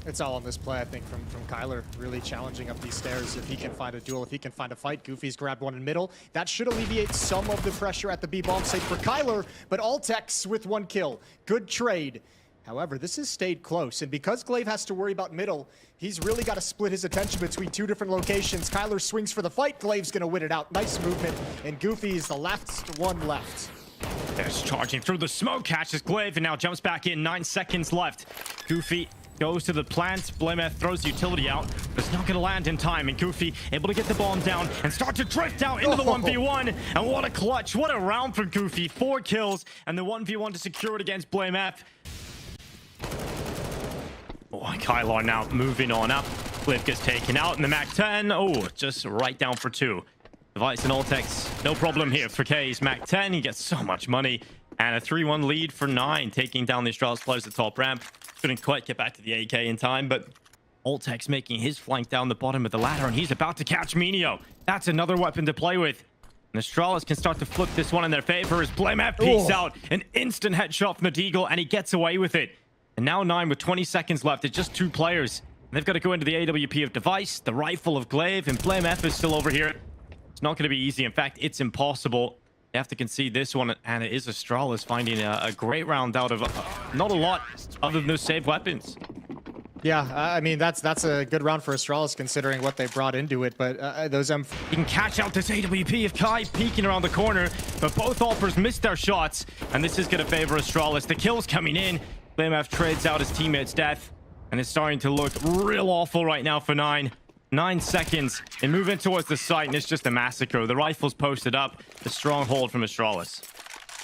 It's all on this play, I think, from Kyler, really challenging up these stairs. If he can find a duel, if he can find a fight. Goofy's grabbed one in middle. That should alleviate some of the pressure at the B-bomb site for Kyler, but Altex with 1 kill. Good trade. However, this has stayed close, and because Glaive has to worry about middle, he's really got to split his attention between 2 different locations. Kyler swings for the fight. Glaive's going to win it out. Nice movement, and Goofy is the last one left. There's charging through the smoke, catches Glaive, and now jumps back in. 9 seconds left. Goofy goes to the plant. Blameth throws utility out, but it's not going to land in time. And Goofy able to get the bomb down and start to drift out into the 1v1. And what a clutch. What a round from Goofy. 4 kills and the 1v1 to secure it against Blameth. Oh, Kylar now moving on up. Cliff gets taken out in the MAC-10. Oh, just right down for 2. Device and Altex, no problem here for K's MAC-10. He gets so much money. And a 3-1 lead for 9, taking down the Astralis players at top ramp. Couldn't quite get back to the AK in time, but Altex making his flank down the bottom of the ladder, and he's about to catch Minio. That's another weapon to play with. And Astralis can start to flip this one in their favor as Blameth peeks out. An instant headshot from the Deagle, and he gets away with it. And now 9 with 20 seconds left. It's just 2 players. And they've got to go into the AWP of Device, the rifle of Glaive, and Blameth is still over here. It's not going to be easy. In fact, it's impossible. They have to concede this one, and it is Astralis finding a great round out of not a lot other than those saved weapons. Yeah, I mean, that's a good round for Astralis considering what they brought into it, but those You can catch out this AWP of Kai peeking around the corner, but both offers missed their shots, and this is going to favor Astralis. The kills coming in. Blameth trades out his teammate's death, and it's starting to look real awful right now for 9. 9 seconds and move in towards the site, and it's just a massacre. The rifle's posted up. The stronghold from Astralis.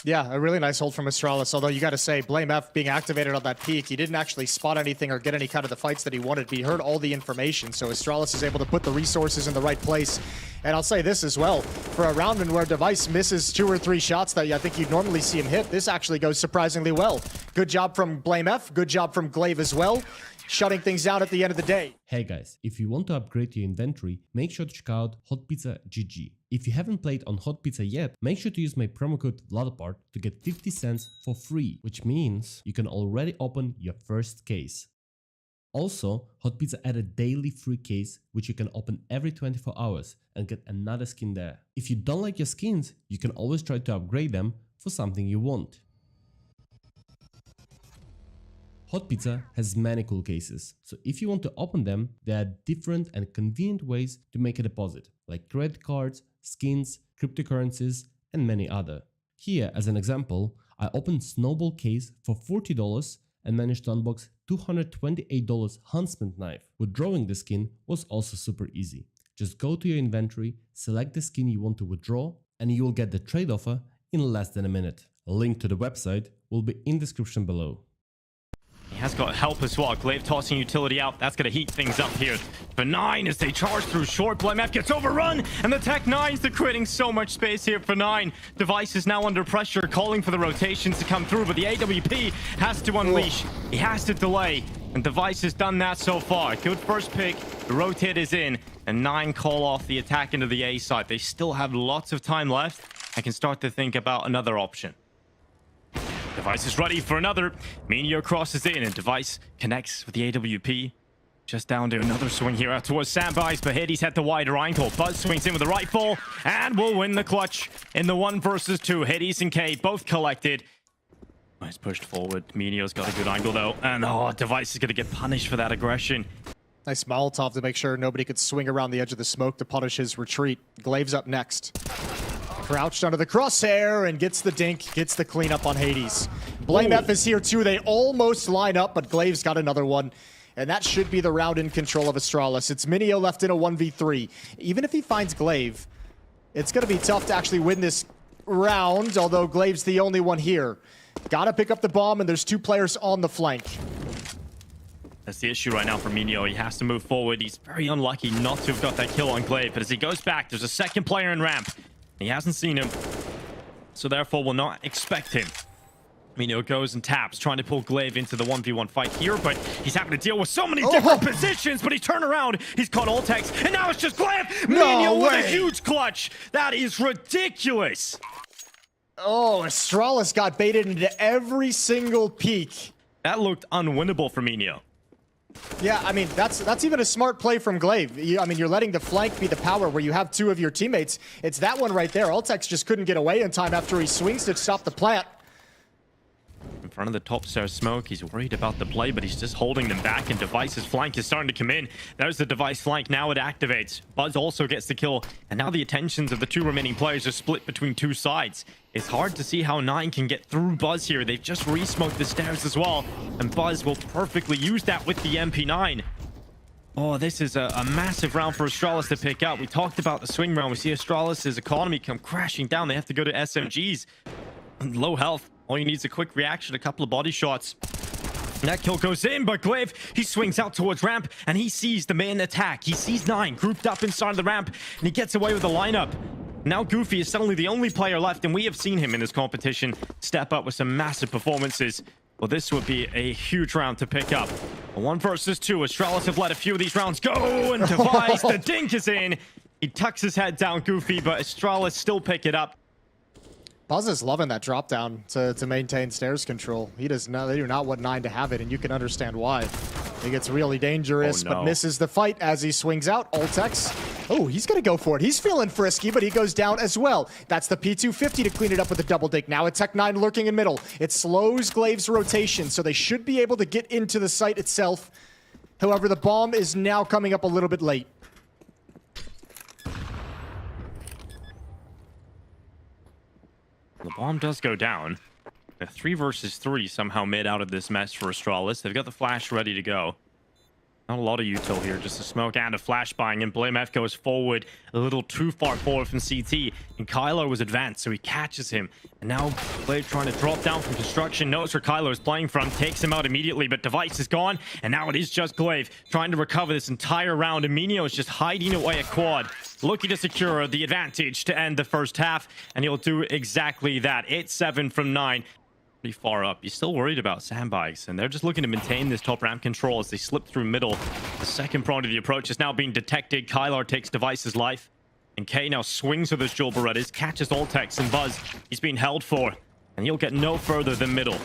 Yeah, a really nice hold from Astralis, although you got to say, Blameth being activated on that peak, he didn't actually spot anything or get any kind of the fights that he wanted, but he heard all the information, so Astralis is able to put the resources in the right place. And I'll say this as well, for a round in where Device misses 2 or 3 shots that I think you'd normally see him hit, this actually goes surprisingly well. Good job from Blameth, good job from Glaive as well, shutting things down at the end of the day. Hey guys, if you want to upgrade your inventory, make sure to check out Hot Pizza GG. If you haven't played on Hot Pizza yet, make sure to use my promo code VLADOPART to get 50 cents for free, which means you can already open your first case. Also, Hot Pizza added daily free case, which you can open every 24 hours and get another skin there. If you don't like your skins, you can always try to upgrade them for something you want. Hot Pizza has many cool cases, so if you want to open them, there are different and convenient ways to make a deposit, like credit cards, skins, cryptocurrencies, and many other. Here, as an example, I opened Snowball case for $40 and managed to unbox $228 Huntsman knife. Withdrawing the skin was also super easy. Just go to your inventory, select the skin you want to withdraw, and you will get the trade offer in less than a minute. A link to the website will be in the description below. He has got help as well. Glaive tossing utility out. That's going to heat things up here. For 9 as they charge through short. Blameth gets overrun. And the Tech 9s are creating so much space here for 9. Device is now under pressure, calling for the rotations to come through. But the AWP has to unleash. He has to delay. And Device has done that so far. Good first pick. The rotate is in. And 9 call off the attack into the A side. They still have lots of time left. I can start to think about another option. Device is ready for another. Minio crosses in and Device connects with the AWP. Just down to another swing here out towards Sandbys, but Hades had the wider angle. Buzz swings in with the rifle and will win the clutch in the 1 versus 2. Hades and K both collected. Nice pushed forward. Minio's got a good angle though. And Device is going to get punished for that aggression. Nice Molotov to make sure nobody could swing around the edge of the smoke to punish his retreat. Glaive's up next. Crouched under the crosshair and gets the dink, gets the cleanup on Hades. Blameth is here too. They almost line up, but Glaive's got another one. And that should be the round in control of Astralis. It's Minio left in a 1v3. Even if he finds Glaive, it's going to be tough to actually win this round, although Glaive's the only one here. Gotta pick up the bomb, and there's 2 players on the flank. That's the issue right now for Minio. He has to move forward. He's very unlucky not to have got that kill on Glaive, but as he goes back, there's a second player in ramp. He hasn't seen him, so therefore will not expect him. Minio goes and taps, trying to pull Glaive into the 1v1 fight here, but he's having to deal with so many different positions, but he turned around, he's caught Altex, and now it's just Glaive! Minio with a huge clutch! That is ridiculous! Oh, Astralis got baited into every single peek. That looked unwinnable for Minio. Yeah, I mean, that's even a smart play from Glaive. I mean, you're letting the flank be the power where you have two of your teammates. It's that one right there. Altex just couldn't get away in time after he swings to stop the plant. In front of the top stairs smoke, he's worried about the play, but he's just holding them back, and Device's flank is starting to come in. There's the Device flank, now it activates. Buzz also gets the kill, and now the attentions of the two remaining players are split between two sides. It's hard to see how 9 can get through Buzz here. They've just re-smoked the stairs as well, and Buzz will perfectly use that with the MP9. Oh, this is a massive round for Astralis to pick up. We talked about the swing round. We see Astralis' economy come crashing down. They have to go to SMGs. Low health. All you need is a quick reaction, a couple of body shots. And that kill goes in, but Glaive, he swings out towards ramp, and he sees the main attack. He sees 9 grouped up inside of the ramp, and he gets away with the lineup. Now Goofy is suddenly the only player left, and we have seen him in this competition step up with some massive performances. Well, this would be a huge round to pick up. 1 versus 2. Astralis have let a few of these rounds go, and Device, the dink is in. He tucks his head down, Goofy, but Astralis still pick it up. Buzz is loving that drop down to maintain stairs control. They do not want 9 to have it, and you can understand why. It gets really dangerous, but misses the fight as he swings out. Altex, oh, he's gonna go for it. He's feeling frisky, but he goes down as well. That's the P250 to clean it up with a double dink. Now a Tech-9 lurking in middle. It slows Glaive's rotation, so they should be able to get into the site itself. However, the bomb is now coming up a little bit late. The bomb does go down. A 3 versus 3 somehow made out of this mess for Astralis. They've got the flash ready to go. Not a lot of util here, just a smoke and a flashbang, and BlameF goes forward a little too far forward from CT, and Kylo was advanced, so he catches him. And now Glaive trying to drop down from construction, knows where Kylo is playing from, takes him out immediately, but Device is gone, and now it is just Glaive trying to recover this entire round, and Minio is just hiding away at quad, looking to secure the advantage to end the first half, and he'll do exactly that. 8-7 from 9. Pretty far up. You're still worried about sandbags, and they're just looking to maintain this top ramp control as they slip through middle. The second prong of the approach is now being detected. Kylar takes Device's life, and K now swings with his dual Berettas, catches Altex, and Buzz, he's being held for, and he'll get no further than middle.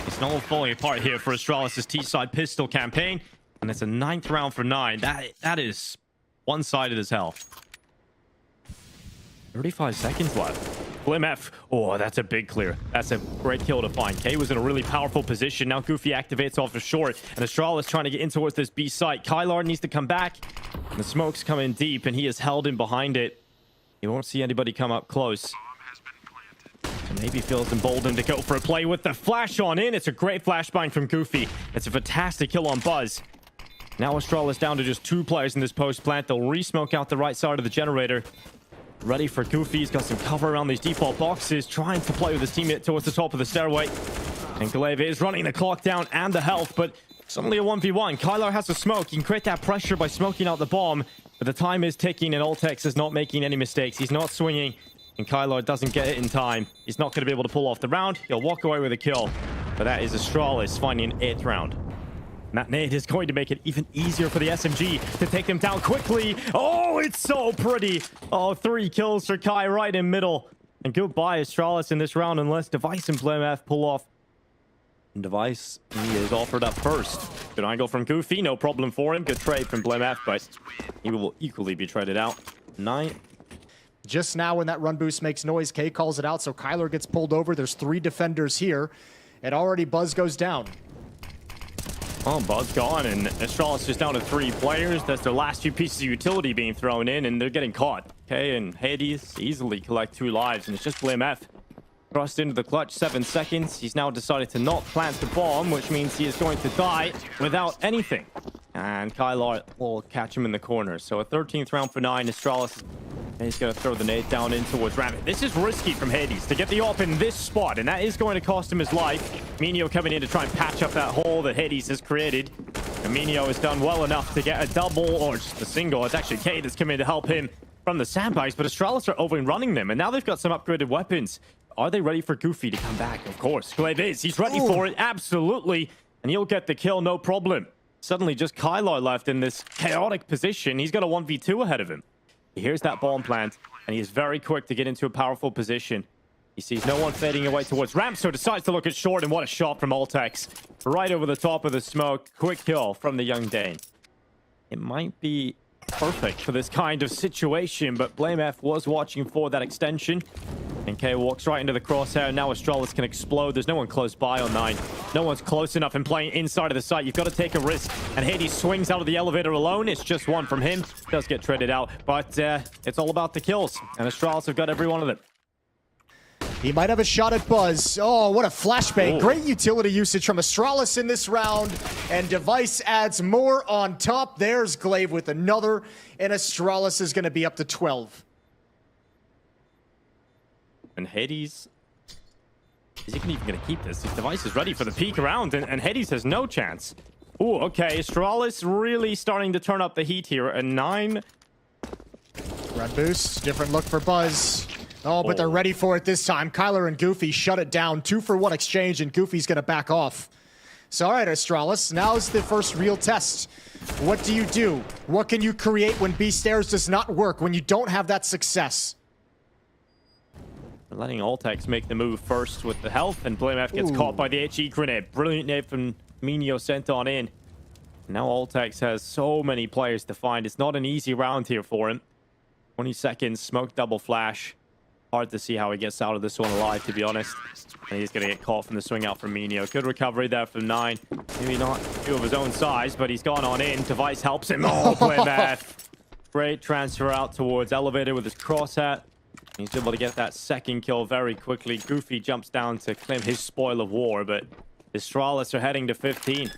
It's not all falling apart here for Astralis' T-side pistol campaign, and it's a 9th round for 9. That is one-sided as hell. 35 seconds left. BlameF, oh, that's a big clear. That's a great kill to find. K was in a really powerful position. Now Goofy activates off the short, and Astralis trying to get in towards this B site. Kylar needs to come back, and the smoke's coming deep, and he is held in behind it. You won't see anybody come up close. So maybe feels emboldened to go for a play with the flash on in. It's a great flashbang from Goofy. It's a fantastic kill on Buzz. Now Astralis down to just 2 players in this post plant. They'll re-smoke out the right side of the generator. Ready for Goofy. He's got some cover around these default boxes, trying to play with his teammate towards the top of the stairway. And Glaive is running the clock down and the health, but it's only a 1v1. Kylar has a smoke. He can create that pressure by smoking out the bomb, but the time is ticking, and Altex is not making any mistakes. He's not swinging, and Kylar doesn't get it in time. He's not going to be able to pull off the round. He'll walk away with a kill, but that is Astralis finding an 8th round. That nade is going to make it even easier for the SMG to take them down quickly. Oh, it's so pretty. Oh, 3 kills for Kai right in middle. And goodbye, Astralis, in this round, unless Device and BlameF pull off. And Device, he is offered up first. Good angle from Goofy, no problem for him. Good trade from BlameF, but he will equally be traded out. 9. Just now when that run boost makes noise, K calls it out, so Kyler gets pulled over. There's 3 defenders here, and already Buzz goes down. Oh, Buzz gone, and Astralis just down to 3 players. That's their last few pieces of utility being thrown in, and they're getting caught. Okay, and Hades easily collect 2 lives, and it's just BlameF. Thrust into the clutch, 7 seconds. He's now decided to not plant the bomb, which means he is going to die without anything. And Kylar will catch him in the corner. So a 13th round for 9. Astralis, he's going to throw the nade down in towards Rabbit. This is risky from Hades to get the op in this spot, and that is going to cost him his life. Minio coming in to try and patch up that hole that Hades has created. And Minio has done well enough to get a double, or just a single. It's actually Kate that's coming in to help him from the sandbags, but Astralis are overrunning them, and now they've got some upgraded weapons. Are they ready for Goofy to come back? Of course. Glaive is. He's ready for it. Absolutely. And he'll get the kill, no problem. Suddenly just Kylar left in this chaotic position. He's got a 1v2 ahead of him. He hears that bomb plant, and he is very quick to get into a powerful position. He sees no one fading away towards ramp, so decides to look at short, and what a shot from Altex. Right over the top of the smoke. Quick kill from the young Dane. It might be perfect for this kind of situation, but BlameF was watching for that extension. And K walks right into the crosshair. Now Astralis can explode. There's no one close by on 9. No one's close enough and playing inside of the site. You've got to take a risk. And Hades swings out of the elevator alone. It's just one from him. Does get traded out. But it's all about the kills. And Astralis have got every one of them. He might have a shot at Buzz. Oh, what a flashbang. Great utility usage from Astralis in this round. And Device adds more on top. There's Glaive with another. And Astralis is going to be up to 12. And Hades... Is he even going to keep this? His Device is ready for the peek around, and Hades has no chance. Ooh, okay. Astralis really starting to turn up the heat here. And 9... Red boost. Different look for Buzz. Oh, but they're ready for it this time. Kyler and Goofy shut it down. 2-for-1 exchange, and Goofy's going to back off. So, all right, Astralis, now's the first real test. What do you do? What can you create when B Stairs does not work, when you don't have that success? Letting Altex make the move first with the health, and BlameF gets caught by the HE grenade. Brilliant nade from Minio sent on in. Now Altex has so many players to find. It's not an easy round here for him. 20 seconds, smoke double flash. Hard to see how he gets out of this one alive, to be honest. And he's going to get caught from the swing out from Minio. Good recovery there from 9. Maybe not two of his own size, but he's gone on in. Device helps him. Oh, BlameF. Great transfer out towards elevator with his crosshair. He's able to get that second kill very quickly. Goofy jumps down to claim his spoil of war, but Astralis are heading to 15.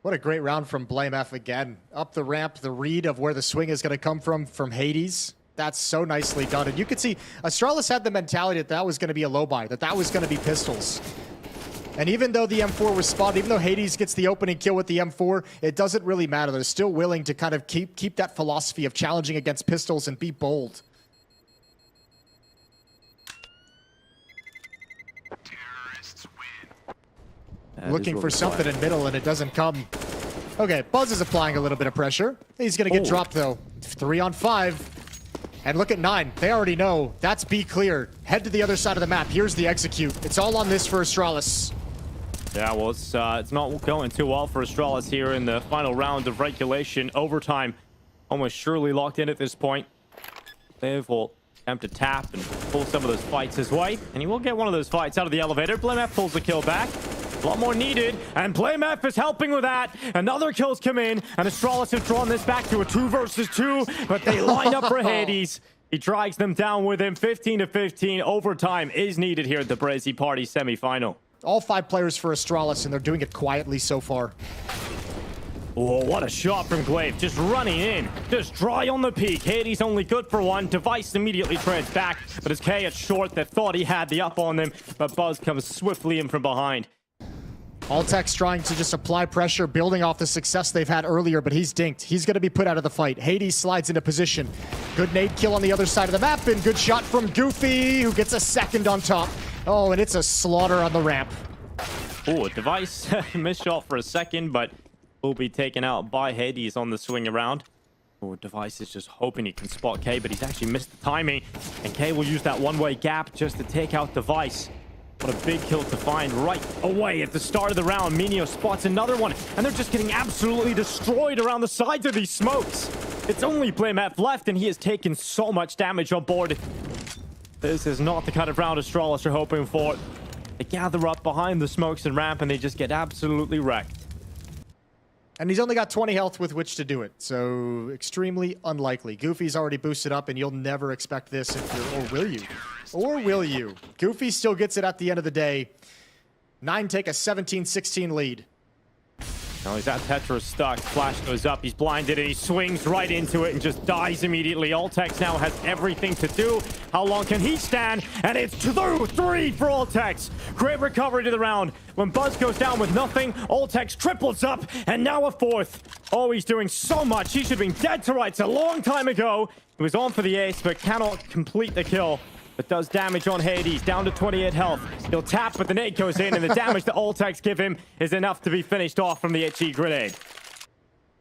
What a great round from BlameF again. Up the ramp, the read of where the swing is going to come from Hades. That's so nicely done. And you could see Astralis had the mentality that was going to be a low buy, that was going to be pistols. And even though the M4 was spotted, even though Hades gets the opening kill with the M4, it doesn't really matter. They're still willing to kind of keep that philosophy of challenging against pistols and be bold. Looking for something in middle, and it doesn't come. Okay, Buzz is applying a little bit of pressure. He's going to get dropped, though. 3 on 5. And look at 9. They already know. That's B clear. Head to the other side of the map. Here's the execute. It's all on this for Astralis. Yeah, well, it's not going too well for Astralis here in the final round of regulation. Overtime almost surely locked in at this point. They will attempt to tap and pull some of those fights his way. And he will get one of those fights out of the elevator. BlameF pulls the kill back. A lot more needed, and BlameF is helping with that. Another kill's come in, and Astralis have drawn this back to a 2 versus 2, but they line up for Hades. He drags them down with him. 15 to 15. Overtime is needed here at the Brazy Party semifinal. All 5 players for Astralis, and they're doing it quietly so far. Oh, what a shot from Glaive. Just running in. Just dry on the peak. Hades only good for 1. Device immediately trades back, but it's K at short that thought he had the up on them, but Buzz comes swiftly in from behind. Altex trying to just apply pressure, building off the success they've had earlier, but he's dinked. He's going to be put out of the fight. Hades slides into position. Good nade kill on the other side of the map, and good shot from Goofy, who gets a second on top. Oh, and it's a slaughter on the ramp. Oh, Device missed shot for a second, but will be taken out by Hades on the swing around. Oh, Device is just hoping he can spot K, but he's actually missed the timing. And K will use that one-way gap just to take out Device. What a big kill to find right away at the start of the round. Minio spots another one, and they're just getting absolutely destroyed around the sides of these smokes. It's only BlameF left, and he has taken so much damage on board. This is not the kind of round Astralis are hoping for. They gather up behind the smokes and ramp, and they just get absolutely wrecked. And he's only got 20 health with which to do it, so extremely unlikely. Goofy's already boosted up, and you'll never expect this if you're... Or will you? Or will you? Goofy still gets it at the end of the day. 9 take a 17-16 lead. Now he's at Tetris stuck. Flash goes up. He's blinded, and he swings right into it and just dies immediately. Altex now has everything to do. How long can he stand? And it's 2-3 for Altex. Great recovery to the round. When Buzz goes down with nothing, Altex triples up, and now a 4th. Oh, he's doing so much. He should have been dead to rights a long time ago. He was on for the ace, but cannot complete the kill. It does damage on Hades, down to 28 health. He'll tap, but the nade goes in, and the damage that Altex give him is enough to be finished off from the HE grenade.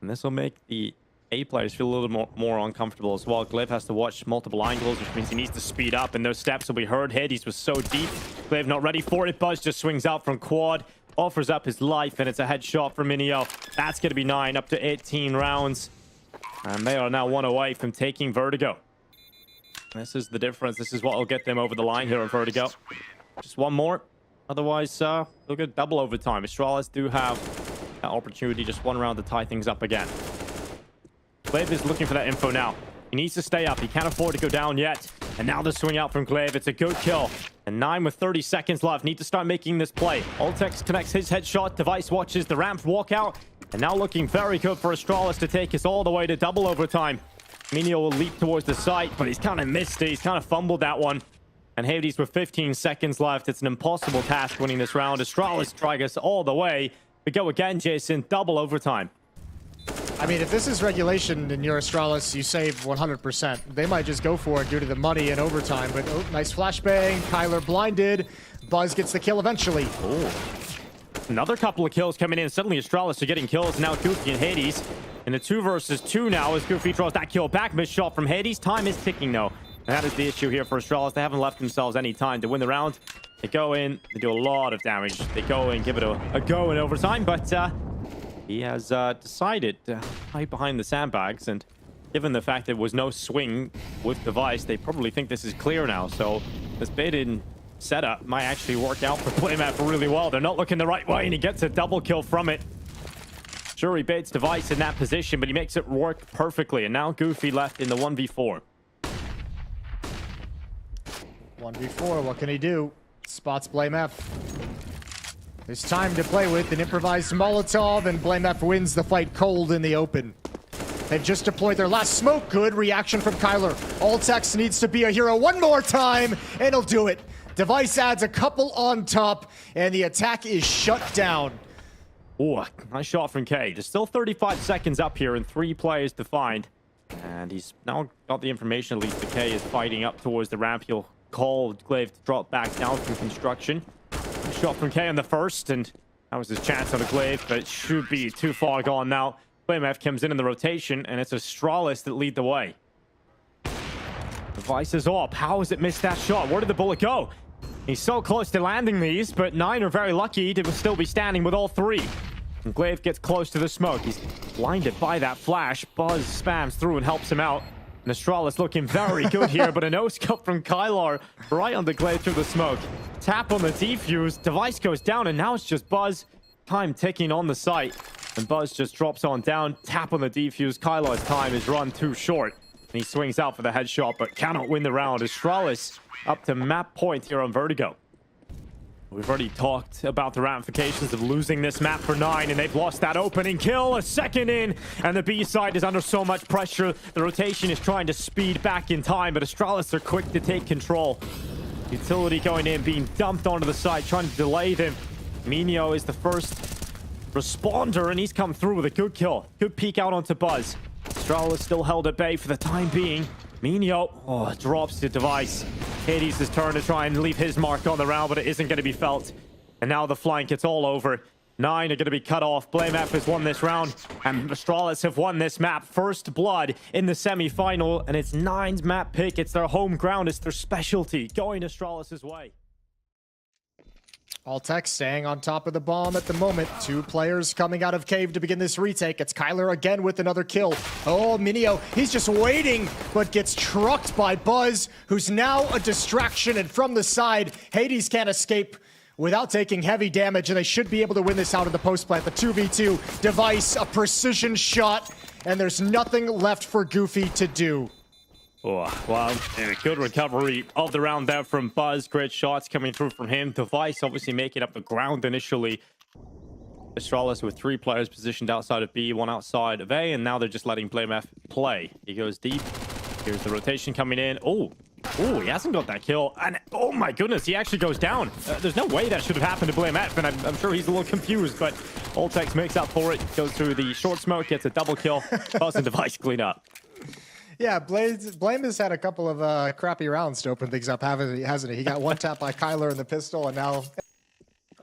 And this will make the A players feel a little more uncomfortable as well. Glaive has to watch multiple angles, which means he needs to speed up, and those steps will be heard. Hades was so deep. Glaive not ready for it. Buzz just swings out from quad, offers up his life, and it's a headshot for Minio. That's going to be 9, up to 18 rounds. And they are now 1 away from taking Vertigo. This is the difference. This is what will get them over the line here on Vertigo. Just one more. Otherwise, they'll get double overtime. Astralis do have that opportunity, just one round to tie things up again. Glaive is looking for that info now. He needs to stay up. He can't afford to go down yet. And now the swing out from Glaive. It's a good kill. And 9 with 30 seconds left. Need to start making this play. Ultex connects his headshot. Device watches the ramp walk out. And now looking very good for Astralis to take us all the way to double overtime. Minio will leap towards the site, but he's kind of missed it. He's kind of fumbled that one. And Hades with 15 seconds left. It's an impossible task winning this round. Astralis drag us all the way. We go again, Jason. Double overtime. I mean, if this is regulation and you're Astralis, you save 100%. They might just go for it due to the money and overtime. But oh, nice flashbang. Kyler blinded. Buzz gets the kill eventually. Oh. Another couple of kills coming in. Suddenly Astralis are getting kills. Now Goofy and Hades. In the 2 versus 2 now as Goofy draws that kill back. Missed shot from Hades. Time is ticking though. And that is the issue here for Astralis. They haven't left themselves any time to win the round. They go in. They do a lot of damage. They go in, give it a go in overtime. But he has decided to hide behind the sandbags, and given the fact there was no swing with Device, they probably think this is clear now. So this bait-in setup might actually work out for Playmat really well. They're not looking the right way, and he gets a double kill from it. Sure, he baits Device in that position, but he makes it work perfectly. And now Goofy left in the 1v4. 1v4, what can he do? Spots Blame F. There's time to play with an improvised Molotov, and Blame F wins the fight cold in the open. They've just deployed their last smoke. Good reaction from Kyler. Ultex needs to be a hero one more time, and he'll do it. Device adds a couple on top, and the attack is shut down. Oh, nice shot from K. There's still 35 seconds up here and 3 players to find. And he's now got the information, at least the K is fighting up towards the ramp. He'll call Glaive to drop back down from construction. Shot from K on the first, and that was his chance on the Glaive, but it should be too far gone now. BlameF comes in the rotation, and it's Astralis that lead the way. Device is up. How has it missed that shot? Where did the bullet go? He's so close to landing these, but 9 are very lucky to still be standing with all 3. And Glaive gets close to the smoke. He's blinded by that flash. Buzz spams through and helps him out. And Astralis looking very good here, but a no-scope from Kylar right on the Glaive through the smoke. Tap on the defuse. Device goes down, and now it's just Buzz. Time ticking on the site. And Buzz just drops on down. Tap on the defuse. Kylar's time is run too short. And he swings out for the headshot, but cannot win the round. Astralis up to map point here on Vertigo. We've already talked about the ramifications of losing this map for 9, and they've lost that opening kill. A second in, and the B side is under so much pressure. The rotation is trying to speed back in time, but Astralis are quick to take control. Utility going in, being dumped onto the side, trying to delay them. Minio is the first responder, and he's come through with a good kill. Good peek out onto Buzz. Astralis still held at bay for the time being. Minio, drops the Device. Hades' turn to try and leave his mark on the round, but it isn't going to be felt. And now the flank, it's all over. 9 are going to be cut off. BlameF has won this round, and Astralis have won this map. First blood in the semi-final, and it's 9's map pick. It's their home ground. It's their specialty. Going Astralis' way. Ultex staying on top of the bomb at the moment. 2 players coming out of cave to begin this retake. It's Kyler again with another kill. Oh, Minio, he's just waiting, but gets trucked by Buzz, who's now a distraction. And from the side, Hades can't escape without taking heavy damage, and they should be able to win this out of the post plant. The 2v2 Device, a precision shot, and there's nothing left for Goofy to do. Oh, well, and a good recovery of the round there from Buzz. Great shots coming through from him. Device obviously making up the ground initially. Astralis with 3 players positioned outside of B, 1 outside of A, and now they're just letting BlameF play. He goes deep. Here's the rotation coming in. Oh, he hasn't got that kill. And oh my goodness, he actually goes down. There's no way that should have happened to BlameF, and I'm sure he's a little confused, but Ultex makes up for it. Goes through the short smoke, gets a double kill. Buzz and Device clean up. Yeah, Blame has had a couple of crappy rounds to open things up, hasn't he? He got 1 tap by Kyler in the pistol, and now...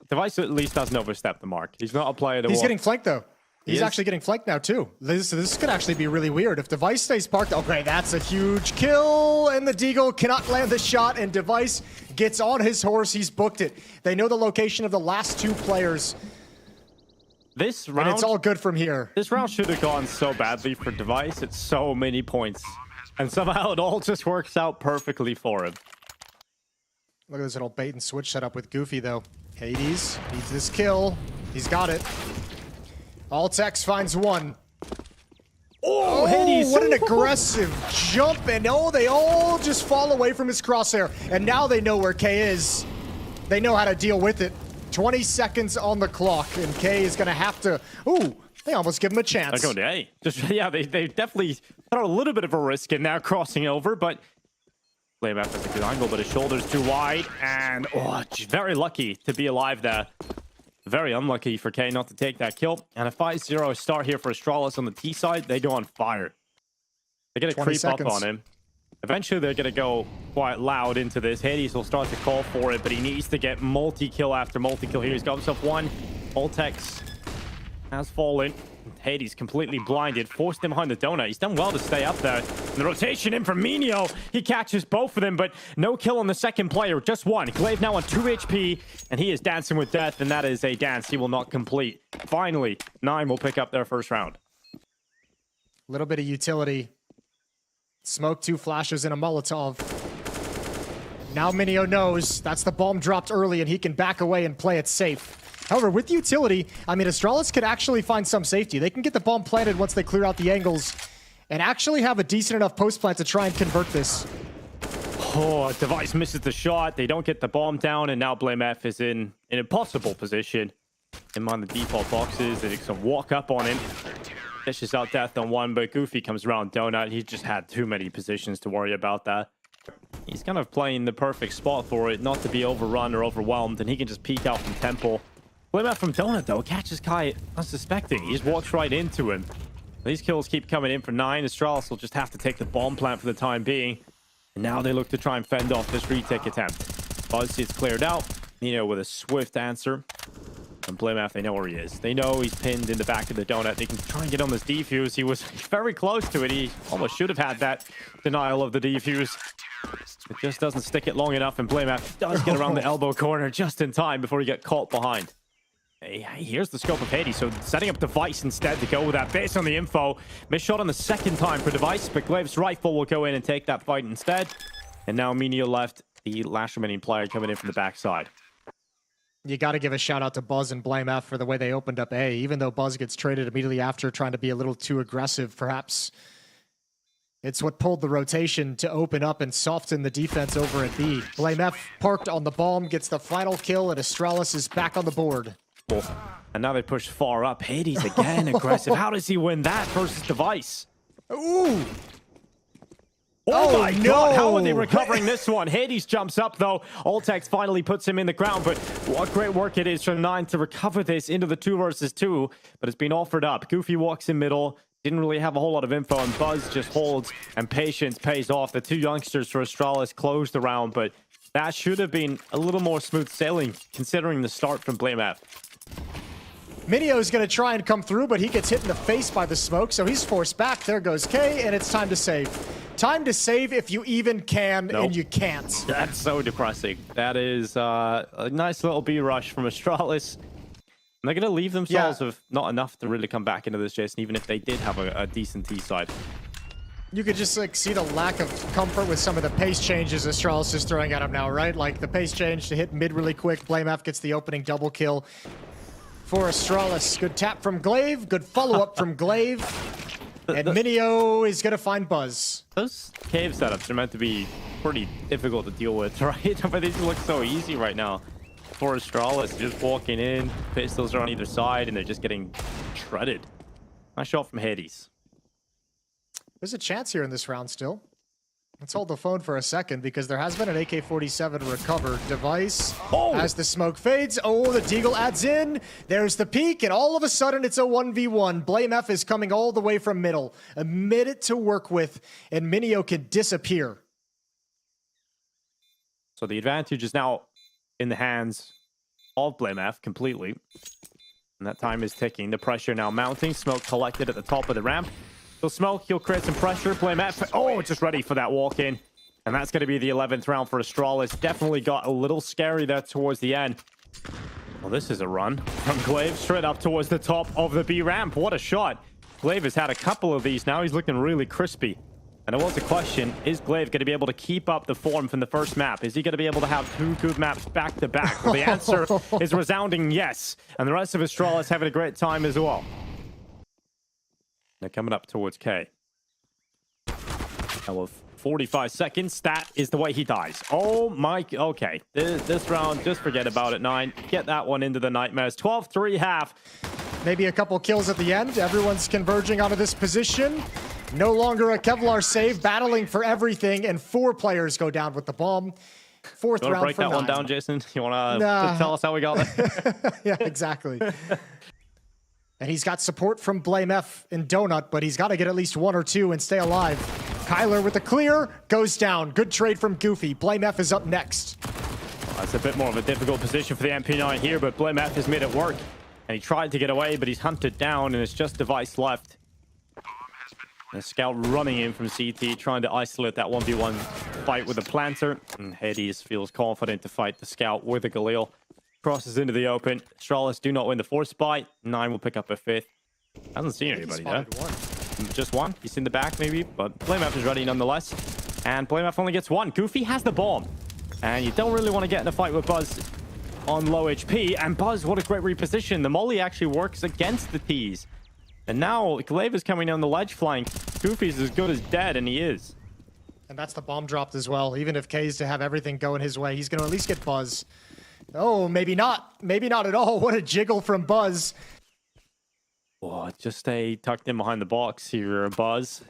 Device at least doesn't overstep the mark. He's not a player that... He's getting flanked, though. He's actually getting flanked now, too. This could actually be really weird. If Device stays parked, okay, that's a huge kill, and the Deagle cannot land the shot, and Device gets on his horse. He's booked it. They know the location of the last 2 players. This round, and it's all good from here. This round should have gone so badly for Device. It's so many points. And somehow it all just works out perfectly for him. Look at this little bait and switch setup with Goofy, though. Hades needs this kill. He's got it. Altex finds one. Oh, Hades! What an aggressive jump. And oh, they all just fall away from his crosshair. And now they know where K is. They know how to deal with it. 20 seconds on the clock, and K is going to have to... Ooh, they almost give him a chance. They're going to A. Just, yeah, they definitely put a little bit of a risk in now crossing over, but... Blamef has a good angle, but his shoulder's too wide, and very lucky to be alive there. Very unlucky for K not to take that kill. And a 5-0 start here for Astralis on the T side. They go on fire. They're going to creep up on him. Eventually, they're going to go quite loud into this. Hades will start to call for it, but he needs to get multi-kill after multi-kill here. He's got himself one. Altex has fallen. Hades completely blinded, forced him behind the donut. He's done well to stay up there. And the rotation in from Minio. He catches both of them, but no kill on the second player. Just one. Glaive now on 2 HP, and he is dancing with death, and that is a dance he will not complete. Finally, 9 will pick up their first round. A little bit of utility. Smoke, 2 flashes, and a Molotov. Now Minio knows that's the bomb dropped early, and he can back away and play it safe. However, with utility, I mean, Astralis could actually find some safety. They can get the bomb planted once they clear out the angles and actually have a decent enough post plant to try and convert this. Oh, Device misses the shot. They don't get the bomb down, and now Blamef is in an impossible position. Him on the default boxes. They can walk up on him. Dishes out death on one, but Goofy comes around Donut. He just had too many positions to worry about that. He's kind of playing the perfect spot for it, not to be overrun or overwhelmed, and he can just peek out from Temple. Blamef from Donut, though, catches Kai unsuspecting. He just walks right into him. These kills keep coming in for 9. Astralis will just have to take the bomb plant for the time being. And now they look to try and fend off this retake attempt. Buzz is cleared out. Nino with a swift answer. And Blamef, they know where he is. They know he's pinned in the back of the donut. They can try and get on this defuse. He was very close to it. He almost should have had that denial of the defuse. It just doesn't stick it long enough, and Blamef does get around the elbow corner just in time before he gets caught behind. Hey, here's the scope of Hades. So setting up Device instead to go with that based on the info. Missed shot on the second time for Device, but Glaive's rifle will go in and take that fight instead. And now Minio left, the last remaining player coming in from the backside. You got to give a shout out to Buzz and Blamef for the way they opened up A, even though Buzz gets traded immediately after, trying to be a little too aggressive, perhaps. It's what pulled the rotation to open up and soften the defense over at B. Blamef parked on the bomb, gets the final kill, and Astralis is back on the board. And now they push far up. Hades again, aggressive. How does he win that versus Device? Ooh! Oh my God, how are they recovering this one? Hades jumps up though. Altex finally puts him in the ground, but what great work it is from 9 to recover this into the 2 versus 2, but it's been offered up. Goofy walks in middle, didn't really have a whole lot of info, and Buzz just holds, and patience pays off. The 2 youngsters for Astralis closed the round, but that should have been a little more smooth sailing considering the start from Blamef. Minio is going to try and come through, but he gets hit in the face by the smoke, so he's forced back. There goes K, and it's time to save. Time to save if you even can, and you can't. That's so depressing. That is a nice little B rush from Astralis. And they're going to leave themselves with not enough to really come back into this, Jason, even if they did have a decent T side. You could just like see the lack of comfort with some of the pace changes Astralis is throwing at him now, right? Like the pace change to hit mid really quick. Blamef gets the opening double kill for Astralis. Good tap from Glaive. Good follow-up from Glaive. And Minio is going to find Buzz. Those cave setups are meant to be pretty difficult to deal with, right? But they just look so easy right now. For Astralis, just walking in, pistols are on either side, and they're just getting shredded. Nice shot from Hades. There's a chance here in this round still. Let's hold the phone for a second because there has been an AK-47 recovered. Device as the smoke fades. Oh, the Deagle adds in. There's the peak, and all of a sudden it's a 1v1. Blamef is coming all the way from middle. A minute to work with, and Minio can disappear. So the advantage is now in the hands of Blamef completely. And that time is ticking. The pressure now mounting. Smoke collected at the top of the ramp. So Smoke, he'll create some pressure. BlameF, oh, just ready for that walk in. And that's going to be the 11th round for Astralis. Definitely got a little scary there towards the end. Well, this is a run from Glaive straight up towards the top of the B ramp. What a shot. Glaive has had a couple of these now. He's looking really crispy. And it was a question, is Glaive going to be able to keep up the form from the first map? Is he going to be able to have 2 good maps back to back? Well, the answer is resounding yes. And the rest of Astralis having a great time as well. They're coming up towards K. Now with 45 seconds, that is the way he dies. Oh my, okay. This round, just forget about it, 9. Get that one into the nightmares. 12-3 half. Maybe a couple kills at the end. Everyone's converging onto this position. No longer a Kevlar save, battling for everything, and 4 players go down with the bomb. 4th round for 9. You want to break that one down, Jason? You want to tell us how we got there? Yeah, exactly. And he's got support from BlameF and Donut, but he's got to get at least 1 or 2 and stay alive. Kyler with the clear, goes down. Good trade from Goofy. BlameF is up next. That's a bit more of a difficult position for the MP9 here, but BlameF has made it work. And he tried to get away, but he's hunted down, and it's just Device left. And a scout running in from CT, trying to isolate that 1v1 fight with the planter. And Hades feels confident to fight the scout with the Galil. Crosses into the open. Astralis do not win the 4th spot. 9 will pick up a 5th. Hasn't seen anybody there. Just 1. He's in the back maybe, but BlameF is ready nonetheless. And BlameF only gets 1. Goofy has the bomb. And you don't really want to get in a fight with Buzz on low HP. And Buzz, what a great reposition. The molly actually works against the tease. And now Glaive is coming down the ledge flank. Goofy's as good as dead, and he is. And that's the bomb dropped as well. Even if K's to have everything going his way, he's going to at least get Buzz. Oh, maybe not. Maybe not at all. What a jiggle from Buzz. Oh, just stay tucked in behind the box here, Buzz.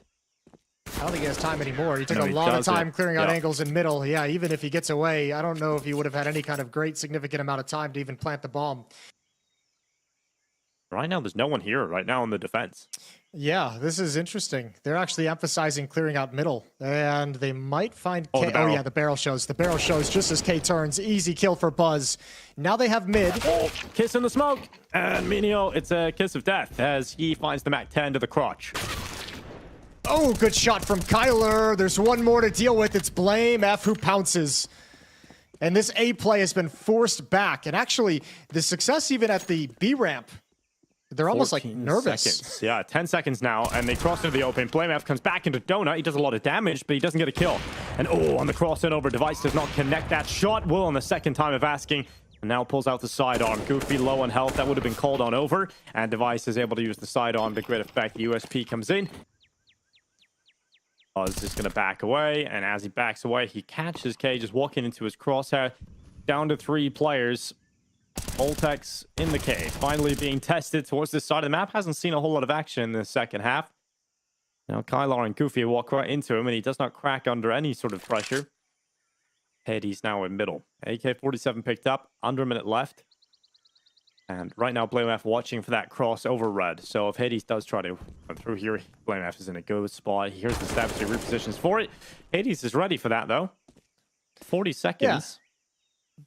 I don't think he has time anymore. He took a lot of time clearing out angles in middle. Yeah, even if he gets away, I don't know if he would have had any kind of great significant amount of time to even plant the bomb. Right now, there's no one here right now in the defense. Yeah, this is interesting. They're actually emphasizing clearing out middle, and they might find K. Oh, yeah, the barrel shows. The barrel shows just as K turns. Easy kill for Buzz. Now they have mid. Oh, kiss in the smoke. And Minio, it's a kiss of death as he finds the MAC-10 to the crotch. Oh, good shot from Kyler. There's one more to deal with. It's BlameF who pounces. And this A play has been forced back. And actually, the success even at the B ramp, they're almost like nervous. Seconds. Yeah, 10 seconds now, and they cross into the open. BlameF comes back into Donut. He does a lot of damage, but he doesn't get a kill. And oh, on the cross and over, Device does not connect that shot. Will on the second time of asking. And now pulls out the sidearm. Goofy low on health. That would have been called on over. And Device is able to use the sidearm to great effect. The USP comes in. Buzz is going to back away, and as he backs away, he catches K just walking into his crosshair. Down to 3 players. Apeks in the K, finally being tested towards this side of the map. Hasn't seen a whole lot of action in the second half. Now Kylar and Goofy walk right into him, and he does not crack under any sort of pressure. Hades now in middle. AK-47 picked up, under a minute left. And right now, BlameF watching for that cross over red. So if Hades does try to come through here, BlameF is in a good spot. He hears the steps, he repositions for it. Hades is ready for that, though. 40 seconds. Yeah.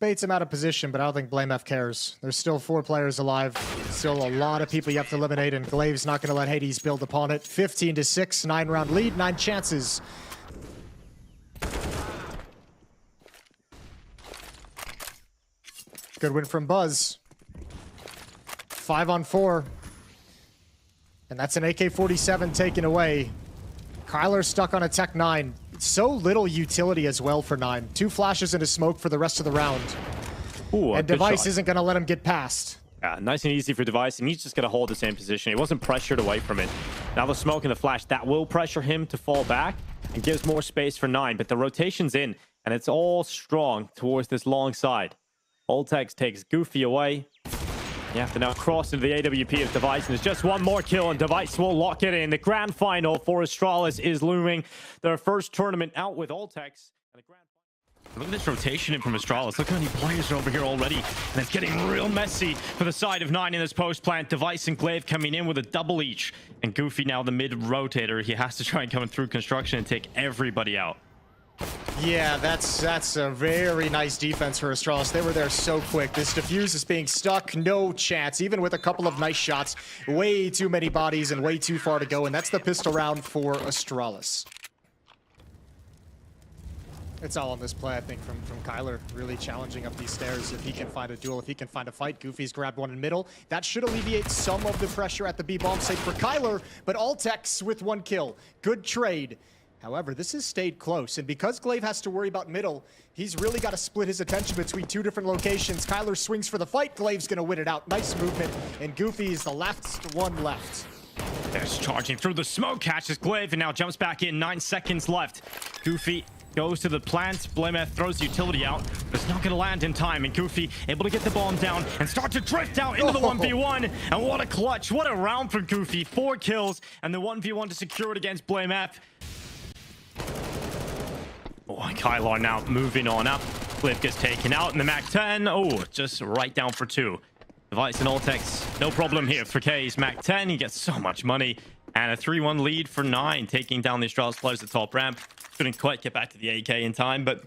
Baits him out of position, but I don't think BlameF cares. There's still 4 players alive. Still a lot of people you have to eliminate, and Glaive's not going to let Hades build upon it. 15-6, 9-round lead, 9 chances. Good win from Buzz. 5-on-4. And that's an AK-47 taken away. Kyler stuck on a Tech 9. So little utility as well for 9. 2 flashes into smoke for the rest of the round. Ooh, and Device isn't going to let him get past. Yeah, nice and easy for Device, and he's just going to hold the same position. He wasn't pressured away from it. Now the smoke and the flash, that will pressure him to fall back and gives more space for 9. But the rotation's in, and it's all strong towards this long side. Apeks takes Goofy away. You have to now cross into the AWP of Device, and there's just one more kill, and Device will lock it in. The grand final for Astralis is looming. Their first tournament out with Apeks. Look at this rotation in from Astralis. Look how many players are over here already. And it's getting real messy for the side of 9 in this post plant. Device and Glaive coming in with a double each. And Goofy now the mid rotator. He has to try and come through construction and take everybody out. Yeah, that's a very nice defense for Astralis. They were there so quick. This defuse is being stuck, no chance. Even with a couple of nice shots, way too many bodies and way too far to go, and that's the pistol round for Astralis. It's all on this play, I think, from Kyler, really challenging up these stairs. If he can find a duel, if he can find a fight. Goofy's grabbed one in middle. That should alleviate some of the pressure at the B-bomb site for Kyler, but Altex with 1 kill. Good trade. However, this has stayed close, and because Glaive has to worry about middle, he's really got to split his attention between 2 different locations. Kyler swings for the fight. Glaive's going to win it out. Nice movement, and Goofy is the last one left. There's charging through the smoke, catches Glaive, and now jumps back in. 9 seconds left. Goofy goes to the plant. Blameth throws utility out, but it's not going to land in time. And Goofy able to get the bomb down and start to drift out into the 1v1. And what a clutch. What a round for Goofy. 4 kills and the 1v1 to secure it against Blameth. Oh, Kylar now moving on up. Cliff gets taken out in the MAC-10. Oh, just right down for 2. Device and Altex, no problem here for K's MAC-10. He gets so much money. And a 3-1 lead for 9, taking down the Astralis players at top ramp. Couldn't quite get back to the AK in time, but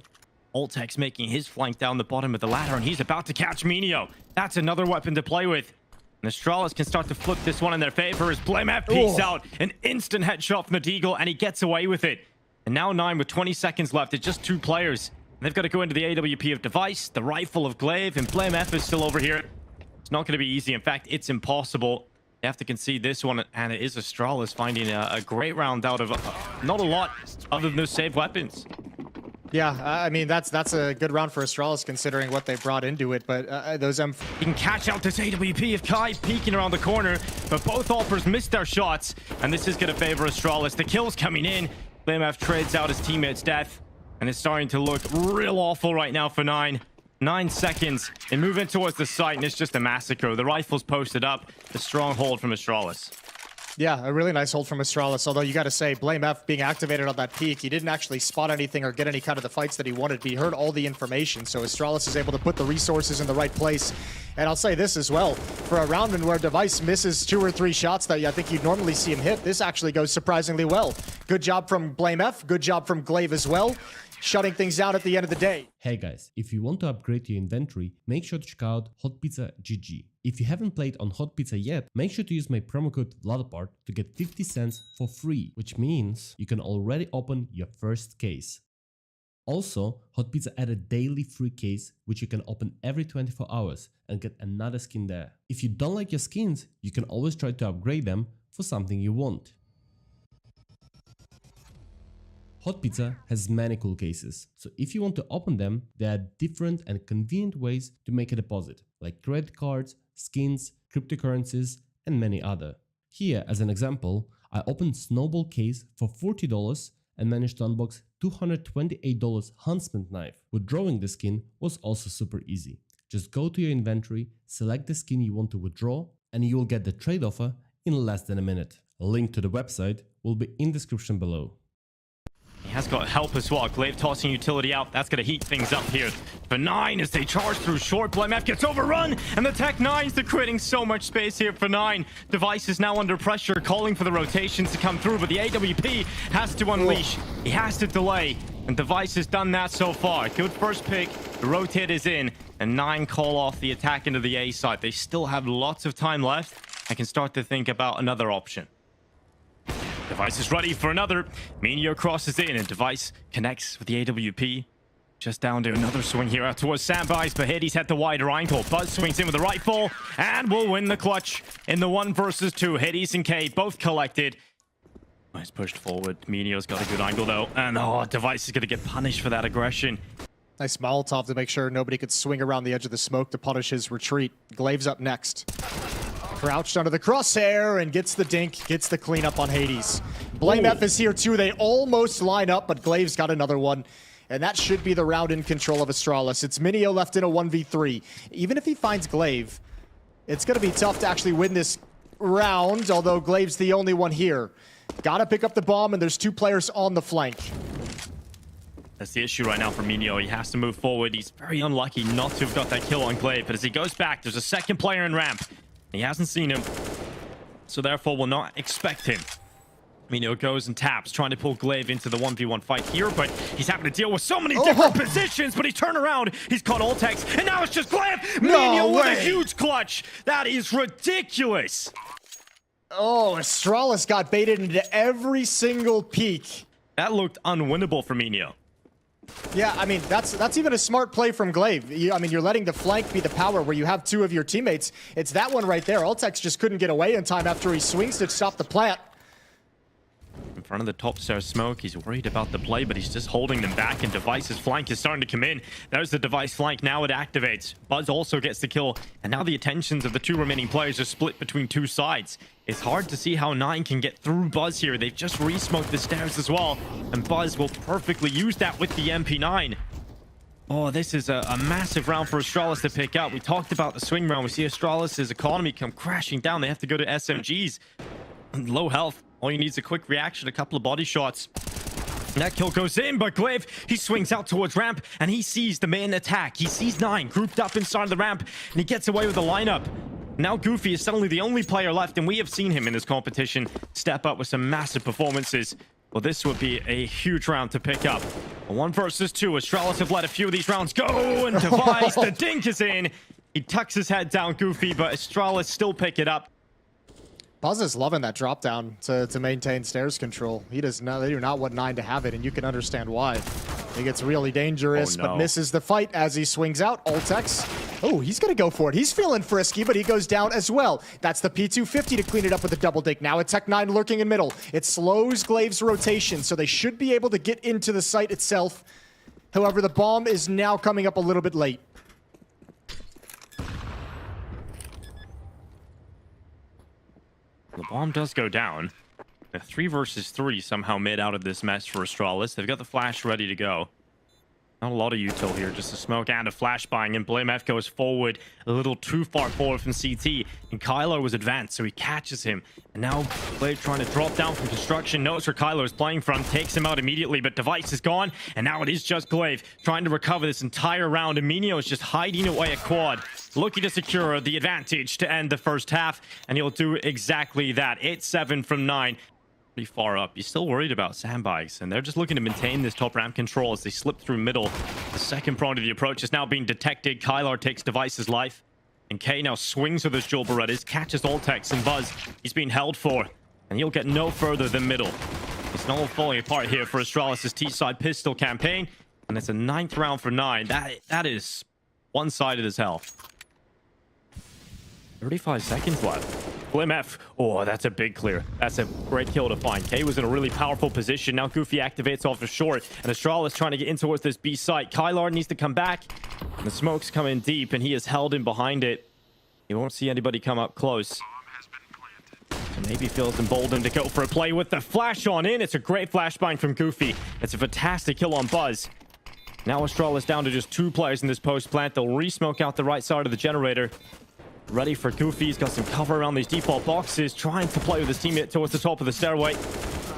Altex making his flank down the bottom of the ladder, and he's about to catch Minio. That's another weapon to play with. And Astralis can start to flip this one in their favor as Blameth peeks out. An instant headshot from the Deagle, and he gets away with it. And now 9 with 20 seconds left. It's just 2 players. And they've got to go into the AWP of Device, the rifle of Glaive, and Blameth is still over here. It's not going to be easy. In fact, it's impossible. They have to concede this one, and it is Astralis finding a great round out of not a lot other than those saved weapons. Yeah, I mean, that's a good round for Astralis considering what they brought into it, but those You can catch out this AWP of Kai peeking around the corner, but both Alpers missed their shots, and this is going to favor Astralis. The kills coming in. Blameth trades out his teammate's death, and it's starting to look real awful right now for 9. 9 seconds. They move in towards the site, and it's just a massacre. The rifle's posted up. The stronghold from Astralis. Yeah, a really nice hold from Astralis, although you got to say, Blameth being activated on that peak, he didn't actually spot anything or get any kind of the fights that he wanted, but he heard all the information, so Astralis is able to put the resources in the right place. And I'll say this as well, for a round in where Device misses 2 or 3 shots that I think you'd normally see him hit, this actually goes surprisingly well. Good job from Blameth, good job from Glaive as well, shutting things down at the end of the day. Hey guys, if you want to upgrade your inventory, make sure to check out Hot Pizza GG. If you haven't played on Hot Pizza yet, make sure to use my promo code VLADOPART to get 50 cents for free, which means you can already open your first case. Also, Hot Pizza added daily free case, which you can open every 24 hours and get another skin there. If you don't like your skins, you can always try to upgrade them for something you want. Hot Pizza has many cool cases, so if you want to open them, there are different and convenient ways to make a deposit, like credit cards, skins, cryptocurrencies, and many other. Here, as an example, I opened Snowball case for $40 and managed to unbox $228 Huntsman knife. Withdrawing the skin was also super easy. Just go to your inventory, select the skin you want to withdraw, and you will get the trade offer in less than a minute. A link to the website will be in the description below. He has got help as well. Glaive tossing utility out. That's going to heat things up here for 9 as they charge through short. Blameth gets overrun, and the Tech 9s are creating so much space here for 9. Device is now under pressure, calling for the rotations to come through, but the AWP has to unleash. He has to delay, and Device has done that so far. Good first pick. The rotate is in, and 9 call off the attack into the A side. They still have lots of time left. I can start to think about another option. Device is ready for another. Minio crosses in, and Device connects with the AWP. Just down to another swing here out towards Sandbys, but Hades had the wider angle. Buzz swings in with the rifle, and will win the clutch in the 1 versus 2. Hades and K both collected. Nice pushed forward. Minio's got a good angle, though. And, Device is going to get punished for that aggression. Nice Molotov to make sure nobody could swing around the edge of the smoke to punish his retreat. Glaive's up next. Crouched under the crosshair and gets the dink, gets the cleanup on Hades. Blameth is here too. They almost line up, but Glaive's got another one. And that should be the round in control of Astralis. It's Minio left in a 1v3. Even if he finds Glaive, it's going to be tough to actually win this round, although Glaive's the only one here. Gotta pick up the bomb, and there's 2 players on the flank. That's the issue right now for Minio. He has to move forward. He's very unlucky not to have got that kill on Glaive, but as he goes back, there's a second player in ramp. He hasn't seen him, so therefore will not expect him. Minio goes and taps, trying to pull Glaive into the 1v1 fight here, but he's having to deal with so many different positions, but he's turned around, he's caught Altex, and now it's just Glaive! Minio with a huge clutch! That is ridiculous! Oh, Astralis got baited into every single peek. That looked unwinnable for Minio. Yeah, I mean, that's even a smart play from Glaive. I mean, you're letting the flank be the power where you have two of your teammates. It's that one right there. Altex just couldn't get away in time after he swings to stop the plant. In front of the top stairs smoke, he's worried about the play, but he's just holding them back, and Device's flank is starting to come in. There's the Device flank, now it activates. Buzz also gets the kill, and now the attentions of the two remaining players are split between two sides. It's hard to see how 9 can get through Buzz here. They've just re-smoked the stairs as well, and Buzz will perfectly use that with the MP9. Oh, this is a massive round for Astralis to pick up. We talked about the swing round. We see Astralis' economy come crashing down. They have to go to SMGs. Low health. All you need is a quick reaction, a couple of body shots. And that kill goes in, but Glaive, he swings out towards ramp, and he sees the main attack. He sees 9 grouped up inside the ramp, and he gets away with the lineup. Now Goofy is suddenly the only player left, and we have seen him in this competition step up with some massive performances. Well, this would be a huge round to pick up. 1 versus 2. Astralis have let a few of these rounds go, and Device, the dink is in. He tucks his head down, Goofy, but Astralis still pick it up. Buzz is loving that drop down to maintain stairs control. They do not want 9 to have it, and you can understand why. It gets really dangerous, but misses the fight as he swings out. Altex. Oh, he's going to go for it. He's feeling frisky, but he goes down as well. That's the P250 to clean it up with a double dink. Now a Tech-9 lurking in middle. It slows Glaive's rotation, so they should be able to get into the site itself. However, the bomb is now coming up a little bit late. The bomb does go down. A 3 versus 3 somehow made out of this mess for Astralis. They've got the flash ready to go. Not a lot of util here, just a smoke and a flashbang, and BlameF goes forward a little too far forward from CT, and Kylo was advanced, so he catches him. And now Glaive trying to drop down from construction, knows where Kylo is playing from, takes him out immediately, but Device is gone, and now it is just Glaive trying to recover this entire round, and Minio is just hiding away at quad, looking to secure the advantage to end the first half, and he'll do exactly that. 8-7 from 9. Pretty far up. You're still worried about sandbags, and they're just looking to maintain this top ramp control as they slip through middle. The second prong of the approach is now being detected. Kylar takes Device's life, and K now swings with his dual Berettas, catches Altex, and Buzz, he's being held for, and he'll get no further than middle. It's not all falling apart here for Astralis' T-side pistol campaign, and it's a 9th round for 9. That is one-sided as hell. 35 seconds left. BlameF, oh, that's a big clear. That's a great kill to find. K was in a really powerful position. Now Goofy activates off the short, and Astralis trying to get in towards this B site. Kylar needs to come back, and the smoke's coming deep, and he is held in behind it. You won't see anybody come up close. So maybe feels emboldened to go for a play with the flash on in. It's a great flashbang from Goofy. It's a fantastic kill on Buzz. Now Astralis down to just 2 players in this post plant. They'll re-smoke out the right side of the generator. Ready for Goofy. He's got some cover around these default boxes, trying to play with his teammate towards the top of the stairway.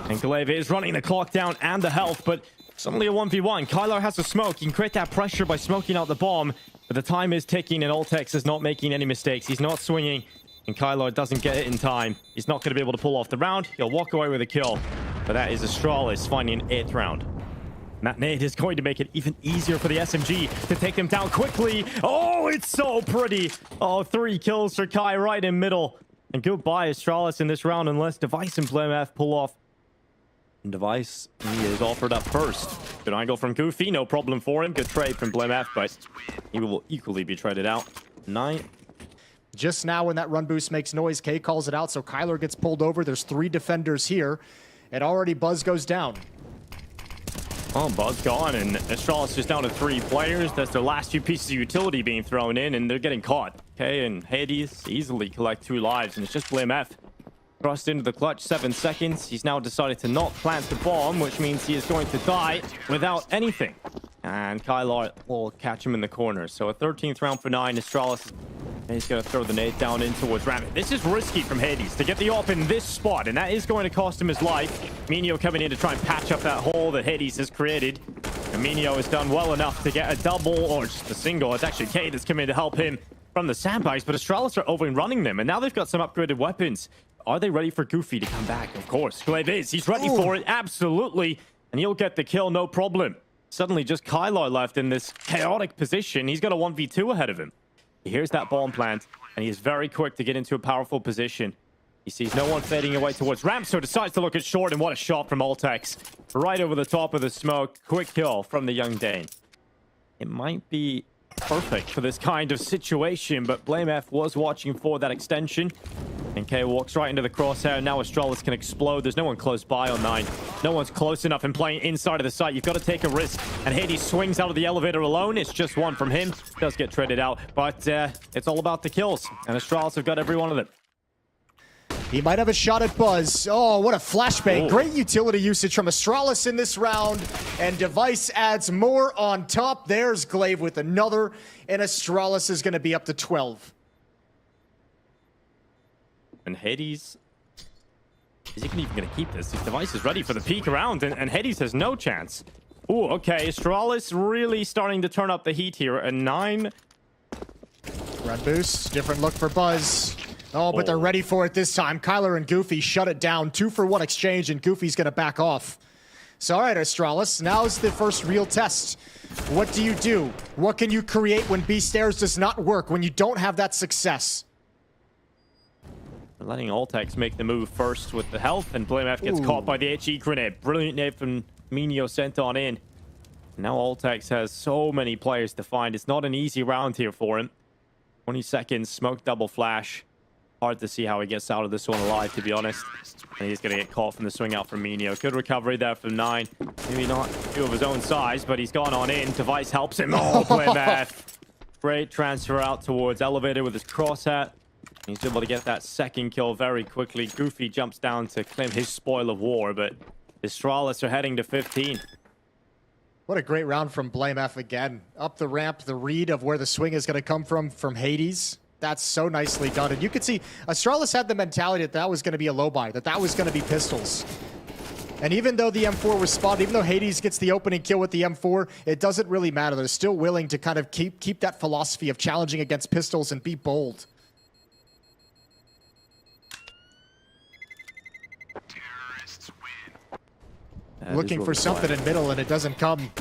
And Glaive is running the clock down and the health, but it's only a 1v1. Kylar has a smoke. He can create that pressure by smoking out the bomb, but the time is ticking, and Altex is not making any mistakes. He's not swinging, and Kylar doesn't get it in time. He's not going to be able to pull off the round. He'll walk away with a kill, but that is Astralis finding an 8th round. That nade is going to make it even easier for the SMG to take them down quickly. Oh, it's so pretty. Oh, 3 kills for Kai right in middle. And goodbye, Astralis, in this round, unless Device and BlameF pull off. And Device, he is offered up first. Good angle from Goofy, no problem for him. Good trade from BlameF, but he will equally be traded out. 9. Just now when that run boost makes noise, K calls it out, so Kyler gets pulled over. There's 3 defenders here, and already Buzz goes down. Oh, Buzz gone, and Astralis just down to 3 players. That's their last few pieces of utility being thrown in, and they're getting caught. Okay, and Hades easily collect 2 lives, and it's just BlameF. Thrust into the clutch, 7 seconds. He's now decided to not plant the bomb, which means he is going to die without anything. And Kylar will catch him in the corner. So a 13th round for 9. Astralis, he's going to throw the nade down in towards Rabbit. This is risky from Hades to get the op in this spot, and that is going to cost him his life. Minio coming in to try and patch up that hole that Hades has created. And Minio has done well enough to get a double or just a single. It's actually Kate that's come in to help him from the sandbags, but Astralis are overrunning them, and now they've got some upgraded weapons. Are they ready for Goofy to come back? Of course, Glaive is. He's ready for it, absolutely. And he'll get the kill, no problem. Suddenly just Kylar left in this chaotic position. He's got a 1v2 ahead of him. He hears that bomb plant, and he is very quick to get into a powerful position. He sees no one fading away towards ramp, so decides to look at short, and what a shot from Altex. Right over the top of the smoke. Quick kill from the young Dane. It might be perfect for this kind of situation, but BlameF was watching for that extension. And K walks right into the crosshair. Now Astralis can explode. There's no one close by on 9. No one's close enough and playing inside of the site. You've got to take a risk. And Hades swings out of the elevator alone. It's just one from him. Does get traded out. But it's all about the kills. And Astralis have got every one of them. He might have a shot at Buzz. Oh, what a flashbang. Great utility usage from Astralis in this round. And Device adds more on top. There's Glaive with another. And Astralis is going to be up to 12. And Hades... Is he even going to keep this? His Device is ready for the peek around, and Hades has no chance. Ooh, okay. Astralis really starting to turn up the heat here. A 9. Red boost. Different look for Buzz. Oh, but they're ready for it this time. Kyler and Goofy shut it down. 2-for-1 exchange, and Goofy's going to back off. So, all right, Astralis. Now's the first real test. What do you do? What can you create when B-Stairs does not work, when you don't have that success? Letting Altex make the move first with the health, and BlameF gets caught by the HE grenade. Brilliant nade from Minio sent on in. Now Altex has so many players to find. It's not an easy round here for him. 20 seconds, smoke double flash. Hard to see how he gets out of this one alive, to be honest. And he's going to get caught from the swing out from Minio. Good recovery there from 9. Maybe not two of his own size, but he's gone on in. Device helps him. Oh, BlameF. Great transfer out towards elevator with his crosshat. He's able to get that second kill very quickly. Goofy jumps down to claim his spoil of war, but Astralis are heading to 15. What a great round from BlameF again. Up the ramp, the read of where the swing is going to come from Hades. That's so nicely done. And you could see Astralis had the mentality that that was going to be a low buy, that was going to be pistols. And even though the M4 was spotted, even though Hades gets the opening kill with the M4, it doesn't really matter. They're still willing to kind of keep that philosophy of challenging against pistols and be bold. Looking for something in middle, and it doesn't come.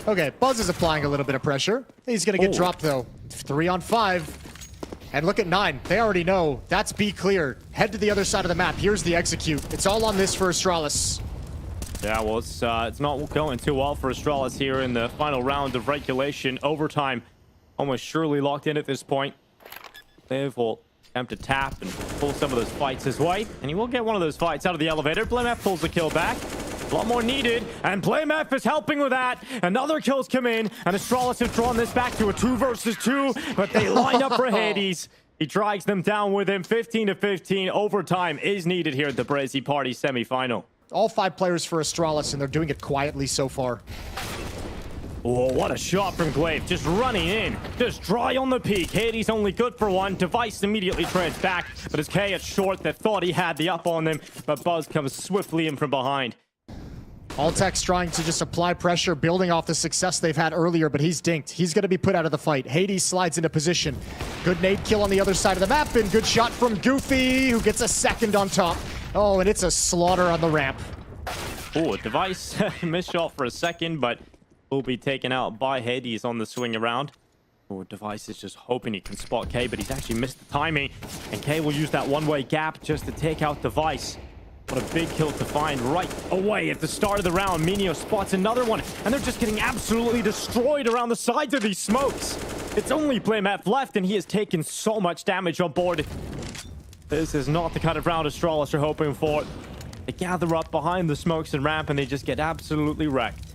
Okay, Buzz is applying a little bit of pressure. He's going to get dropped, though. 3 on 5. And look at 9. They already know. That's B clear. Head to the other side of the map. Here's the execute. It's all on this for Astralis. Yeah, well, it's not going too well for Astralis here in the final round of regulation. Overtime almost surely locked in at this point. They will attempt to tap and pull some of those fights his way. And he will get one of those fights out of the elevator. BlameF pulls the kill back. A lot more needed, and BlameF is helping with that. Another kill's come in, and Astralis have drawn this back to a 2 versus 2, but they line up for Hades. He drags them down with him. 15 to 15. Overtime is needed here at the Brazy Party semifinal. All 5 players for Astralis, and they're doing it quietly so far. Oh, what a shot from Glaive. Just running in. Just dry on the peak. Hades only good for 1. Device immediately trades back, but it's K at short that thought he had the up on them, but Buzz comes swiftly in from behind. Altex trying to just apply pressure, building off the success they've had earlier, but he's dinked. He's going to be put out of the fight. Hades slides into position. Good nade kill on the other side of the map, and good shot from Goofy, who gets a second on top. Oh, and it's a slaughter on the ramp. Oh, Device missed shot for a second, but will be taken out by Hades on the swing around. Oh, Device is just hoping he can spot K, but he's actually missed the timing. And K will use that one-way gap just to take out Device. What a big kill to find right away at the start of the round. Minio spots another one, and they're just getting absolutely destroyed around the sides of these smokes. It's only BlameF left, and he has taken so much damage on board. This is not the kind of round Astralis are hoping for. They gather up behind the smokes and ramp, and they just get absolutely wrecked.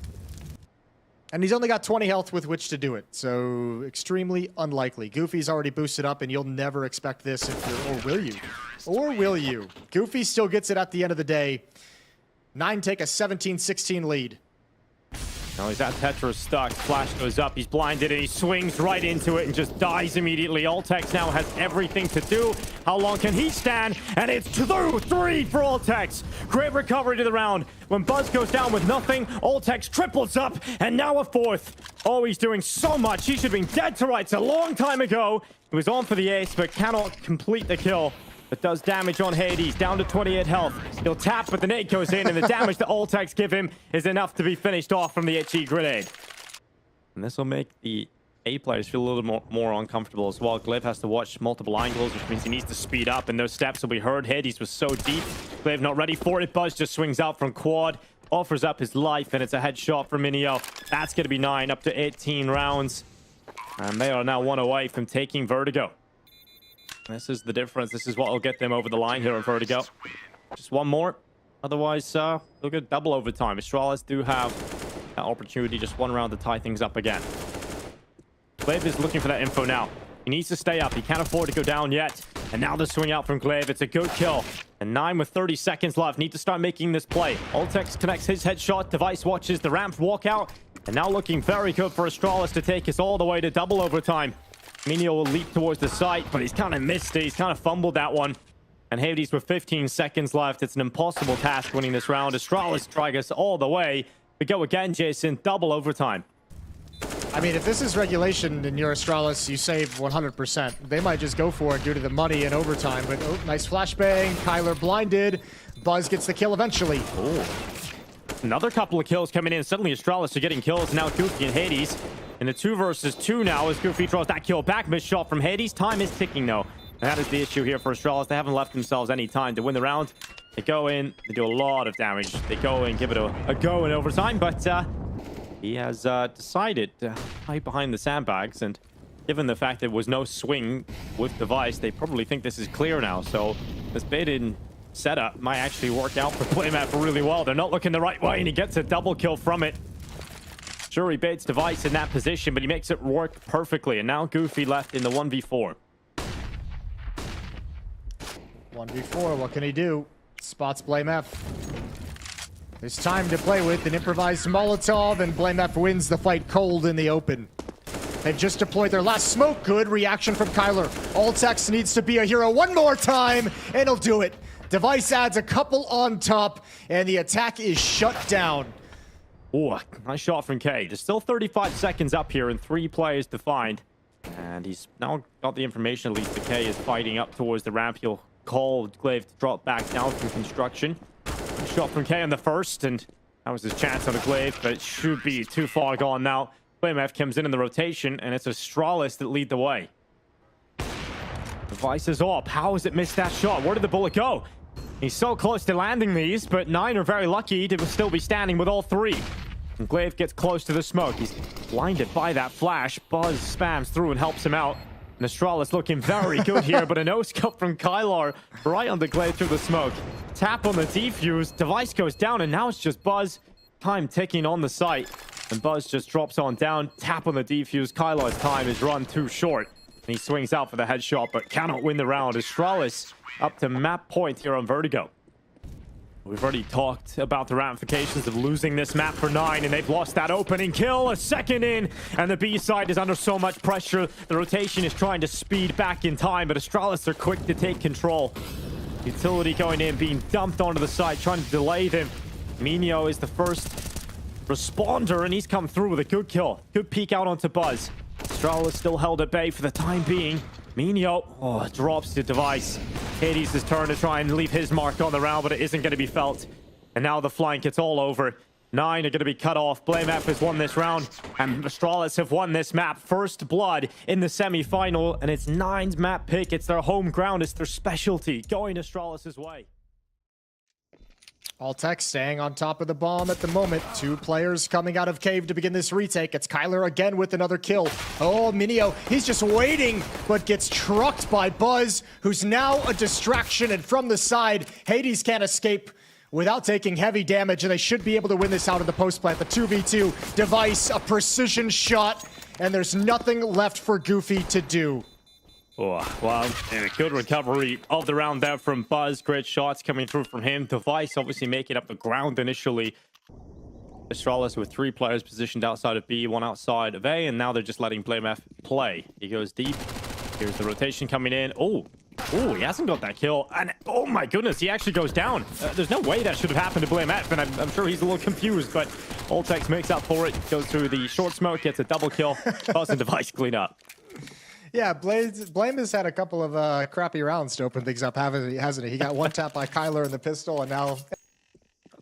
And he's only got 20 health with which to do it, so extremely unlikely. Goofy's already boosted up, and you'll never expect this if you're... Or will you? Or will you? Goofy still gets it at the end of the day. 9 take a 17-16 lead. Now he's at Tetris stuck. Flash goes up. He's blinded, and he swings right into it and just dies immediately. Altex now has everything to do. How long can he stand? And it's 2-3 for Altex. Great recovery to the round. When Buzz goes down with nothing, Altex triples up, and now a 4th. Oh, he's doing so much. He should have been dead to rights a long time ago. He was on for the ace, but cannot complete the kill. It does damage on Hades, down to 28 health. He'll tap, but the nade goes in, and the damage that Apeks give him is enough to be finished off from the itchy grenade. And this will make the A players feel a little more uncomfortable as well. Glaive has to watch multiple angles, which means he needs to speed up, and those steps will be heard. Hades was so deep. Glaive not ready for it. Buzz just swings out from quad, offers up his life, and it's a headshot for Minio. That's going to be 9, up to 18 rounds. And they are now 1 away from taking Vertigo. This is the difference. This is what will get them over the line here on Vertigo. Just one more. Otherwise, they'll get double overtime. Astralis do have that opportunity, just one round to tie things up again. Glaive is looking for that info now. He needs to stay up. He can't afford to go down yet. And now the swing out from Glaive. It's a good kill. And 9 with 30 seconds left. Need to start making this play. Apeks connects his headshot. Device watches the ramp walk out. And now looking very good for Astralis to take us all the way to double overtime. Minio will leap towards the site, but he's kind of missed it. He's kind of fumbled that one. And Hades with 15 seconds left. It's an impossible task winning this round. Astralis drag us all the way. We go again, Jason. Double overtime. I mean, if this is regulation and you're Astralis, you save 100%. They might just go for it due to the money and overtime. But oh, nice flashbang. Kyler blinded. Buzz gets the kill eventually. Oh. Another couple of kills coming in. Suddenly Astralis are getting kills. Now Goofy and Hades. In the 2 versus 2 now as Goofy draws that kill back. Missed shot from Hades. Time is ticking though. And that is the issue here for Astralis. They haven't left themselves any time to win the round. They go in. They do a lot of damage. They go in, give it a go in overtime. But he has decided to hide behind the sandbags. And given the fact there was no swing with Device, they probably think this is clear now. So this bait-in setup might actually work out for Playmat really well. They're not looking the right way, and he gets a double kill from it. Sure, he baits Device in that position, but he makes it work perfectly. And now Goofy left in the 1v4. 1v4, what can he do? Spots Blame F. There's time to play with an improvised Molotov, and Blame F wins the fight cold in the open. They've just deployed their last smoke. Good reaction from Kyler. Apeks needs to be a hero one more time, and he'll do it. Device adds a couple on top, and the attack is shut down. Oh, nice shot from K. There's still 35 seconds up here and 3 players to find. And he's now got the information, at least the K is fighting up towards the ramp. He'll call Glaive to drop back down from construction. Nice shot from K on the first, and that was his chance on the Glaive, but it should be too far gone now. BlameF comes in the rotation, and it's Astralis that lead the way. Device is up. How has it missed that shot? Where did the bullet go? He's so close to landing these, but 9 are very lucky to still be standing with all 3. And Glaive gets close to the smoke. He's blinded by that flash. Buzz spams through and helps him out. And Astralis looking very good here, but a no-scope from Kylar right on the Glaive through the smoke. Tap on the defuse. Device goes down, and now it's just Buzz. Time ticking on the site. And Buzz just drops on down. Tap on the defuse. Kylar's time is run too short. And he swings out for the headshot, but cannot win the round. Astralis up to map point here on Vertigo. We've already talked about the ramifications of losing this map for 9, and they've lost that opening kill. A second in, and the B side is under so much pressure. The rotation is trying to speed back in time, but Astralis are quick to take control. Utility going in, being dumped onto the side, trying to delay them. Minio is the first responder, and he's come through with a good kill. Good peek out onto Buzz. Astralis still held at bay for the time being. Minio, drops the Device. Hades' turn to try and leave his mark on the round, but it isn't going to be felt. And now the flank, it's all over. 9 are going to be cut off. BlameF has won this round, and Astralis have won this map. First blood in the semi-final, and it's 9's map pick. It's their home ground. It's their specialty. Going Astralis' way. Apeks staying on top of the bomb at the moment. 2 players coming out of cave to begin this retake. It's Kyler again with another kill. Oh, Minio, he's just waiting, but gets trucked by Buzz, who's now a distraction. And from the side, Hades can't escape without taking heavy damage, and they should be able to win this out of the post plant. The 2v2 Device, a precision shot, and there's nothing left for Goofy to do. Oh, well, and a good recovery of the round there from Buzz. Great shots coming through from him. Device obviously making up the ground initially. Astralis with 3 players positioned outside of B, 1 outside of A, and now they're just letting BlameF play. He goes deep. Here's the rotation coming in. Oh, he hasn't got that kill. And oh my goodness, he actually goes down. There's no way that should have happened to BlameF, and I'm sure he's a little confused, but Apeks makes up for it. Goes through the short smoke, gets a double kill. Buzz and Device clean up. Yeah, Blame has had a couple of crappy rounds to open things up, hasn't he? He got one tap by Kyler in the pistol, and now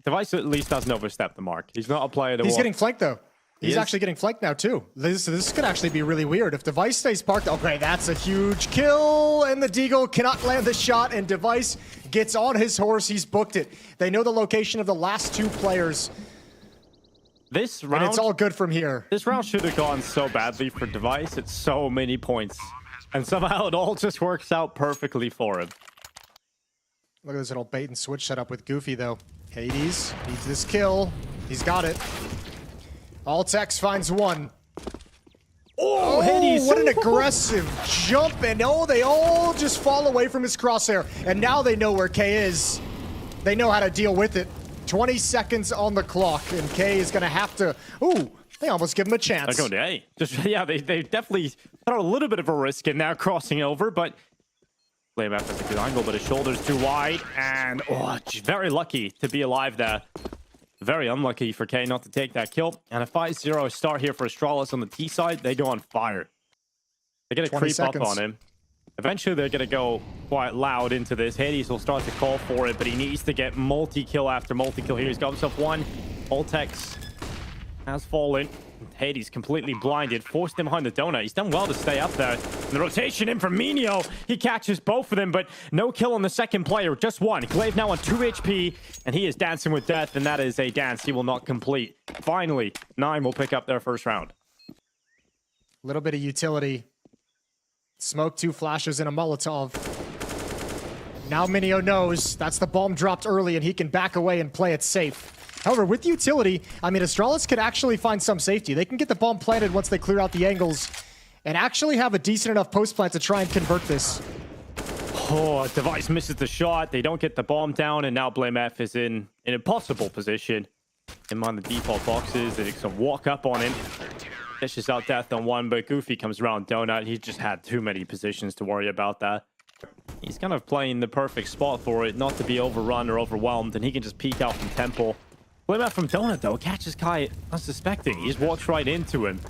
Device at least doesn't overstep the mark. He's not a player that he's getting flanked, though. He's is? actually getting flanked now, too. This could actually be really weird. If Device stays parked, okay, that's a huge kill, and the Deagle cannot land the shot, and Device gets on his horse. He's booked it. They know the location of the last two players, This round, and it's all good from here. this round should have gone so badly for Device. It's so many points. And somehow it all just works out perfectly for him. Look at this little bait and switch setup with Goofy, though. Hades needs this kill. He's got it. Altex finds one. Oh, Hades! What an aggressive jump, and they all just fall away from his crosshair. And now they know where K is. They know how to deal with it. 20 seconds on the clock, and K is going to have to... Ooh, they almost give him a chance. They're going to A. Just, yeah, they definitely put a little bit of a risk in now crossing over, but Blamef has a good angle, but his shoulder's too wide, and very lucky to be alive there. Very unlucky for K not to take that kill. And a 5-0 start here for Astralis on the T side. They go on fire. They're going to creep up on him. Eventually, they're going to go quite loud into this. Hades will start to call for it, but he needs to get multi-kill after multi-kill here. He's got himself one. Altex has fallen. Hades completely blinded, forced him behind the donut. He's done well to stay up there. And the rotation in from Minio. He catches both of them, but no kill on the second player. Just one. Glaive now on 2 HP, and he is dancing with death, and that is a dance he will not complete. Finally, 9 will pick up their first round. A little bit of utility. Smoke, 2 flashes, and a Molotov. Now Minio knows that's the bomb dropped early, and he can back away and play it safe. However, with utility, I mean, Astralis could actually find some safety. They can get the bomb planted once they clear out the angles and actually have a decent enough post plant to try and convert this. Oh, Device misses the shot. They don't get the bomb down, and now Blamef is in an impossible position. Him on the default boxes. They can walk up on him. Dishes out death on one, but Goofy comes around Donut. He just had too many positions to worry about that. He's kind of playing the perfect spot for it, not to be overrun or overwhelmed, and he can just peek out from Temple. Blamef from Donut, though, catches Kai unsuspecting. He just walks right into him.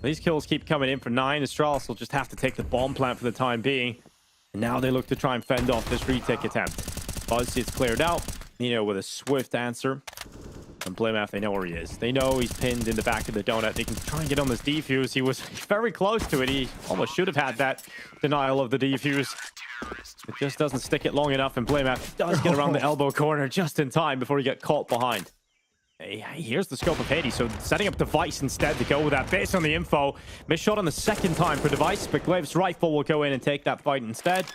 These kills keep coming in for 9. Astralis will just have to take the bomb plant for the time being. And now they look to try and fend off this retake attempt. Buzz gets cleared out. Nino with a swift answer. And Blamef, they know where he is. They know he's pinned in the back of the donut. They can try and get on this defuse. He was very close to it. He almost should have had that denial of the defuse. It just doesn't stick it long enough, and Blamef does get around the elbow corner just in time before he gets caught behind. Hey, here's the scope of Hades. So setting up Device instead to go with that based on the info. Missed shot on the second time for Device, but Glaive's rifle will go in and take that fight instead.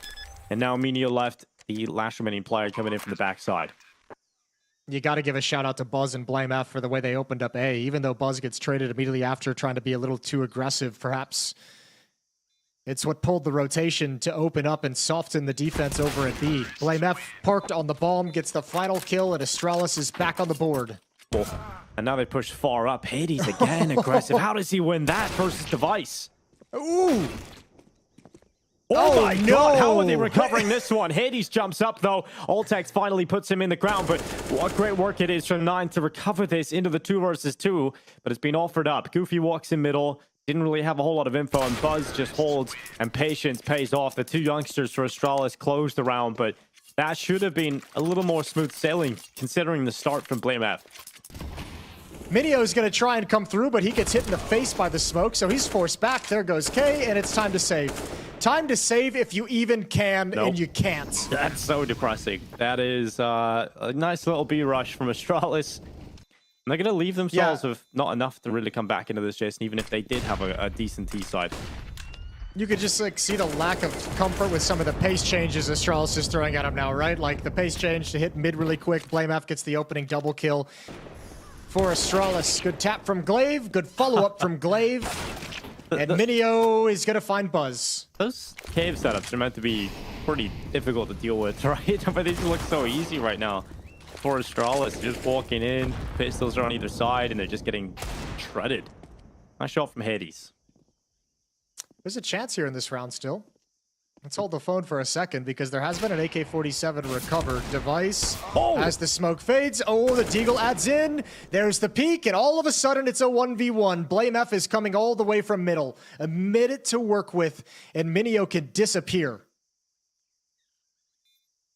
And now Minio left, the last remaining player coming in from the backside. You got to give a shout out to Buzz and Blamef for the way they opened up A, even though Buzz gets traded immediately after, trying to be a little too aggressive, perhaps. It's what pulled the rotation to open up and soften the defense over at B. Blamef parked on the bomb, gets the final kill, and Astralis is back on the board. And now they push far up. Hades again aggressive. How does he win that versus Device? Ooh! Oh my God, no. how are they recovering this one? Hades jumps up though. Altex finally puts him in the ground, but what great work it is from 9 to recover this into the 2 versus 2, but it's been offered up. Goofy walks in middle, didn't really have a whole lot of info, and Buzz just holds, and patience pays off. The 2 youngsters for Astralis closed the round, but that should have been a little more smooth sailing considering the start from Blamef. Minio is going to try and come through, but he gets hit in the face by the smoke, so he's forced back. There goes K, and it's time to save. Time to save if you even can, Nope. and you can't. That's so depressing. That is a nice little B rush from Astralis. And they're going to leave themselves with not enough to really come back into this, Jason, even if they did have a decent T side. You could just like see the lack of comfort with some of the pace changes Astralis is throwing at him now, right? Like the pace change to hit mid really quick. Blamef gets the opening double kill for Astralis. Good tap from Glaive. Good follow-up from Glaive. And Minio is going to find Buzz. Those cave setups are meant to be pretty difficult to deal with, right? But they just look so easy right now. For Astralis, just walking in, pistols are on either side, and they're just getting shredded. Nice shot from Hades. There's a chance here in this round still. Let's hold the phone for a second because there has been an AK-47 recovered. Device, Oh! as the smoke fades. Oh, the Deagle adds in. There's the peak, and all of a sudden it's a 1v1. Blame F is coming all the way from middle. A minute to work with, and Minio can disappear.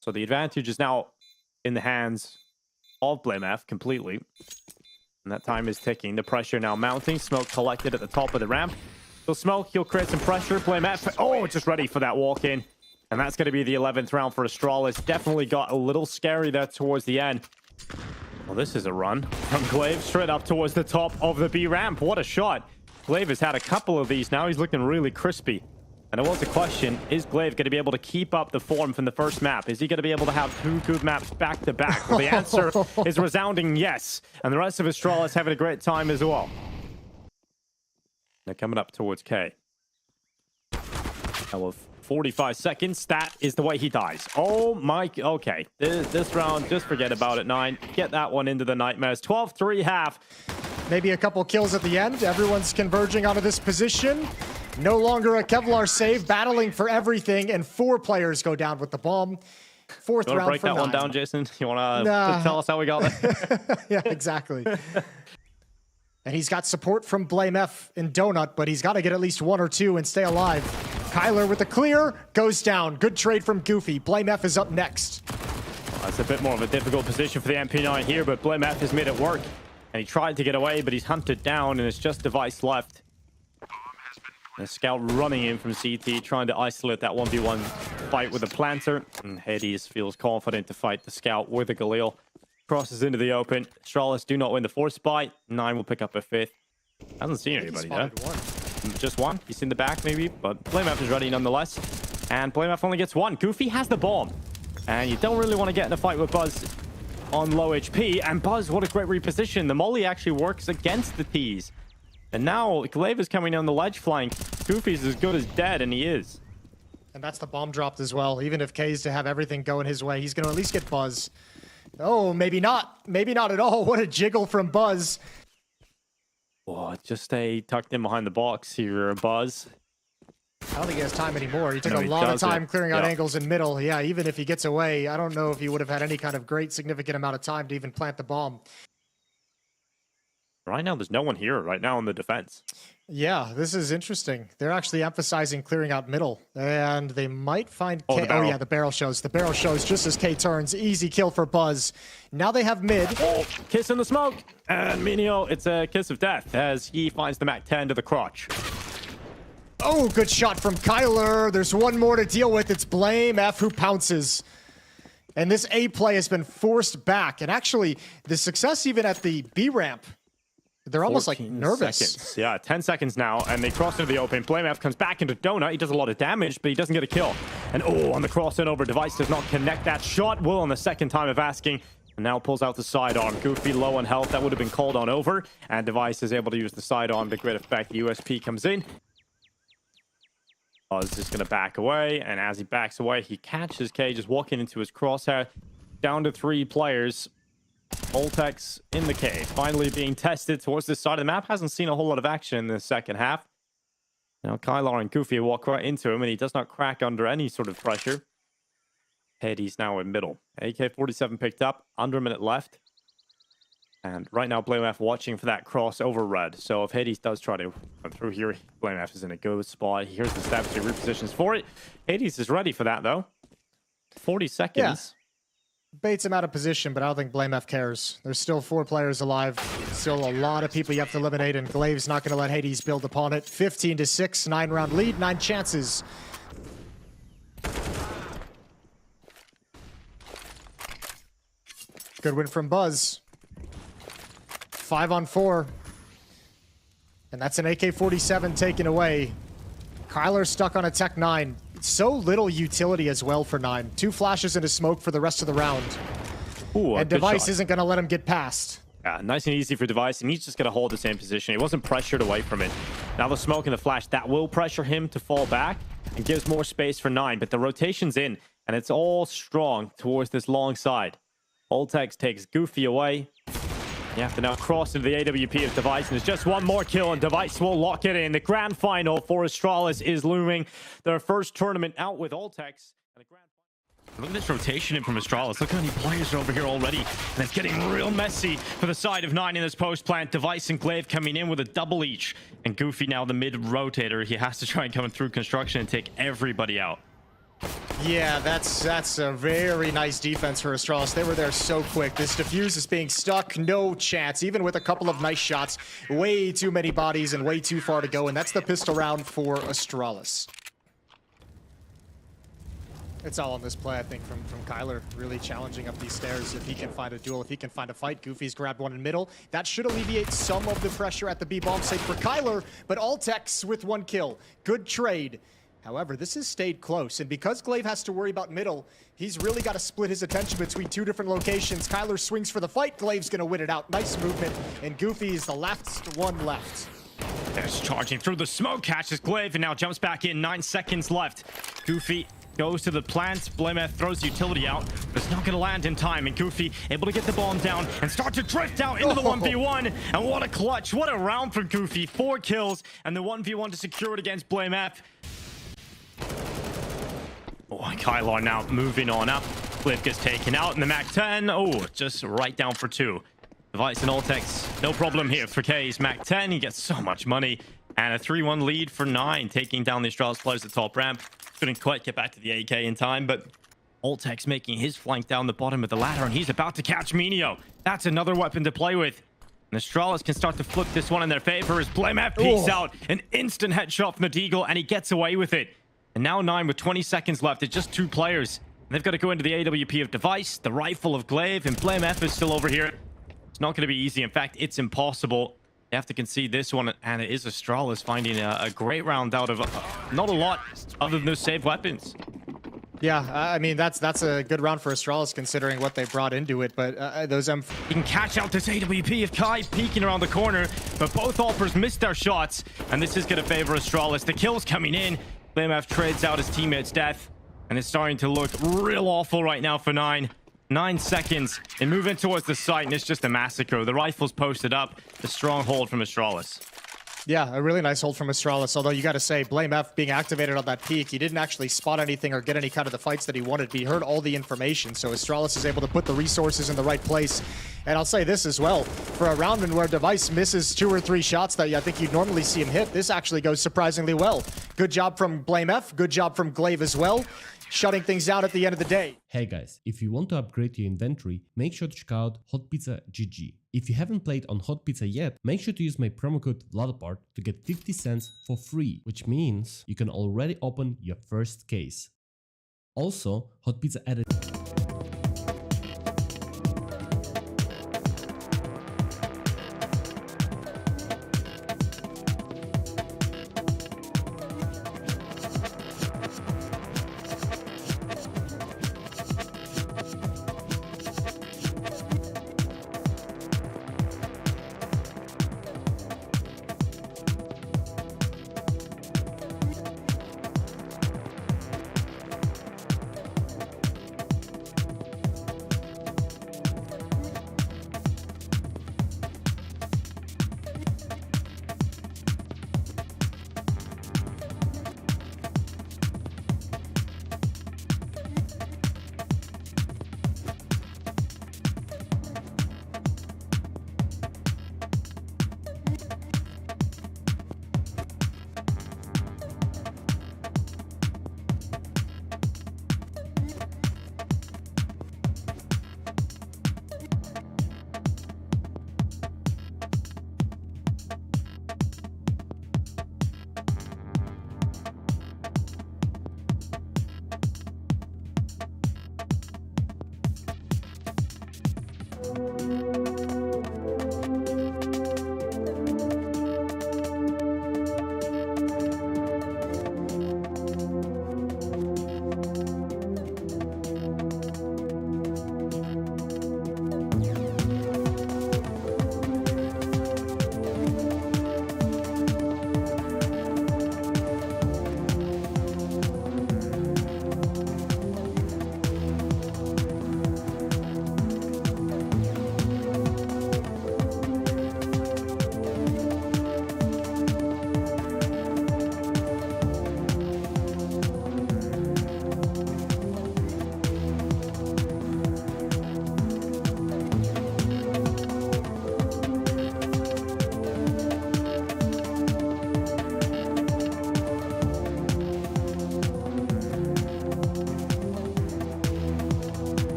So the advantage is now in the hands of Blame F completely. And that time is ticking. The pressure now mounting. Smoke collected at the top of the ramp. So Smoke, he'll create some pressure. Blame F. Oh, just ready for that walk in. And that's going to be the 11th round for Astralis. Definitely got a little scary there towards the end. Well, this is a run from Glaive straight up towards the top of the B ramp. What a shot. Glaive has had a couple of these now. He's looking really crispy. And it was a question, is Glaive going to be able to keep up the form from the first map? Is he going to be able to have 2 good maps back to back? Well, the answer is resounding yes. And the rest of Astralis having a great time as well. They're coming up towards K. Now with 45 seconds, that is the way he dies. Oh my, okay. This round, just forget about it, 9. Get that one into the nightmares. 12-3 half. Maybe a couple kills at the end. Everyone's converging onto this position. No longer a Kevlar save, battling for everything, and 4 players go down with the bomb. Fourth You want to round break for that 9. one down, Jason? You want to tell us how we got there? Yeah, exactly. And he's got support from Blame F in Donut, but he's got to get at least 1 or 2 and stay alive. Kyler with the clear, goes down. Good trade from Goofy. Blame F is up next. It's a bit more of a difficult position for the MP9 here, but Blame F has made it work. And he tried to get away, but he's hunted down, and it's just Device left. And a scout running in from CT, trying to isolate that 1v1 fight with the planter. And Hades feels confident to fight the scout with the Galil. Crosses into the open. Astralis do not win the 4th spot. 9 will pick up a 5th. Hasn't seen anybody there. Just 1. He's in the back maybe, but Blame F is ready nonetheless. And Blame F only gets 1. Goofy has the bomb. And you don't really want to get in a fight with Buzz on low HP. And Buzz, what a great reposition. The molly actually works against the tease. And now Glaive is coming down the ledge flank. Goofy's as good as dead, and he is. And that's the bomb dropped as well. Even if K's to have everything going his way, he's going to at least get Buzz. Oh, maybe not. Maybe not at all. What a jiggle from Buzz. Oh, just stay tucked in behind the box here, Buzz. I don't think he has time anymore. He took No, a he lot of doesn't. time clearing out Yeah. angles in middle. Yeah, even if he gets away, I don't know if he would have had any kind of great significant amount of time to even plant the bomb. Right now, there's no one here right now in the defense. Yeah, this is interesting. They're actually emphasizing clearing out middle, and they might find Oh, K. the barrel. Oh yeah, the barrel shows. The barrel shows just as K turns. Easy kill for Buzz. Now they have mid. Oh, kiss in the smoke. And Minio, it's a kiss of death as he finds the MAC-10 to the crotch. Oh, good shot from Kyler. There's one more to deal with. It's Blame F who pounces. And this A play has been forced back. And actually, the success even at the B ramp, they're almost like 14 nervous. seconds. Yeah, 10 seconds now, and they cross into the open. Blame F comes back into Donut. He does a lot of damage, but he doesn't get a kill. And oh, on the cross and over, Device does not connect that shot. Will on the second time of asking. And now pulls out the sidearm. Goofy low on health. That would have been called on over. And Device is able to use the sidearm to great effect. The USP comes in. Buzz is going to back away. And as he backs away, he catches K just walking into his crosshair. Down to 3 players. Apeks in the cave, finally being tested towards this side of the map. Hasn't seen a whole lot of action in the second half. Now Kylar and Goofy walk right into him, and he does not crack under any sort of pressure. Hades now in middle. AK-47 picked up, under a minute left. And right now, Blame F watching for that cross over red. So if Hades does try to come through here, Blame F is in a good spot. He hears the steps, he repositions for it. Hades is ready for that, though. 40 seconds. Yeah. Baits him out of position, but I don't think Blame F cares. There's still 4 players alive. Still a lot of people you have to eliminate, and Glaive's not going to let Hades build upon it. 15-6, 9-round lead, 9 chances. Good win from Buzz. 5 on 4. And that's an AK-47 taken away. Kyler stuck on a Tech 9. So little utility as well for 9. 2 flashes into smoke for the rest of the round. Ooh, And Device isn't going to let him get past. Yeah, nice and easy for Device, and he's just going to hold the same position. He wasn't pressured away from it. Now the smoke and the flash, that will pressure him to fall back and gives more space for 9, but the rotation's in, and it's all strong towards this long side. Apeks takes Goofy away. You have to now cross into the AWP of Device, and there's just one more kill, and Device will lock it in. The grand final for Astralis is looming. Their first tournament out with Apeks. Look at this rotation in from Astralis. Look how many players are over here already. And it's getting real messy for the side of 9 in this post plant. Device and Glaive coming in with a double each. And Goofy now the mid rotator. He has to try and come through construction and take everybody out. Yeah, that's a very nice defense for Astralis. They were there so quick. This defuse is being stuck. No chance. Even with a couple of nice shots. Way too many bodies and way too far to go. And that's the pistol round for Astralis. It's all on this play, I think, from Kyler, really challenging up these stairs. If he can find a duel, if he can find a fight. Goofy's grabbed one in middle. That should alleviate some of the pressure at the B-bomb site for Kyler, but Apeks with 1 kill. Good trade. However, this has stayed close, and because Glaive has to worry about middle, he's really got to split his attention between 2 different locations. Kyler swings for the fight. Glaive's going to win it out. Nice movement, and Goofy is the last one left. There's charging through the smoke, catches Glaive, and now jumps back in. 9 seconds left. Goofy goes to the plant. Blameth throws utility out, but it's not going to land in time. And Goofy able to get the bomb down and start to drift out into the 1v1. And what a clutch. What a round from Goofy. 4 kills and the 1v1 to secure it against Blameth. Oh, Kylar now moving on up. Cliff gets taken out in the MAC-10. Oh, just right down for 2. Device and Apeks, no problem here for K's MAC-10. He gets so much money. And a 3-1 lead for 9, taking down the Astralis players at top ramp. Couldn't quite get back to the AK in time, but Apeks making his flank down the bottom of the ladder, and he's about to catch Minio. That's another weapon to play with. And Astralis can start to flip this one in their favor as Blameth peeks out. An instant headshot from the Deagle, and he gets away with it. And now 9 with 20 seconds left. It's just 2 players. And they've got to go into the AWP of Device, the rifle of Glaive, and Blameth is still over here. It's not going to be easy. In fact, it's impossible. They have to concede this one, and it is Astralis finding a great round out of not a lot other than those saved weapons. Yeah, I mean, that's a good round for Astralis considering what they brought into it, but those He can catch out this AWP of Kai peeking around the corner, but both offers missed their shots, and this is going to favor Astralis. The kills coming in. Blameth trades out his teammate's death, and it's starting to look real awful right now for 9. 9 seconds. They move in towards the site, and it's just a massacre. The rifle's posted up. The stronghold from Astralis. Yeah, a really nice hold from Astralis, although you got to say, Blameth being activated on that peak, he didn't actually spot anything or get any kind of the fights that he wanted, but he heard all the information, so Astralis is able to put the resources in the right place. And I'll say this as well, for a round in where Device misses 2 or 3 shots that I think you'd normally see him hit, this actually goes surprisingly well. Good job from Blameth, good job from Glaive as well, shutting things down at the end of the day. Hey guys, if you want to upgrade your inventory, make sure to check out Hot Pizza GG. If you haven't played on Hot Pizza yet, make sure to use my promo code VLADOPART to get 50 cents for free, which means you can already open your first case. Also, Hot Pizza added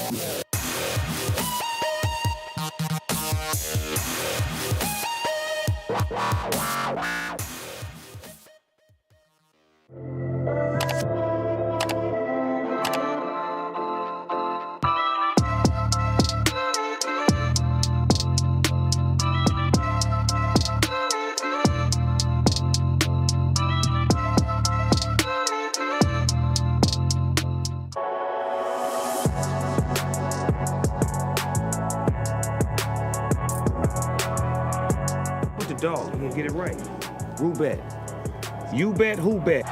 What's the dog? You gonna get it right. Roobet. You bet, who bet?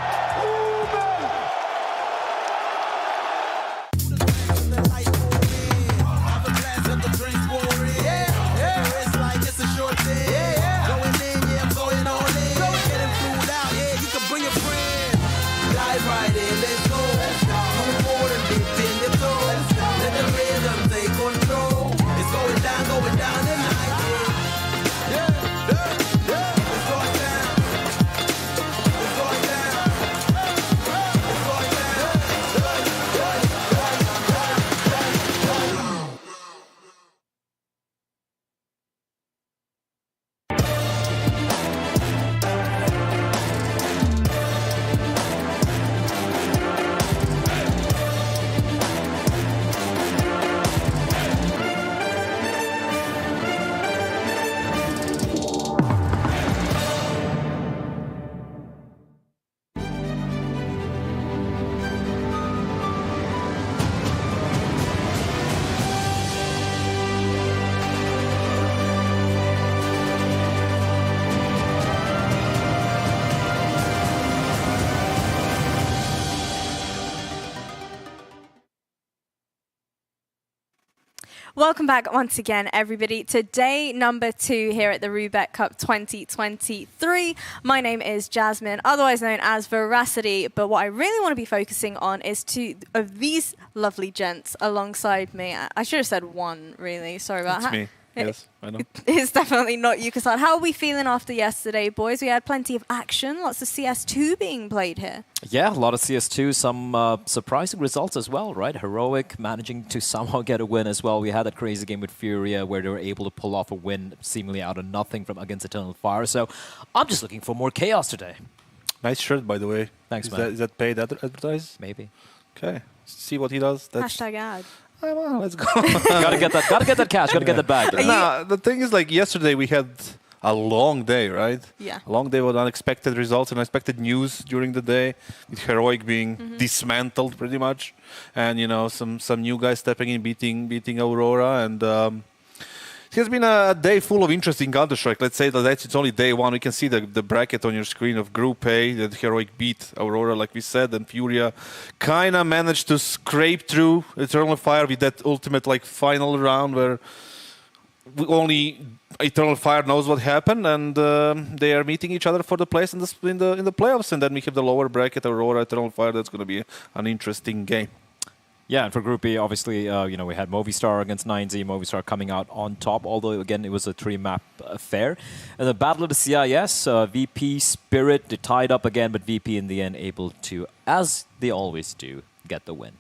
Welcome back once again, everybody, to day number 2 here at the Roobet Cup 2023. My name is Jasmine, otherwise known as Veracity, but what I really want to be focusing on is 2 of these lovely gents alongside me. I should have said one, really. Sorry about that. It's me. Yes, I know. It's definitely not you, Kassad. How are we feeling after yesterday, boys? We had plenty of action, lots of CS2 being played here. Yeah, a lot of CS2, some surprising results as well, right? Heroic managing to somehow get a win as well. We had that crazy game with Furia where they were able to pull off a win seemingly out of nothing from against Eternal Fire. So I'm just looking for more chaos today. Nice shirt, by the way. Thanks, is man. Is that paid advertise? Maybe. Okay. See what he does. That's Hashtag ad. Oh, well, let's go. Gotta get that cash, gotta get that bag. Nah, the thing is, like, yesterday we had a long day, right? Yeah. A long day with unexpected results, unexpected news during the day, with Heroic being dismantled pretty much, and you know some new guys stepping in, beating Aurora, and it has been a day full of interesting Counter-Strike. Let's say that it's only day 1. You can see the bracket on your screen of Group A, that Heroic beat Aurora, like we said, and Furia kind of managed to scrape through Eternal Fire with that ultimate like final round where only Eternal Fire knows what happened, and they are meeting each other for the place in the playoffs, and then we have the lower bracket, Aurora, Eternal Fire. That's going to be an interesting game. Yeah, and for Group B, obviously, we had Movistar against 9Z, Movistar coming out on top, although, again, it was a 3-map affair. And the Battle of the CIS, VP, Spirit, they tied up again, but VP in the end able to, as they always do, get the win.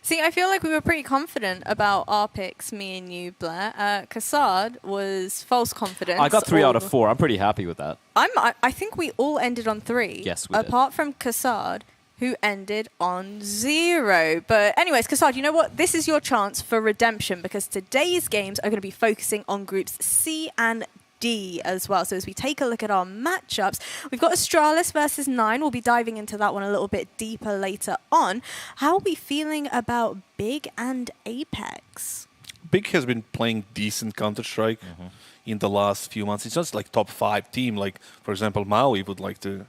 See, I feel like we were pretty confident about our picks, me and you, Blair. Kassad was false confidence. I got 3 out of 4. I'm pretty happy with that. I think we all ended on 3. Yes, we did. Apart from Kassad, who ended on 0. But anyways, Kassad, you know what? This is your chance for redemption because today's games are going to be focusing on groups C and D as well. So as we take a look at our matchups, we've got Astralis versus 9. We'll be diving into that one a little bit deeper later on. How are we feeling about Big and Apeks? Big has been playing decent Counter-Strike in the last few months. It's just like top 5 team. Like, for example, Maui would like to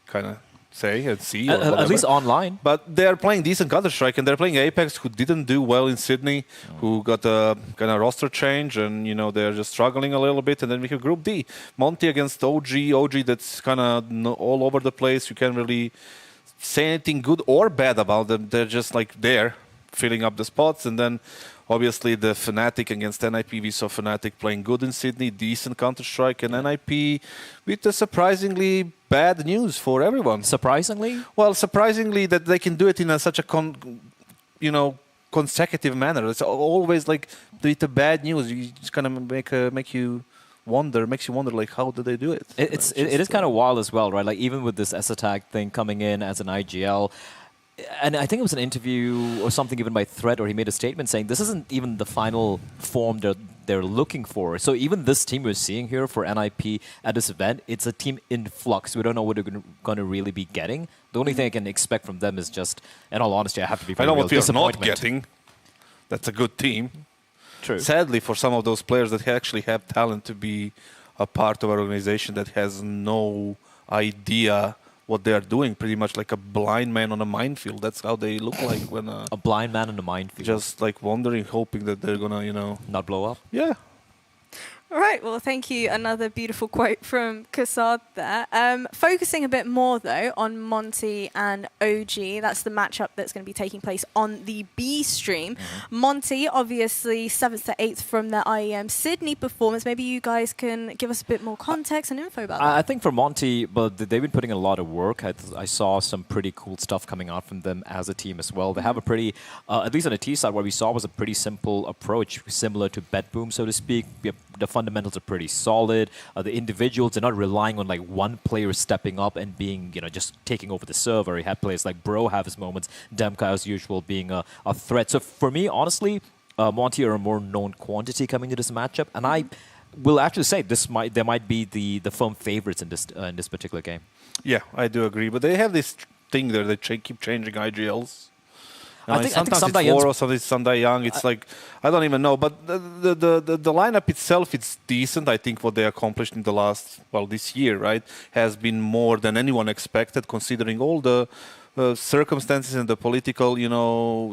kind of say and see. At least online. But they are playing decent Counter-Strike, and they're playing Apeks, who didn't do well in Sydney, who got a kind of roster change, and you know they're just struggling a little bit. And then we have Group D, Monty against OG that's kind of all over the place. You can't really say anything good or bad about them. They're just like there, filling up the spots, and then obviously the Fnatic against NIP. We saw Fnatic playing good in Sydney, decent Counter-Strike, and NIP with a surprisingly bad news for everyone. Surprisingly? Well, surprisingly that they can do it in such a consecutive manner. It's always like the bad news. You just kind of makes you wonder like how did they do it? It is kind of wild as well, right? Like even with this S-Attack thing coming in as an IGL, and I think it was an interview or something given by Thread, or he made a statement saying this isn't even the final form they're looking for. So even this team we're seeing here for NIP at this event, it's a team in flux. We don't know what they're going to really be getting. The only thing I can expect from them is just, in all honesty, I have to be I know what we are not disappointment. getting. That's a good team. True. Sadly, for some of those players that actually have talent to be a part of our organization that has no idea what they are doing, pretty much like a blind man on a minefield. That's how they look like when a blind man in a minefield. just like wondering, hoping that they're gonna, not blow up. yeah. All right, well, thank you. Another beautiful quote from Kassad there. Focusing a bit more, though, on Monty and OG. That's the matchup that's going to be taking place on the B stream. Monty, obviously, 7th to 8th from their IEM Sydney performance. Maybe you guys can give us a bit more context and info about that. I think for Monty, but they've been putting in a lot of work. I saw some pretty cool stuff coming out from them as a team as well. They have a pretty, at least on the T side, what we saw was a pretty simple approach, similar to BetBoom, so to speak. The fundamentals are pretty solid. The individuals are not relying on like one player stepping up and being, just taking over the server. He had players like Bro have his moments, Demka as usual being a threat. So for me, honestly, Monty are a more known quantity coming to this matchup, and I will actually say they might be the firm favorites in this particular game. Yeah, I do agree. But they have this thing there. They keep changing IGLs. I think sometimes Sandai it's Woro, sometimes it's Sandai Young. It's like, I don't even know. But the lineup itself, it's decent. I think what they accomplished in the last, this year, right, has been more than anyone expected, considering all the circumstances and the political,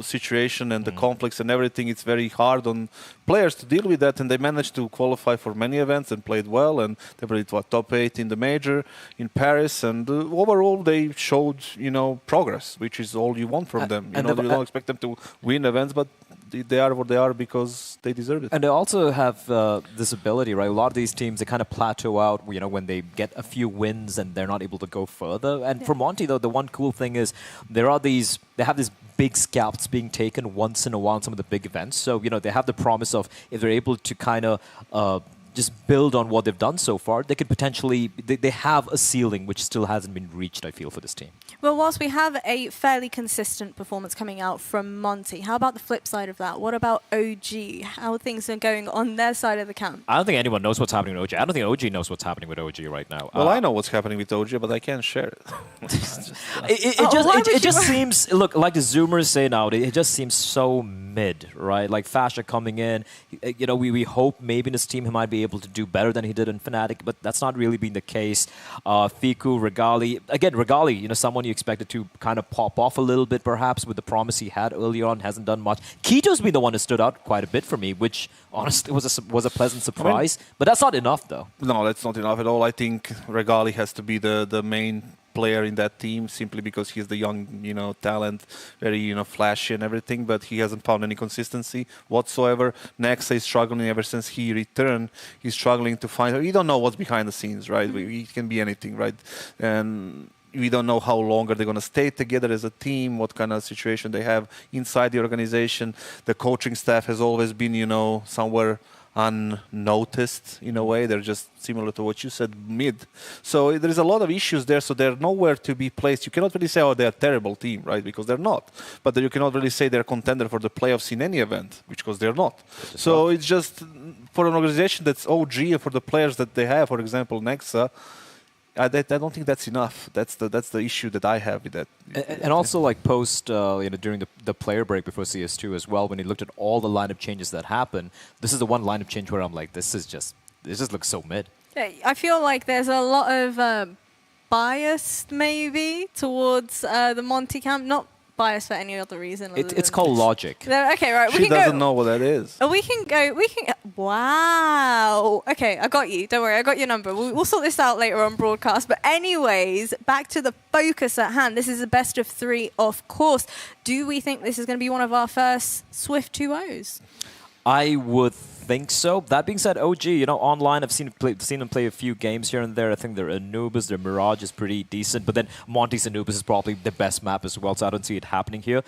situation and the conflicts and everything. It's very hard on players to deal with that, and they managed to qualify for many events and played well, and they played top 8 in the major in Paris, and overall they showed, progress, which is all you want from them. You don't expect them to win events, but they are what they are because they deserve it. And they also have this ability, right? A lot of these teams, they kind of plateau out, when they get a few wins and they're not able to go further. And for Monty, though, the one cool thing is they have these big scouts being taken once in a while in some of the big events. So, they have the promise of if they're able to kind of just build on what they've done so far, they could potentially, they have a ceiling which still hasn't been reached, I feel, for this team. Well, whilst we have a fairly consistent performance coming out from Monty, how about the flip side of that? What about OG? How are things going on their side of the camp? I don't think anyone knows what's happening with OG. I don't think OG knows what's happening with OG right now. Well, I know what's happening with OG, but I can't share it. It just seems, look, like the Zoomers say now, it just seems so mid, right? Like Fasha coming in, we hope maybe in this team he might be able to do better than he did in Fnatic, but that's not really been the case. Fiku, Regali, again, Regali, someone you expected to kind of pop off a little bit perhaps with the promise he had earlier on, hasn't done much. Kito's been the one that stood out quite a bit for me, which honestly was a pleasant surprise, but that's not enough though. No, that's not enough at all. I think Regali has to be the main player in that team simply because he's the young, talent, very, flashy and everything, but he hasn't found any consistency whatsoever. Nexa is struggling ever since he returned. He's struggling to find, we don't know what's behind the scenes, right? It can be anything, right? And we don't know how long are they going to stay together as a team, what kind of situation they have inside the organization. The coaching staff has always been, somewhere unnoticed in a way. They're just similar to what you said, mid. So there's a lot of issues there, so they're nowhere to be placed. You cannot really say, oh, they're a terrible team, right? Because they're not. But you cannot really say they're a contender for the playoffs in any event, because they're not. So it's just, for an organization that's OG and for the players that they have, for example, Nexa, I don't think that's enough. That's the issue that I have with that. And also, like post, during the player break before CS2 as well, when he looked at all the lineup changes that happened, this is the one lineup change where I'm like, this just looks so mid. Yeah, I feel like there's a lot of bias maybe towards the Monty camp. Not bias for any other reason. It's called logic. Okay, right. She doesn't know what that is. We can go. Wow. Okay, I got you. Don't worry, I got your number. We'll sort this out later on broadcast. But anyways, back to the focus at hand. This is a best of 3, of course. Do we think this is going to be one of our first Swift 2-0s? I would think so. That being said, OG, online I've seen them play a few games here and there. I think their Anubis, their Mirage is pretty decent, but then Monty's Anubis is probably the best map as well, so I don't see it happening here.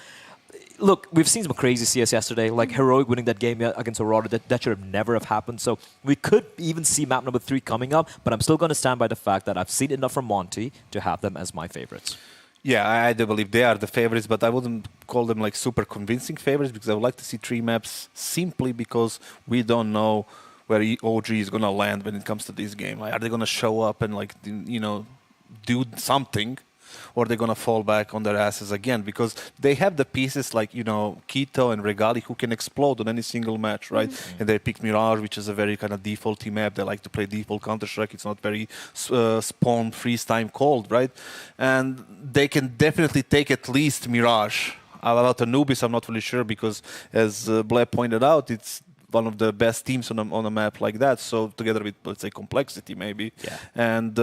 look, we've seen some crazy CS yesterday, like Heroic winning that game against Aurora. That should have never have happened. So we could even see map number 3 coming up, but I'm still going to stand by the fact that I've seen enough from Monty to have them as my favorites. Yeah, I do believe they are the favorites, but I wouldn't call them like super convincing favorites because I would like to see 3 maps simply because we don't know where OG is going to land when it comes to this game. Like, are they going to show up and like, you know, do something? Or they're going to fall back on their asses again because they have the pieces like, you know, Keto and Regali who can explode on any single match, right? And they pick Mirage, which is a very kind of defaulty map. They like to play default Counter-Strike. It's not very spawn, freeze time cold, right? And they can definitely take at least Mirage. About Anubis, I'm not really sure because, as Bleb pointed out, it's one of the best teams on a map like that. So together with, let's say, complexity maybe. Yeah. And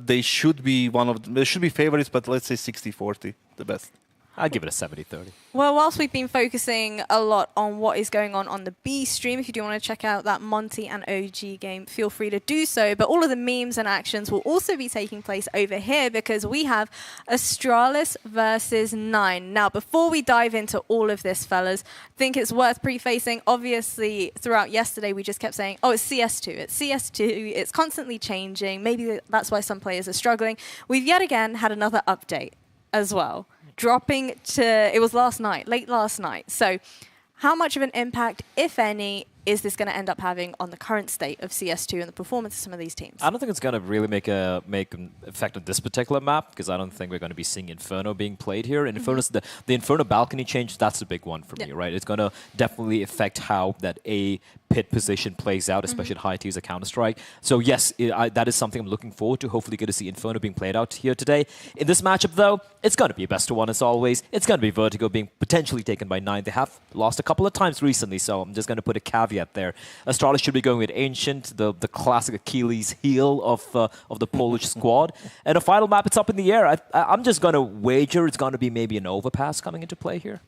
they should be they should be favorites, but let's say 60-40, the best. I'd give it a 70-30. Well, whilst we've been focusing a lot on what is going on the B stream, if you do want to check out that Monty and OG game, feel free to do so. But all of the memes and actions will also be taking place over here because we have Astralis versus 9. Now, before we dive into all of this, fellas, I think it's worth prefacing. Obviously, throughout yesterday, we just kept saying, oh, it's CS2. It's CS2. It's constantly changing. Maybe that's why some players are struggling. We've yet again had another update as well. Dropping to, it was last night, late last night. So how much of an impact, if any, is this going to end up having on the current state of CS2 and the performance of some of these teams? I don't think it's going to really make an effect on this particular map because I don't think we're going to be seeing Inferno being played here. And Inferno's the Inferno balcony change, that's the big one for me, right? It's going to definitely affect how that A pit position plays out, especially at high tiers of Counter-Strike. So yes, that is something I'm looking forward to. Hopefully get to see Inferno being played out here today. In this matchup though, it's going to be a best of one as always. It's going to be Vertigo being potentially taken by 9. They have lost a couple of times recently, so I'm just going to put a caveat there. Astralis should be going with Ancient, the classic Achilles heel of the Polish squad. And a final map, it's up in the air. I'm just going to wager it's going to be maybe an overpass coming into play here.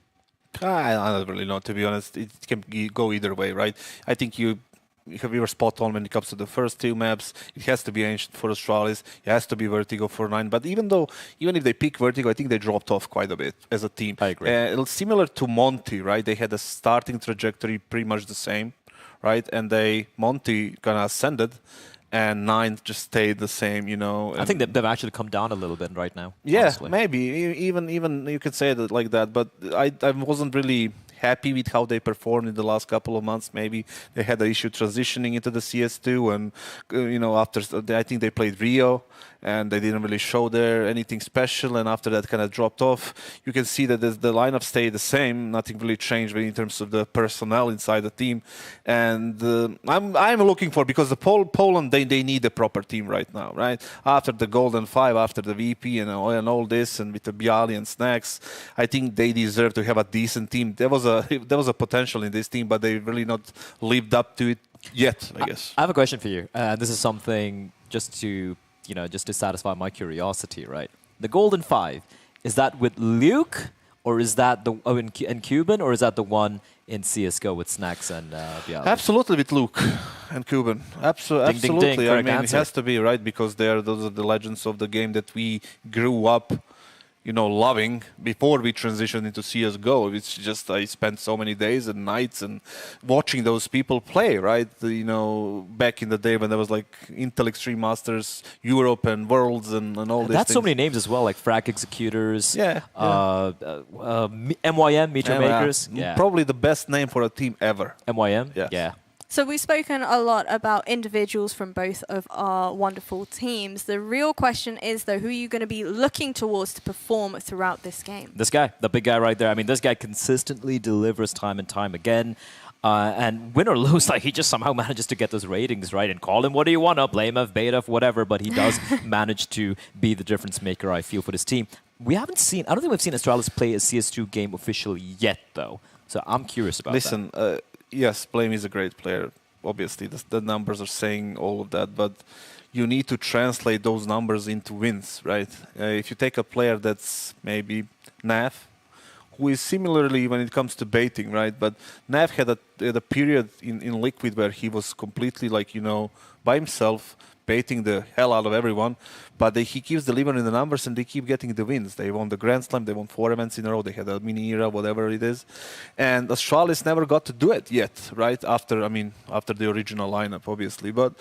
I don't really know, to be honest. It can go either way, right? I think you were spot on when it comes to the first 2 maps. It has to be Ancient for Astralis. It has to be Vertigo for 9. But even if they pick Vertigo, I think they dropped off quite a bit as a team. I agree. Similar to Monty, right? They had a starting trajectory pretty much the same, right? And Monty kind of ascended, and 9 just stayed the same, you know. I think they've actually come down a little bit right now. Yeah, honestly. maybe. Even you could say that like that. But I wasn't really happy with how they performed in the last couple of months. Maybe they had an issue transitioning into the CS2, and you know, after I think they played Rio, and they didn't really show there anything special, and after that kind of dropped off. You can see that the lineup stayed the same, nothing really changed in terms of the personnel inside the team, and I'm looking for, because the Poland they need a proper team right now, right? After the Golden 5, after the VP and all this, and with the Bialy and Snacks, I think they deserve to have a decent team. There was a potential in this team, but they really not lived up to it yet, I guess. I have a question for you. This is something just to satisfy my curiosity, right? The Golden 5, is that with Luke, or is that in Cuban, or is that the one in CSGO with Snacks and Bialy? Absolutely with Luke and Cuban. Absolutely. Ding, ding, ding. I mean, Answer. it has to be, right? Because those are the legends of the game that we grew up, you know, loving before we transitioned into CSGO. It's just, I spent so many days and nights and watching those people play, right? You know, back in the day when there was like Intel Extreme Masters, Europe and Worlds and all this. That's so many names as well, like Frag Executors, MYM, Meter Makers. Yeah. Probably the best name for a team ever. MYM? Yes. Yeah. So we've spoken a lot about individuals from both of our wonderful teams. The real question is, though, who are you going to be looking towards to perform throughout this game? This guy, the big guy right there. I mean, this guy consistently delivers time and time again. And win or lose, like, he just somehow manages to get those ratings right. And call him what do you want to, blame F, beta, whatever. But he does manage to be the difference maker, I feel, for this team. I don't think we've seen Astralis play a CS2 game officially yet, though. So I'm curious about that. Yes, Blame is a great player. Obviously, the numbers are saying all of that, but you need to translate those numbers into wins, right? If you take a player that's maybe Nav, who is similarly when it comes to baiting, right? But Nav had a period in Liquid where he was completely, like, you know, by himself, baiting the hell out of everyone, but he keeps delivering the numbers and they keep getting the wins. They won the Grand Slam, they won 4 events in a row, they had a mini era, whatever it is. And Astralis never got to do it yet, right? After the original lineup, obviously. But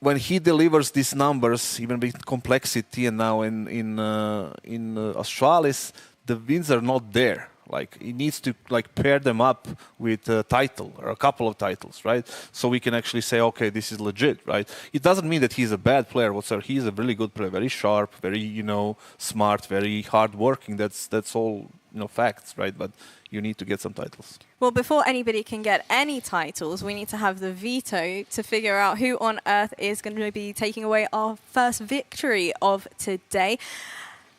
when he delivers these numbers, even with complexity, and now in Astralis, the wins are not there. Like, he needs to pair them up with a title or a couple of titles, right? So we can actually say, okay, this is legit, right? It doesn't mean that he's a bad player whatsoever. He's a really good player, very sharp, very smart, very hardworking. That's all facts, right? But you need to get some titles. Well, before anybody can get any titles, we need to have the veto to figure out who on earth is going to be taking away our first victory of today.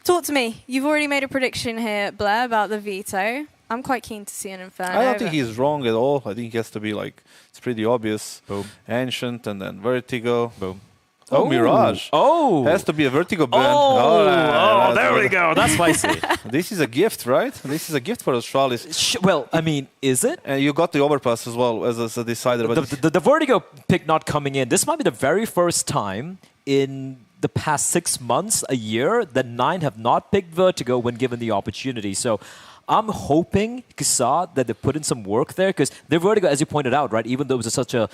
Talk to me. You've already made a prediction here, Blair, about the veto. I'm quite keen to see an Inferno. I don't think he's wrong at all. I think he has to be it's pretty obvious. Boom. Ancient and then Vertigo. Boom. Oh, Mirage. Oh. Has to be a Vertigo band. Oh, there we go. That's spicy. This is a gift, right? This is a gift for Astralis. Well, I mean, is it? And you got the Overpass as well as a decider. But The Vertigo pick not coming in. This might be the very first time in the past 6 months, a year, that 9 have not picked Vertigo when given the opportunity. So I'm hoping, Kassad, that they put in some work there, because their Vertigo, as you pointed out, right, even though it was such a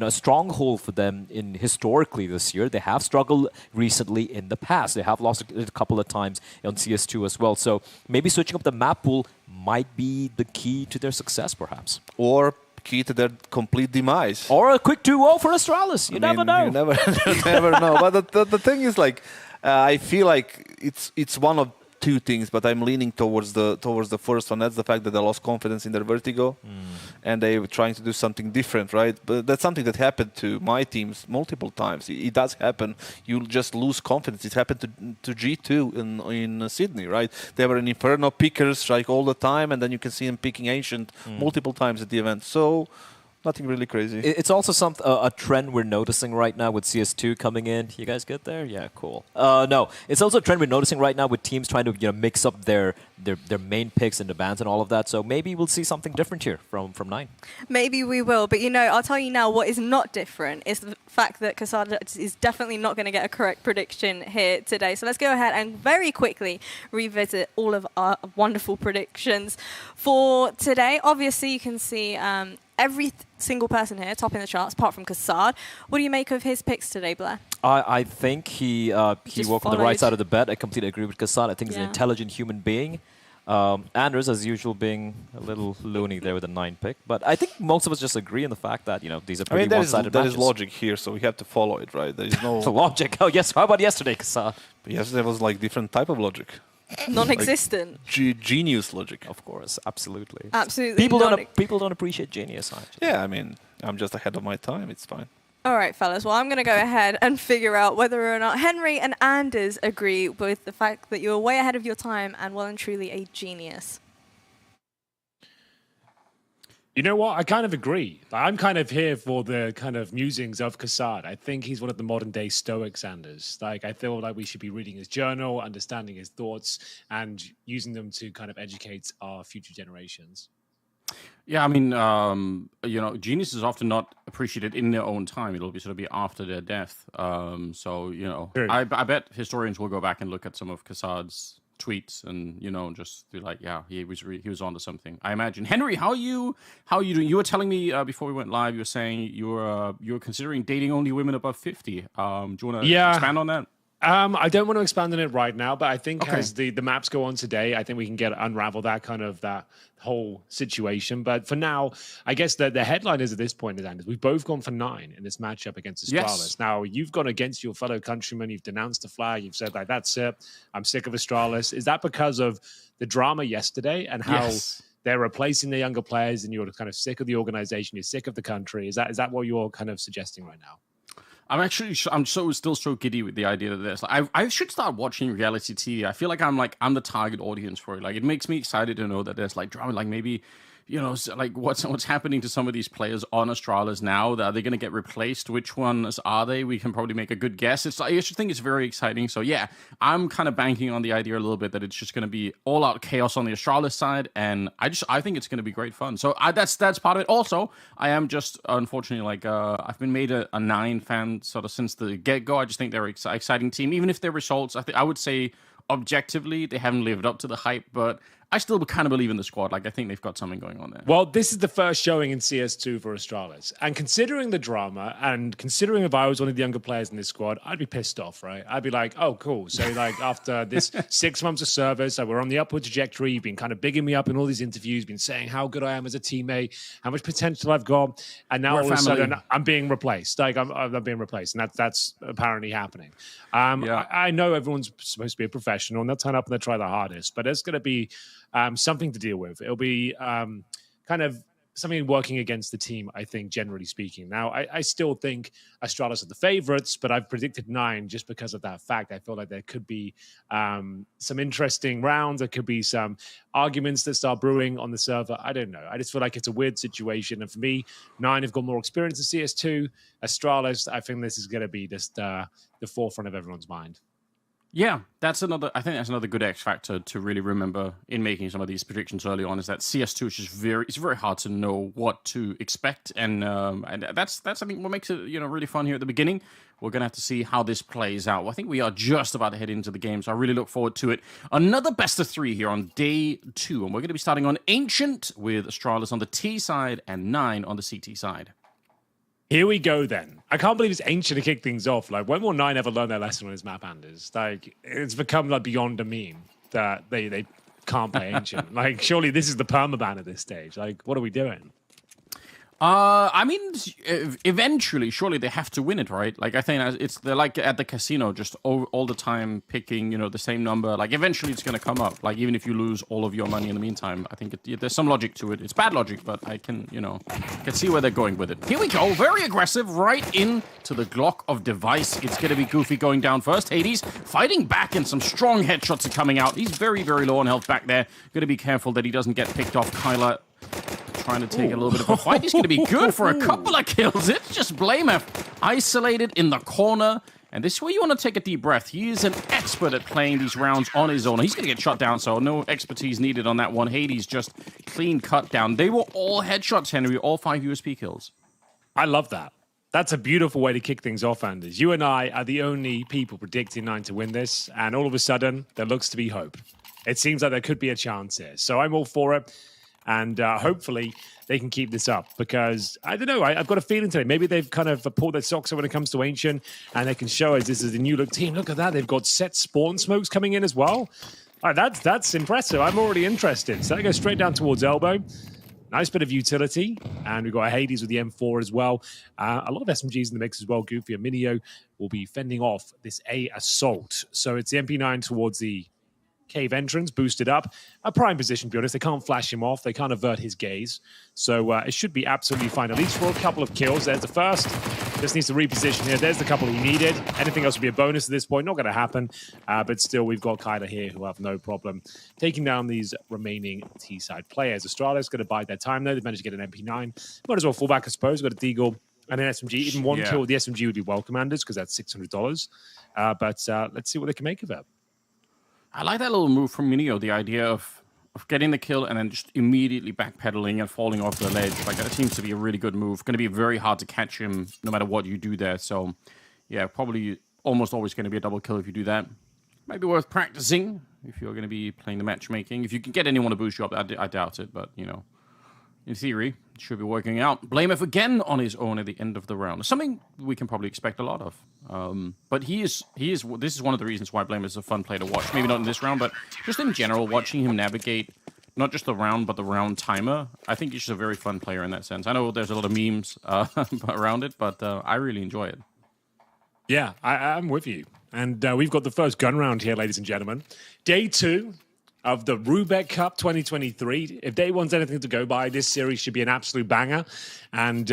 stronghold for them historically this year, they have struggled recently in the past. They have lost a couple of times on CS2 as well. So maybe switching up the map pool might be the key to their success, perhaps. Or key to their complete demise. Or a quick 2-0 for Astralis. You never know. You never know. But the thing is, I feel like it's one of two things, but I'm leaning towards the first one. That's the fact that they lost confidence in their Vertigo, and they were trying to do something different, right? But that's something that happened to my teams multiple times. It does happen. You just lose confidence. It happened to G2 in Sydney, right? They were in Inferno pickers all the time, and then you can see them picking Ancient multiple times at the event. So nothing really crazy. It's also a trend we're noticing right now with CS2 coming in. You guys good there? Yeah, cool. No, it's also a trend we're noticing right now with teams trying to mix up their main picks into bans and all of that. So maybe we'll see something different here from 9. Maybe we will, but I'll tell you now what is not different is the fact that Kassad is definitely not going to get a correct prediction here today. So let's go ahead and very quickly revisit all of our wonderful predictions for today. Obviously, you can see every single person here topping the charts, apart from Kassad. What do you make of his picks today, Blair? I think he walked on the right side of the bed. I completely agree with Kassad. I think he's an intelligent human being. Anders, as usual, being a little loony there with a 9 pick. But I think most of us just agree on the fact that, these are pretty one-sided matches. There is logic here, so we have to follow it, right? There is no... The logic? Oh, yes. How about yesterday, Kassad? Yesterday was different type of logic. Non-existent. Genius logic. Of course, absolutely. Absolutely. People don't appreciate genius, actually. Yeah, I'm just ahead of my time. It's fine. All right, fellas. Well, I'm going to go ahead and figure out whether or not Henry and Anders agree with the fact that you're way ahead of your time and well and truly a genius. You know what? I kind of agree. I'm kind of here for the kind of musings of Kassad. I think he's one of the modern day Stoics, Anders. I feel like we should be reading his journal, understanding his thoughts, and using them to kind of educate our future generations. Yeah, genius is often not appreciated in their own time. It'll be after their death. I bet historians will go back and look at some of Kassad's tweets and just be like, yeah, he was onto something. I imagine. Henry, how are you doing? You were telling me before we went live, you were saying you were considering dating only women above 50. Do you want to expand on that? I don't want to expand on it right now, but I think as the maps go on today, I think we can unravel that whole situation. But for now, I guess the headline is at this point, Anders, we've both gone for 9 in this matchup against Astralis. Yes. Now, you've gone against your fellow countrymen. You've denounced the flag. You've said, that's it. I'm sick of Astralis. Is that because of the drama yesterday and how they're replacing the younger players and you're kind of sick of the organization, you're sick of the country? Is that what you're kind of suggesting right now? I'm still so giddy with the idea that there's I should start watching reality TV. I feel like I'm the target audience for it. It makes me excited to know that there's drama. Maybe like what's happening to some of these players on Astralis now? Are they going to get replaced? Which ones are they? We can probably make a good guess. I just think it's very exciting. So yeah, I'm kind of banking on the idea a little bit that it's just going to be all out chaos on the Astralis side, and I think it's going to be great fun. So that's part of it. Also, I am just unfortunately I've been made a 9 fan sort of since the get go. I just think they're an exciting team, even if their results. I would say objectively they haven't lived up to the hype, but I still kind of believe in the squad. Like, I think they've got something going on there. Well, this is the first showing in CS2 for Astralis. And considering the drama, and considering if I was one of the younger players in this squad, I'd be pissed off, right? I'd be like, oh, cool. So, like, after this 6 months of service, we're on the upward trajectory. You've been kind of bigging me up in all these interviews, been saying how good I am as a teammate, how much potential I've got. And now all of a sudden, I'm being replaced. Like, I'm being replaced. And that's apparently happening. I know everyone's supposed to be a professional, and they'll turn up and they'll try their hardest. But it's going to be something to deal with. It'll be kind of something working against the team, I think, generally speaking. Now, I still think Astralis are the favorites, but I've predicted 9 just because of that fact. I feel like there could be some interesting rounds. There could be some arguments that start brewing on the server. I don't know. I just feel like it's a weird situation. And for me, 9 have got more experience in CS2. Astralis, I think this is going to be just the forefront of everyone's mind. Yeah, I think that's another good X factor to really remember in making some of these predictions early on, is that CS2 is just it's very hard to know what to expect, and that's I think what makes it really fun here at the beginning. We're gonna have to see how this plays out. I think we are just about to head into the game, so I really look forward to it. Another best of 3 here on day 2, and we're gonna be starting on Ancient with Astralis on the T side and 9 on the CT side. Here we go then. I can't believe it's Ancient to kick things off. Like, when will 9 ever learn their lesson on his map, Anders? Like, it's become like beyond a meme that they can't play Ancient. Like, surely this is the permaban at this stage. Like, what are we doing? I mean, eventually, surely they have to win it, right? Like, I think they're like at the casino, just all the time picking, the same number. Like, eventually it's going to come up. Like, even if you lose all of your money in the meantime, I think there's some logic to it. It's bad logic, but I can see where they're going with it. Here we go, very aggressive, right into the Glock of Device. It's going to be Goofy going down first. Hades fighting back, and some strong headshots are coming out. He's very, very low on health back there. Going to be careful that he doesn't get picked off. Kyla trying to take a little bit of a fight. He's going to be good for a couple of kills. It's just Blamef isolated in the corner. And this is where you want to take a deep breath. He is an expert at playing these rounds on his own. He's going to get shot down, so no expertise needed on that one. Hades just clean cut down. They were all headshots, Henry, all 5 USP kills. I love that. That's a beautiful way to kick things off, Anders. You and I are the only people predicting 9 to win this, and all of a sudden, there looks to be hope. It seems like there could be a chance here. So I'm all for it. And hopefully they can keep this up, because I don't know. I've got a feeling today. Maybe they've kind of pulled their socks up when it comes to Ancient, and they can show us this is a new look team. Look at that. They've got set spawn smokes coming in as well. All right, that's impressive. I'm already interested. So they go straight down towards Elbow. Nice bit of utility. And we've got a Hades with the M4 as well. A lot of SMGs in the mix as well. Goofy and Minio will be fending off this A assault. So it's the MP9 towards the cave entrance, boosted up. A prime position, to be honest. They can't flash him off. They can't avert his gaze. So it should be absolutely fine, at least for a couple of kills. There's the first. Just needs to reposition here. There's the couple he needed. Anything else would be a bonus at this point. Not going to happen. But still, we've got Kyla here who have no problem taking down these remaining T-side players. Astralis going to bide their time, though. They've managed to get an MP9. Might as well fall back, I suppose. We've got a Deagle and an SMG. Even one kill with the SMG would be well, Commanders, because that's $600. But let's see what they can make of it. I like that little move from Minio, the idea of getting the kill and then just immediately backpedaling and falling off the ledge. Like, that seems to be a really good move. Going to be very hard to catch him no matter what you do there. So, yeah, probably almost always going to be a double kill if you do that. Might be worth practicing if you're going to be playing the matchmaking. If you can get anyone to boost you up, I doubt it, but, in theory, it should be working out. Blamef again on his own at the end of the round. Something we can probably expect a lot of. But this is one of the reasons why Blamef is a fun player to watch. Maybe not in this round, but just in general, watching him navigate not just the round, but the round timer. I think he's just a very fun player in that sense. I know there's a lot of memes around it, but I really enjoy it. Yeah, I'm with you. And we've got the first gun round here, ladies and gentlemen. Day 2 of the Roobet Cup 2023. If day one's anything to go by, this series should be an absolute banger. And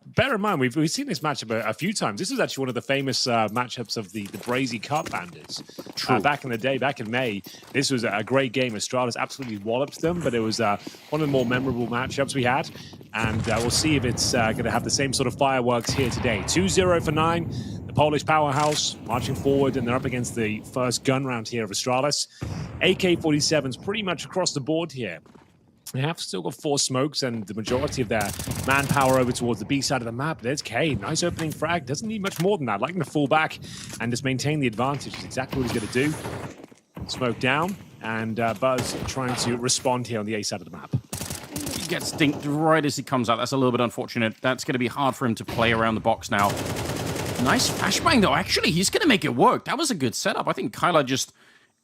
bear in mind, we've seen this matchup a few times. This was actually one of the famous matchups of the Brazy Cup bandits. Back in the day, back in May. This was a great game. Astralis absolutely walloped them, but it was one of the more memorable matchups we had. And we'll see if it's going to have the same sort of fireworks here today. 2-0 for 9. The Polish powerhouse marching forward, and they're up against the first gun round here of Astralis. AK-47s pretty much across the board here. They have still got 4 smokes and the majority of their manpower over towards the B side of the map. There's K. Nice opening frag. Doesn't need much more than that. Like him to fall back and just maintain the advantage. Is exactly what he's going to do. Smoke down. And Buzz trying to respond here on the A side of the map. He gets dinked right as he comes out. That's a little bit unfortunate. That's going to be hard for him to play around the box now. Nice flashbang, though. Actually, he's going to make it work. That was a good setup. I think Kyler just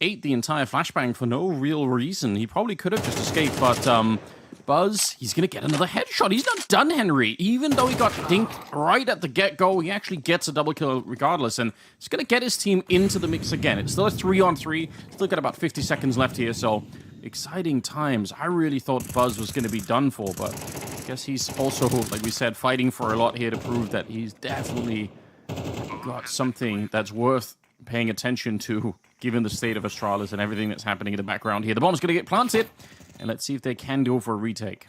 ate the entire flashbang for no real reason. He probably could have just escaped, but Buzz, he's going to get another headshot. He's not done, Henry. Even though he got dinked right at the get-go, he actually gets a double kill regardless, and he's going to get his team into the mix again. It's still a 3-on-3. Still got about 50 seconds left here, so exciting times. I really thought Buzz was going to be done for, but I guess he's also, like we said, fighting for a lot here to prove that he's definitely got something that's worth paying attention to, given the state of Astralis and everything that's happening in the background here. The bomb's going to get planted, and let's see if they can go for a retake.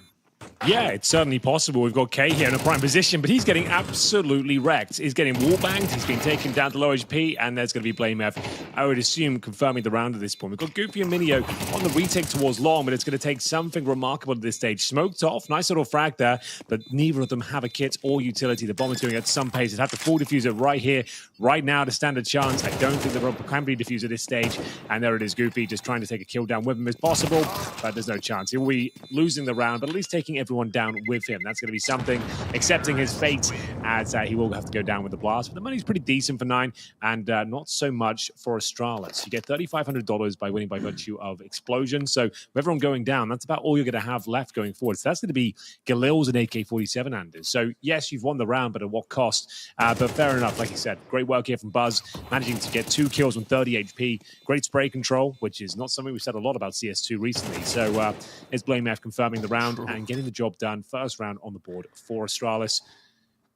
Yeah, it's certainly possible. We've got K here in a prime position, but he's getting absolutely wrecked. He's getting wallbanged, he's been taken down to low HP, and there's going to be Blame F, I would assume, confirming the round at this point. We've got Goofy and Minio on the retake towards long, but it's going to take something remarkable at this stage. Smoked off, nice little frag there, but neither of them have a kit or utility. The bomb is doing it at some pace. It had the full diffuser right here, right now to stand a chance. I don't think the bomb can be diffused at this stage, and there it is, Goofy just trying to take a kill down with him as possible, but there's no chance. He'll be losing the round, but at least taking everyone down with him. That's going to be something, accepting his fate, as he will have to go down with the blast. But the money's pretty decent for 9, and not so much for Astralis. You get $3,500 by winning by virtue of explosion. So with everyone going down, that's about all you're going to have left going forward. So that's going to be Galil's and AK-47, Anders. So yes, you've won the round, but at what cost? But fair enough, like you said. Great work here from Buzz, managing to get 2 kills on 30 HP. Great spray control, which is not something we've said a lot about CS2 recently. So it's Blame F confirming the round and getting the job done. First round on the board for Astralis.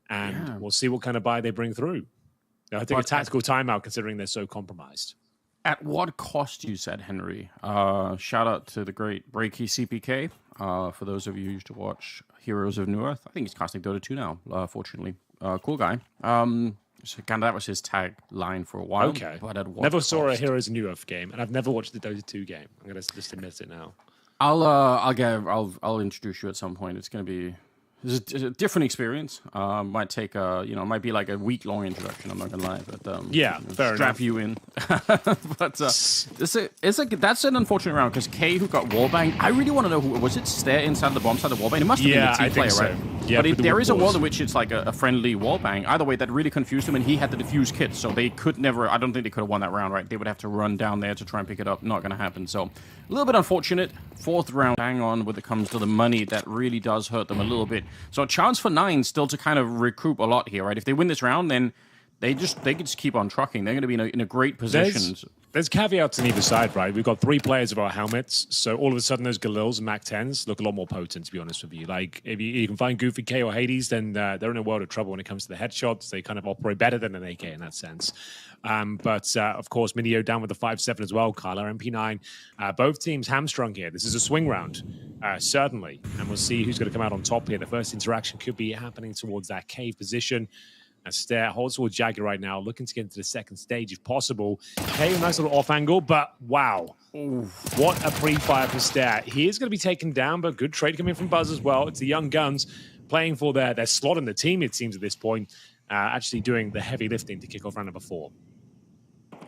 And we'll see what kind of buy they bring through. I think a tactical timeout, considering they're so compromised. At what cost, you said, Henry? Shout out to the great Breaky CPK. For those of you who used to watch Heroes of New Earth. I think he's casting Dota 2 now, fortunately. Cool guy. So kind of that was his tagline for a while. Okay. But at what never cost? saw a Heroes of New Earth game, and I've never watched the Dota 2 game. I'm going to just admit it now. I'll introduce you at some point. It's going to be it's a different experience. Might take might be like a week-long introduction. I'm not gonna lie, but fair strap enough. you in. But that's an unfortunate round because K, who got wallbanged, I really want to know who was it. Stare inside the bomb side of wallbang. It must have been the team player, so. right? Yeah, but the there is a wall world in which it's like a friendly wallbang. Either way, that really confused him, and he had the diffuse kit, so they could never. I don't think they could have won that round, right? They would have to run down there to try and pick it up. Not going to happen. So a little bit unfortunate. 4th round, bang on when it comes to the money. That really does hurt them a little bit. So a chance for 9 still to kind of recoup a lot here, right? If they win this round, then they can just keep on trucking. They're going to be in a great position. There's caveats on either side, right? We've got 3 players of our helmets, so all of a sudden those Galils and Mac 10s look a lot more potent, to be honest with you. Like, if you can find Goofy, K, or Hades, then they're in a world of trouble when it comes to the headshots. They kind of operate better than an AK in that sense. But of course, Minio down with the 5-7 as well. Kyler, MP9. Both teams hamstrung here. This is a swing round, certainly. And we'll see who's going to come out on top here. The first interaction could be happening towards that cave position. Stare holds towards Jagger right now, looking to get into the second stage if possible. Hey, a nice little off angle, but wow. Oof. What a pre-fire for Stare. He is going to be taken down, but good trade coming from Buzz as well. It's the young guns playing for their slot in the team, it seems, at this point. Actually doing the heavy lifting to kick off round number 4.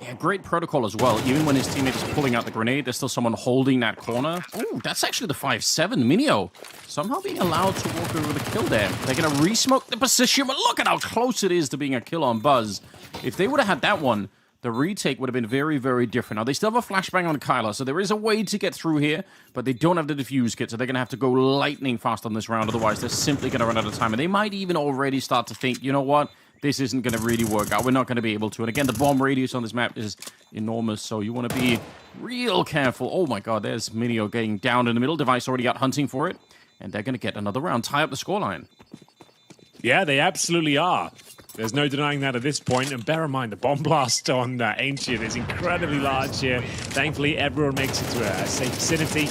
Yeah, great protocol as well. Even when his teammate is pulling out the grenade, there's still someone holding that corner. Ooh, that's actually the 5-7. Minio somehow being allowed to walk over the kill there. They're going to re-smoke the position, but look at how close it is to being a kill on Buzz. If they would have had that one, the retake would have been very, very different. Now, they still have a flashbang on Kyler, so there is a way to get through here, but they don't have the diffuse kit, so they're going to have to go lightning fast on this round. Otherwise, they're simply going to run out of time. And they might even already start to think, you know what? This isn't going to really work out. We're not going to be able to. And again, the bomb radius on this map is enormous, so you want to be real careful. Oh my god, there's Minio getting down in the middle. Device already out hunting for it. And they're going to get another round, tie up the scoreline. Yeah, they absolutely are. There's no denying that at this point. And bear in mind, the bomb blast on Ancient is incredibly large here. Thankfully, everyone makes it to a safe vicinity.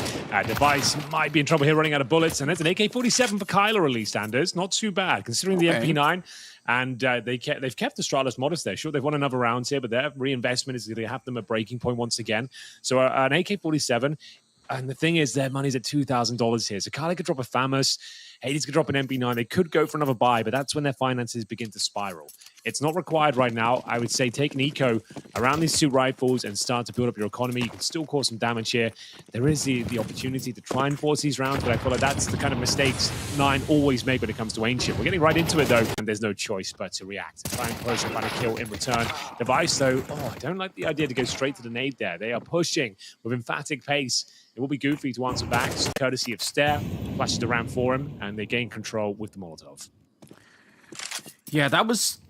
Device might be in trouble here, running out of bullets. And it's an AK-47 for Kyler released, Anders. Not too bad, considering the MP9. And they've kept Astralis modest there. Sure, they've won another round here, but their reinvestment is going to have them at breaking point once again. So an AK-47, and the thing is, their money's at $2,000 here. So Kyler could drop a Famous, Hades could drop an MP9. They could go for another buy, but that's when their finances begin to spiral. It's not required right now. I would say take an eco around these two rifles and start to build up your economy. You can still cause some damage here. There is the opportunity to try and force these rounds, but I feel like that's the kind of mistakes Nine always make when it comes to Ancient. We're getting right into it, though, and there's no choice but to react. Try and push and find a kill in return. Device, though, I don't like the idea to go straight to the nade there. They are pushing with emphatic pace. It will be goofy to answer back, courtesy of Stare. Flashes around for him, and they gain control with the Molotov. Yeah, that was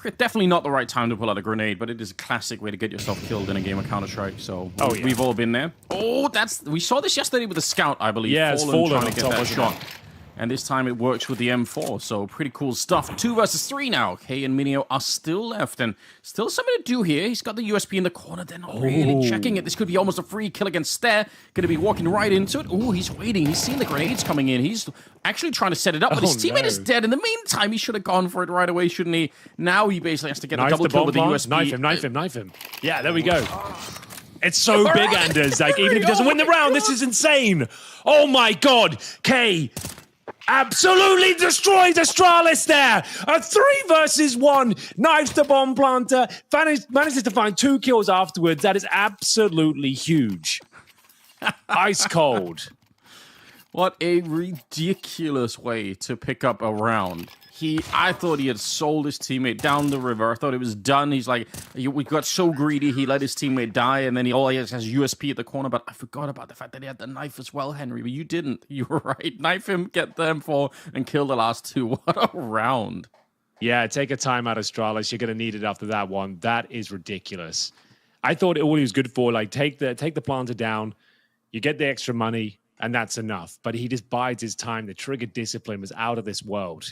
definitely not the right time to pull out a grenade, but it is a classic way to get yourself killed in a game of Counter-Strike, so we've all been there. Oh, we saw this yesterday with the Scout, I believe. Yeah, it's Fallen trying to get that shot. And this time it works with the M4, so pretty cool stuff. 2 versus 3 now. Kay and Minio are still left, and still something to do here. He's got the USP in the corner. They're not really checking it. This could be almost a free kill against Stare. Going to be walking right into it. Oh, he's waiting. He's seen the grenades coming in. He's actually trying to set it up, but his teammate is dead. In the meantime, he should have gone for it right away, shouldn't he? Now he basically has to get a double kill with the USP. Knife him. Yeah, there we go. It's so big, Anders. Like, even if he doesn't win the round, this is insane. Oh my God. Kay absolutely destroys Astralis there. A 3 versus 1. Knifes the bomb planter. Manages to find 2 kills afterwards. That is absolutely huge. Ice cold. What a ridiculous way to pick up a round. I thought he had sold his teammate down the river. I thought it was done. He's like, we got so greedy, he let his teammate die, and then all he has USP at the corner. But I forgot about the fact that he had the knife as well, Henry. But you didn't. You were right. Knife him, get the M4, and kill the last 2. What a round. Yeah, take a time out, Astralis. You're going to need it after that one. That is ridiculous. I thought all he was good for, like, take the planter down, you get the extra money, and that's enough. But he just bides his time. The trigger discipline was out of this world.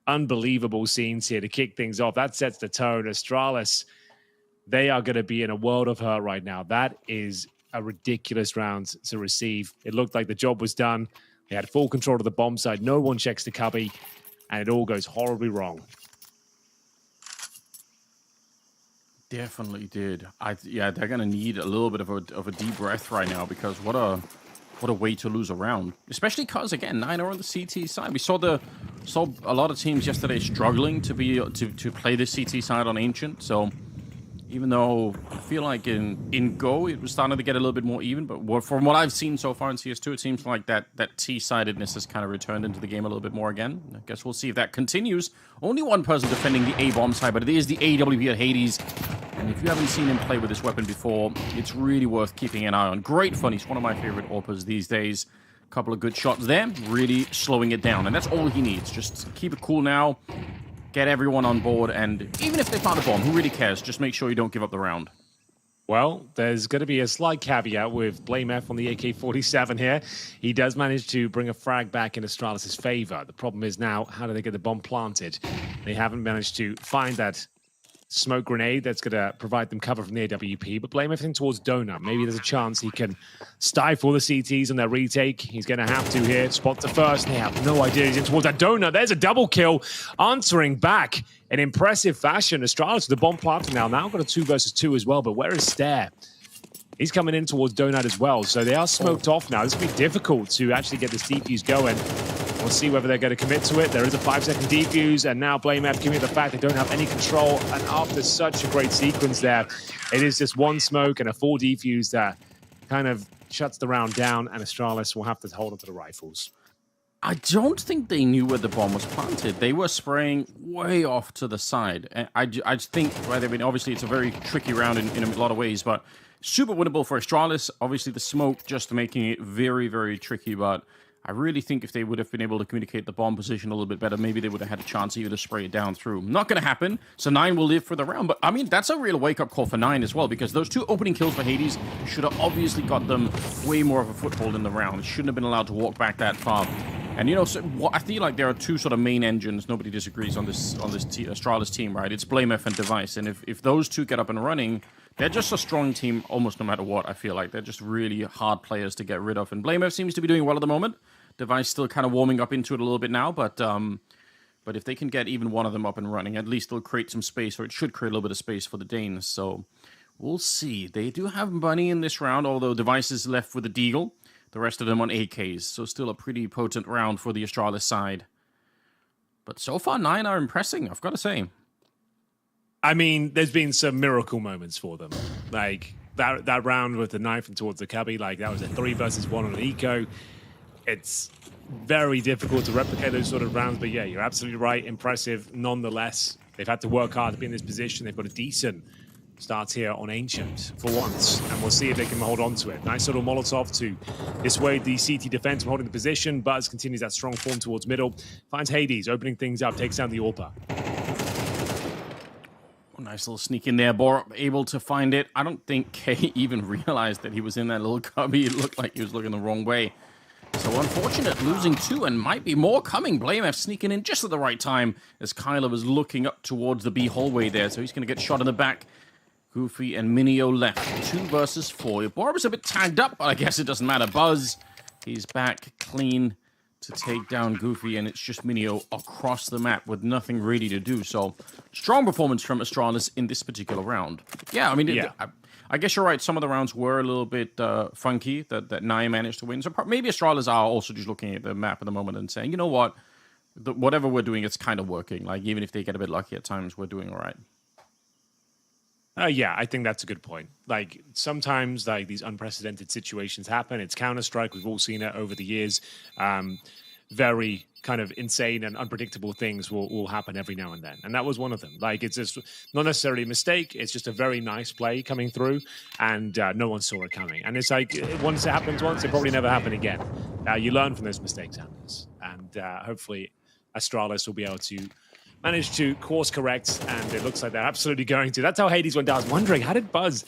Unbelievable scenes here to kick things off. That sets the tone. Astralis, they are going to be in a world of hurt right now. That is a ridiculous round to receive. It looked like the job was done. They had full control of the bomb side. No one checks the cubby, and it all goes horribly wrong. Definitely did. Yeah, they're going to need a little bit of a deep breath right now, because what a way to lose a round. Especially because, again, 9 are on the CT side. We saw a lot of teams yesterday struggling to play the CT side on Ancient. So even though I feel like in Go it was starting to get a little bit more even, but from what I've seen so far in CS2, it seems like that T-sidedness has kind of returned into the game a little bit more again. I guess we'll see if that continues. Only one person defending the A-bomb side, but it is the AWP at Hades. And if you haven't seen him play with this weapon before, it's really worth keeping an eye on. Great fun. He's one of my favorite AWPers these days. A couple of good shots there, really slowing it down. And that's all he needs. Just keep it cool now, get everyone on board, and even if they found a bomb, who really cares? Just make sure you don't give up the round. Well, there's going to be a slight caveat with Blame F on the AK-47 here. He does manage to bring a frag back in Astralis' favor. The problem is now, how do they get the bomb planted? They haven't managed to find that smoke grenade that's going to provide them cover from the AWP, but blame everything towards Donut. Maybe there's a chance he can stifle the CTs on their retake. He's going to have to here. Spot to first. They have no idea he's in towards that Donut. There's a double kill. Answering back in impressive fashion. Astralis with the bomb planting now. Now got a 2 versus 2 as well, but where is Stare? He's coming in towards Donut as well, so they are smoked off now. This will be difficult to actually get this defuse going. We'll see whether they're going to commit to it. There is a 5-second defuse, and now Blame F giving it the fact they don't have any control. And after such a great sequence there, it is just one smoke and a full defuse that kind of shuts the round down, and Astralis will have to hold onto the rifles. I don't think they knew where the bomb was planted. They were spraying way off to the side. And I think, right, I mean, obviously it's a very tricky round in a lot of ways, but super winnable for Astralis. Obviously the smoke just making it very, very tricky, but I really think if they would have been able to communicate the bomb position a little bit better, maybe they would have had a chance even to spray it down through. Not going to happen, so 9 will live for the round. But, I mean, that's a real wake-up call for 9 as well, because those 2 opening kills for Hades should have obviously got them way more of a foothold in the round. Shouldn't have been allowed to walk back that far. And you know, so I feel like there are two sort of main engines. Nobody disagrees on this Astralis team, right? It's Blamef and Device, and if those two get up and running, they're just a strong team almost no matter what. I feel like they're just really hard players to get rid of. And Blamef seems to be doing well at the moment. Device still kind of warming up into it a little bit now, but if they can get even one of them up and running, at least they'll create some space, or it should create a little bit of space for the Danes. So we'll see. They do have money in this round, although Device is left with a Deagle. The rest of them on AKs, so still a pretty potent round for the Astralis side. But so far, 9 are impressing, I've got to say. I mean, there's been some miracle moments for them. Like, that round with the knife and towards the cubby, like, that was a 3 versus 1 on an eco. It's very difficult to replicate those sort of rounds, but yeah, you're absolutely right. Impressive nonetheless. They've had to work hard to be in this position. They've got a decent start here on Ancient for once, and we'll see if they can hold on to it. Nice little Molotov to dissuade the CT defense from holding the position. Buzz continues that strong form towards middle. Finds Hades, opening things up, takes down the AWPer. Oh, nice little sneak in there. Bor able to find it. I don't think K even realized that he was in that little cubby. It looked like he was looking the wrong way. So unfortunate, losing 2, and might be more coming. Blamef sneaking in just at the right time as Kyler was looking up towards the B hallway there. So he's going to get shot in the back. Goofy and Minio left. 2 versus 4. Borb is a bit tagged up, but I guess it doesn't matter. Buzz, he's back clean to take down Goofy, and it's just Minio across the map with nothing really to do. So, strong performance from Astralis in this particular round. Yeah, I mean, I guess you're right. Some of the rounds were a little bit funky that Nai managed to win. So maybe Astralis are also just looking at the map at the moment and saying, you know what, whatever we're doing, it's kind of working. Like, even if they get a bit lucky at times, we're doing all right. Yeah, I think that's a good point. Like, sometimes like these unprecedented situations happen. It's Counter-Strike. We've all seen it over the years. Very kind of insane and unpredictable things will happen every now and then. And that was one of them. Like, it's just not necessarily a mistake. It's just a very nice play coming through, and no one saw it coming. And it's like, once it happens once, it probably never happen again. You learn from those mistakes, Anders. And hopefully Astralis will be able to managed to course correct, and it looks like they're absolutely going to. That's how Hades went down. I was wondering, how did Buzz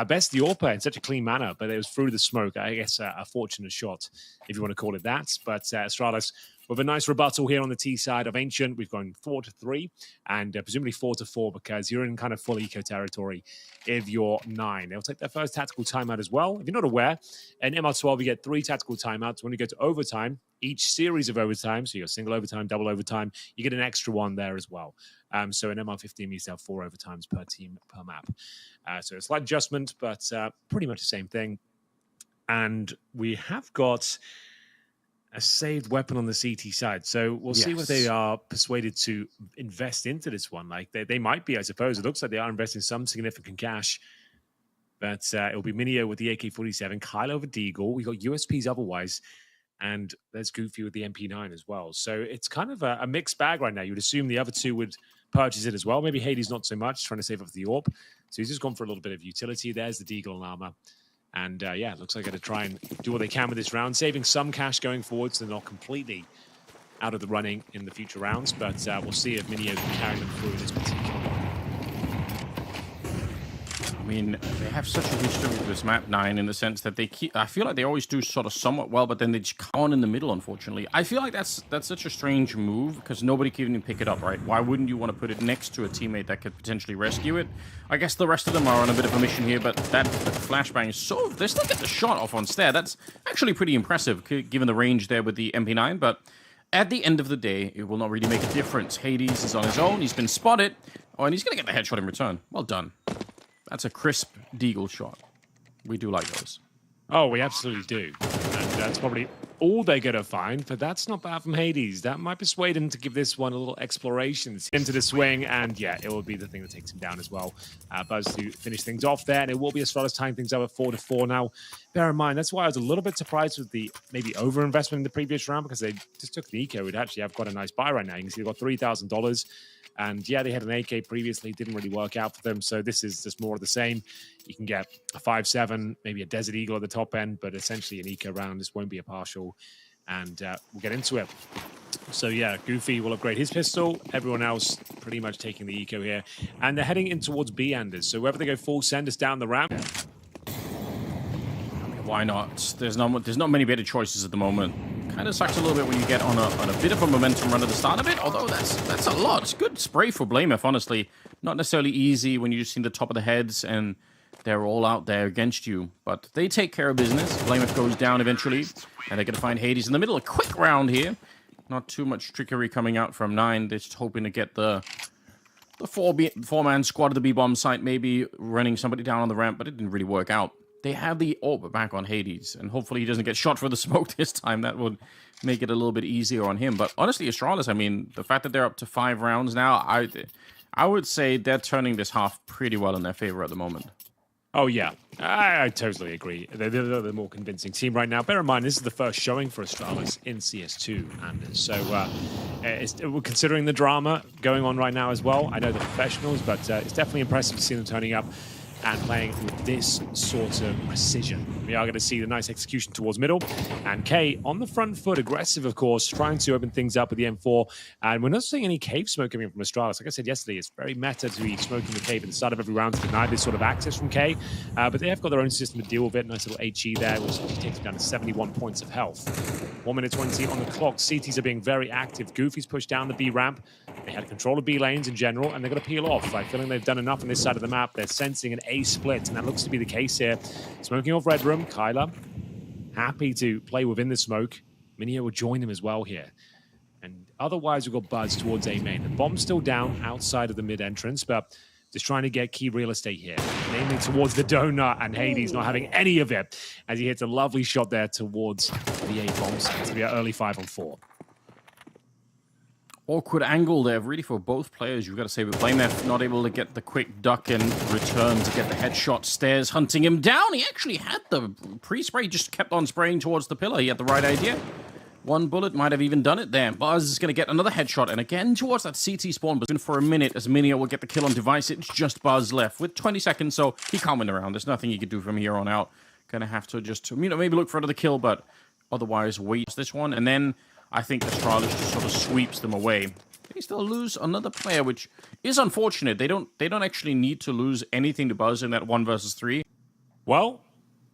best the AWPer in such a clean manner? But it was through the smoke. I guess a fortunate shot, if you want to call it that. But Astralis with a nice rebuttal here on the T side of Ancient. We've gone 4-3, and presumably 4-4, because you're in kind of full eco territory if you're 9. They'll take their first tactical timeout as well. If you're not aware, in MR12, you get 3 tactical timeouts. When you go to overtime, each series of overtime, so you got single overtime, double overtime, you get an extra one there as well. So in MR15, you used to have 4 overtimes per team per map. So a slight adjustment, but pretty much the same thing. And we have got a saved weapon on the CT side. So we'll see what they are persuaded to invest into this one. Like, they might be, I suppose. It looks like they are investing some significant cash. But it'll be Minio with the AK-47, Kylo with Deagle. We got USPs otherwise. And there's Goofy with the MP9 as well. So it's kind of a mixed bag right now. You'd assume the other two would purchase it as well. Maybe Hades not so much, trying to save up the AWP. So he's just gone for a little bit of utility. There's the Deagle and armor. And yeah, it looks like they're going to try and do what they can with this round, saving some cash going forward so they're not completely out of the running in the future rounds. But we'll see if Minio can carry them through this particular one. I mean, they have such a history with this map 9 in the sense that they keep. I feel like they always do sort of somewhat well, but then they just come on in the middle, unfortunately. I feel like that's such a strange move because nobody can even pick it up, right? Why wouldn't you want to put it next to a teammate that could potentially rescue it? I guess the rest of them are on a bit of a mission here, but that flashbang is so. They still get the shot off on Stair. That's actually pretty impressive given the range there with the MP9, but at the end of the day, it will not really make a difference. Hades is on his own. He's been spotted. Oh, and he's going to get the headshot in return. Well done. That's a crisp Deagle shot. We do like those. Oh, we absolutely do. And that's probably all they're going to find, but that's not bad from Hades. That might persuade him to give this one a little exploration into the swing, and yeah, it will be the thing that takes him down as well. Buzz to finish things off there, and it will be Astralis tying things up at 4-4 now. Bear in mind, that's why I was a little bit surprised with the maybe over-investment in the previous round, because they just took the eco. We'd actually have quite a nice buy right now. You can see they've got $3,000. And yeah, they had an AK previously, didn't really work out for them. So this is just more of the same. You can get a 5.7, maybe a Desert Eagle at the top end, but essentially an eco round. This won't be a partial. And we'll get into it. So yeah, Goofy will upgrade his pistol. Everyone else pretty much taking the eco here. And they're heading in towards B, Anders. So wherever they go full send us down the ramp. Why not? There's not many better choices at the moment. Kind of sucks a little bit when you get on a bit of a momentum run at the start of it, although that's a lot. It's good spray for Blamef, honestly. Not necessarily easy when you just see the top of the heads and they're all out there against you. But they take care of business. Blamef goes down eventually, and they're going to find Hades in the middle. A quick round here. Not too much trickery coming out from 9. They're just hoping to get the four-man squad at the B-bomb site, maybe running somebody down on the ramp, but it didn't really work out. They have the orb back on Hades, and hopefully he doesn't get shot for the smoke this time. That would make it a little bit easier on him. But honestly, Astralis, I mean, the fact that they're up to 5 rounds now, I would say they're turning this half pretty well in their favor at the moment. Oh, yeah. I totally agree. They're the more convincing team right now. Bear in mind, this is the first showing for Astralis in CS2, and so we're considering the drama going on right now as well. I know the professionals, but it's definitely impressive to see them turning up and playing with this sort of precision. We are going to see the nice execution towards middle. And K on the front foot, aggressive, of course, trying to open things up with the M4. And we're not seeing any cave smoke coming from Astralis. Like I said yesterday, it's very meta to be smoking the cave at the start of every round to deny this sort of access from K. But they have got their own system to deal with it. Nice little HE there, which takes them down to 71 points of health. 1 minute 20 on the clock. CTs are being very active. Goofy's pushed down the B ramp. They had control of B lanes in general, and they're going to peel off. I feel like they've done enough on this side of the map. They're sensing an A split, and that looks to be the case here. Smoking off Red Room, Kyla, happy to play within the smoke. Minio will join them as well here. And otherwise, we've got Buzz towards A main. The bomb's still down outside of the mid entrance, but just trying to get key real estate here, namely towards the donut, and Hades not having any of it as he hits a lovely shot there towards the A bomb site. It's going to be an early 5-on-4. Awkward angle there, really, for both players. You've got to say, but Blamef not able to get the quick duck and return to get the headshot. Stairs hunting him down. He actually had the pre-spray, just kept on spraying towards the pillar. He had the right idea. 1 bullet might have even done it there. Buzz is going to get another headshot, and again towards that CT spawn, but for a minute as Minio will get the kill on Device. It's just Buzz left with 20 seconds, so he can't win the round. There's nothing he can do from here on out. Gonna have to just, maybe look for another kill, but otherwise wait this one, and then I think Astralis just sort of sweeps them away. They still lose another player, which is unfortunate. They don't actually need to lose anything to Buzz in that 1 versus 3. Well,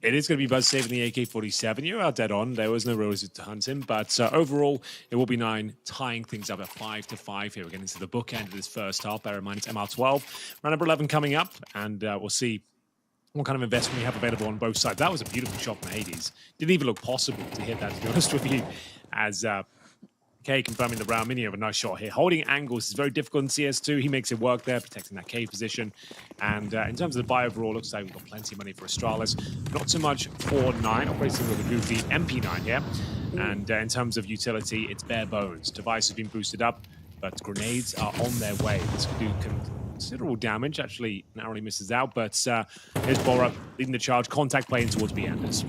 it is going to be Buzz saving the AK-47. You're out dead on. There was no reason to hunt him. But overall, it will be 9 tying things up at 5-5 here. We're getting to the bookend of this first half. Bear in mind, it's MR12. Round number 11 coming up, and we'll see what kind of investment we have available on both sides. That was a beautiful shot from Hades. Didn't even look possible to hit that, to be honest with you, as K confirming the round. Mini of a nice shot here. Holding angles is very difficult in CS2. He makes it work there, protecting that cave position. And in terms of the buy overall, looks like we've got plenty of money for Astralis. Not so much for 9, operating with a goofy MP9 here. And in terms of utility, it's bare bones. Device has been boosted up, but grenades are on their way. This could do considerable damage. Actually, narrowly misses out, but here's Bora leading the charge. Contact play in towards B-Anders.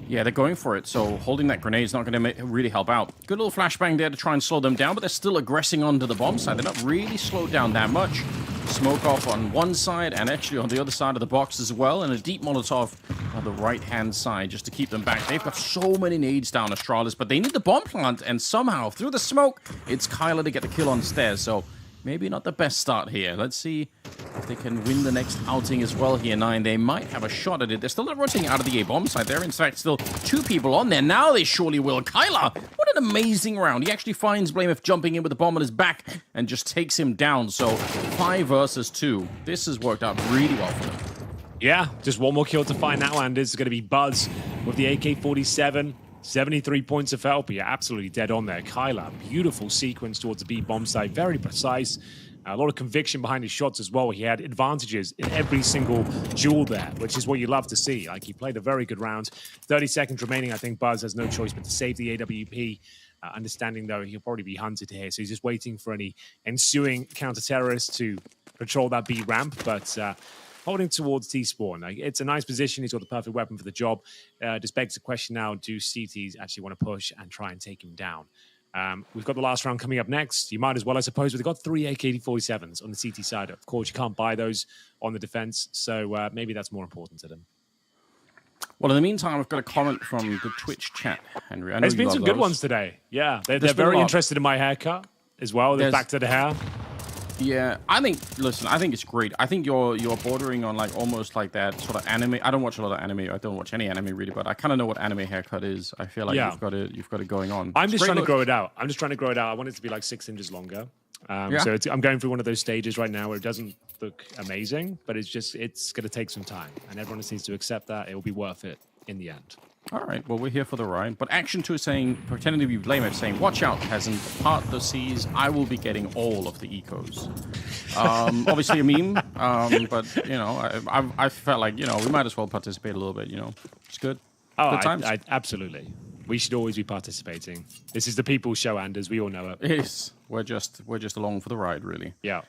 Yeah, they're going for it, so holding that grenade is not going to really help out. Good little flashbang there to try and slow them down, but they're still aggressing onto the bomb side. They're not really slowed down that much. Smoke off on one side and actually on the other side of the box as well, and a deep Molotov on the right-hand side just to keep them back. They've got so many nades down, Astralis, but they need the bomb plant, and somehow, through the smoke, it's Kyla to get the kill on Stairs, so maybe not the best start here. Let's see if they can win the next outing as well here, 9. They might have a shot at it. They're still not rotating out of the A-bomb side. There are, in fact, still 2 people on there. Now they surely will. Kyla, what an amazing round. He actually finds Blamef jumping in with the bomb on his back and just takes him down. So 5 versus 2. This has worked out really well for them. Yeah, just one more kill to find now, and it's going to be Buzz with the AK-47. 73 points of help. You're absolutely dead on there. Kyla, beautiful sequence towards the B bomb site. Very precise. A lot of conviction behind his shots as well. He had advantages in every single duel there, which is what you love to see. Like, he played a very good round. 30 seconds remaining. I think Buzz has no choice but to save the AWP. Understanding, though, he'll probably be hunted here. So he's just waiting for any ensuing counter-terrorists to patrol that B ramp. But holding towards T-spawn. Like, it's a nice position. He's got the perfect weapon for the job. Just begs the question now, do CTs actually want to push and try and take him down? We've got the last round coming up next. You might as well, I suppose, but they've got 3 AK-47s on the CT side. Of course, you can't buy those on the defense, so maybe that's more important to them. Well, in the meantime, I've got a comment from the Twitch chat, Henry. I know There's been some those. good ones today. Yeah, they're very interested in my haircut as well. They're back to the hair. Yeah, I think. Listen, I think it's great. I think you're bordering on like almost like that sort of anime. I don't watch a lot of anime. I don't watch any anime really, but I kind of know what anime haircut is. I feel like you've got it going on. I'm just trying to grow it out. I want it to be like 6 inches longer. So I'm going through one of those stages right now where it doesn't look amazing, but it's going to take some time, and everyone just needs to accept that it will be worth it in the end. All right, well, we're here for the ride. But Action 2 is saying, pretending to be Blamef, saying, watch out, peasant, part the seas, I will be getting all of the ecos. Obviously a meme, but, you know, I felt like, you know, we might as well participate a little bit, you know. It's good. Good times. Absolutely. We should always be participating. This is the people's show, Anders. We all know it. It is. We're just along for the ride, really. Yeah.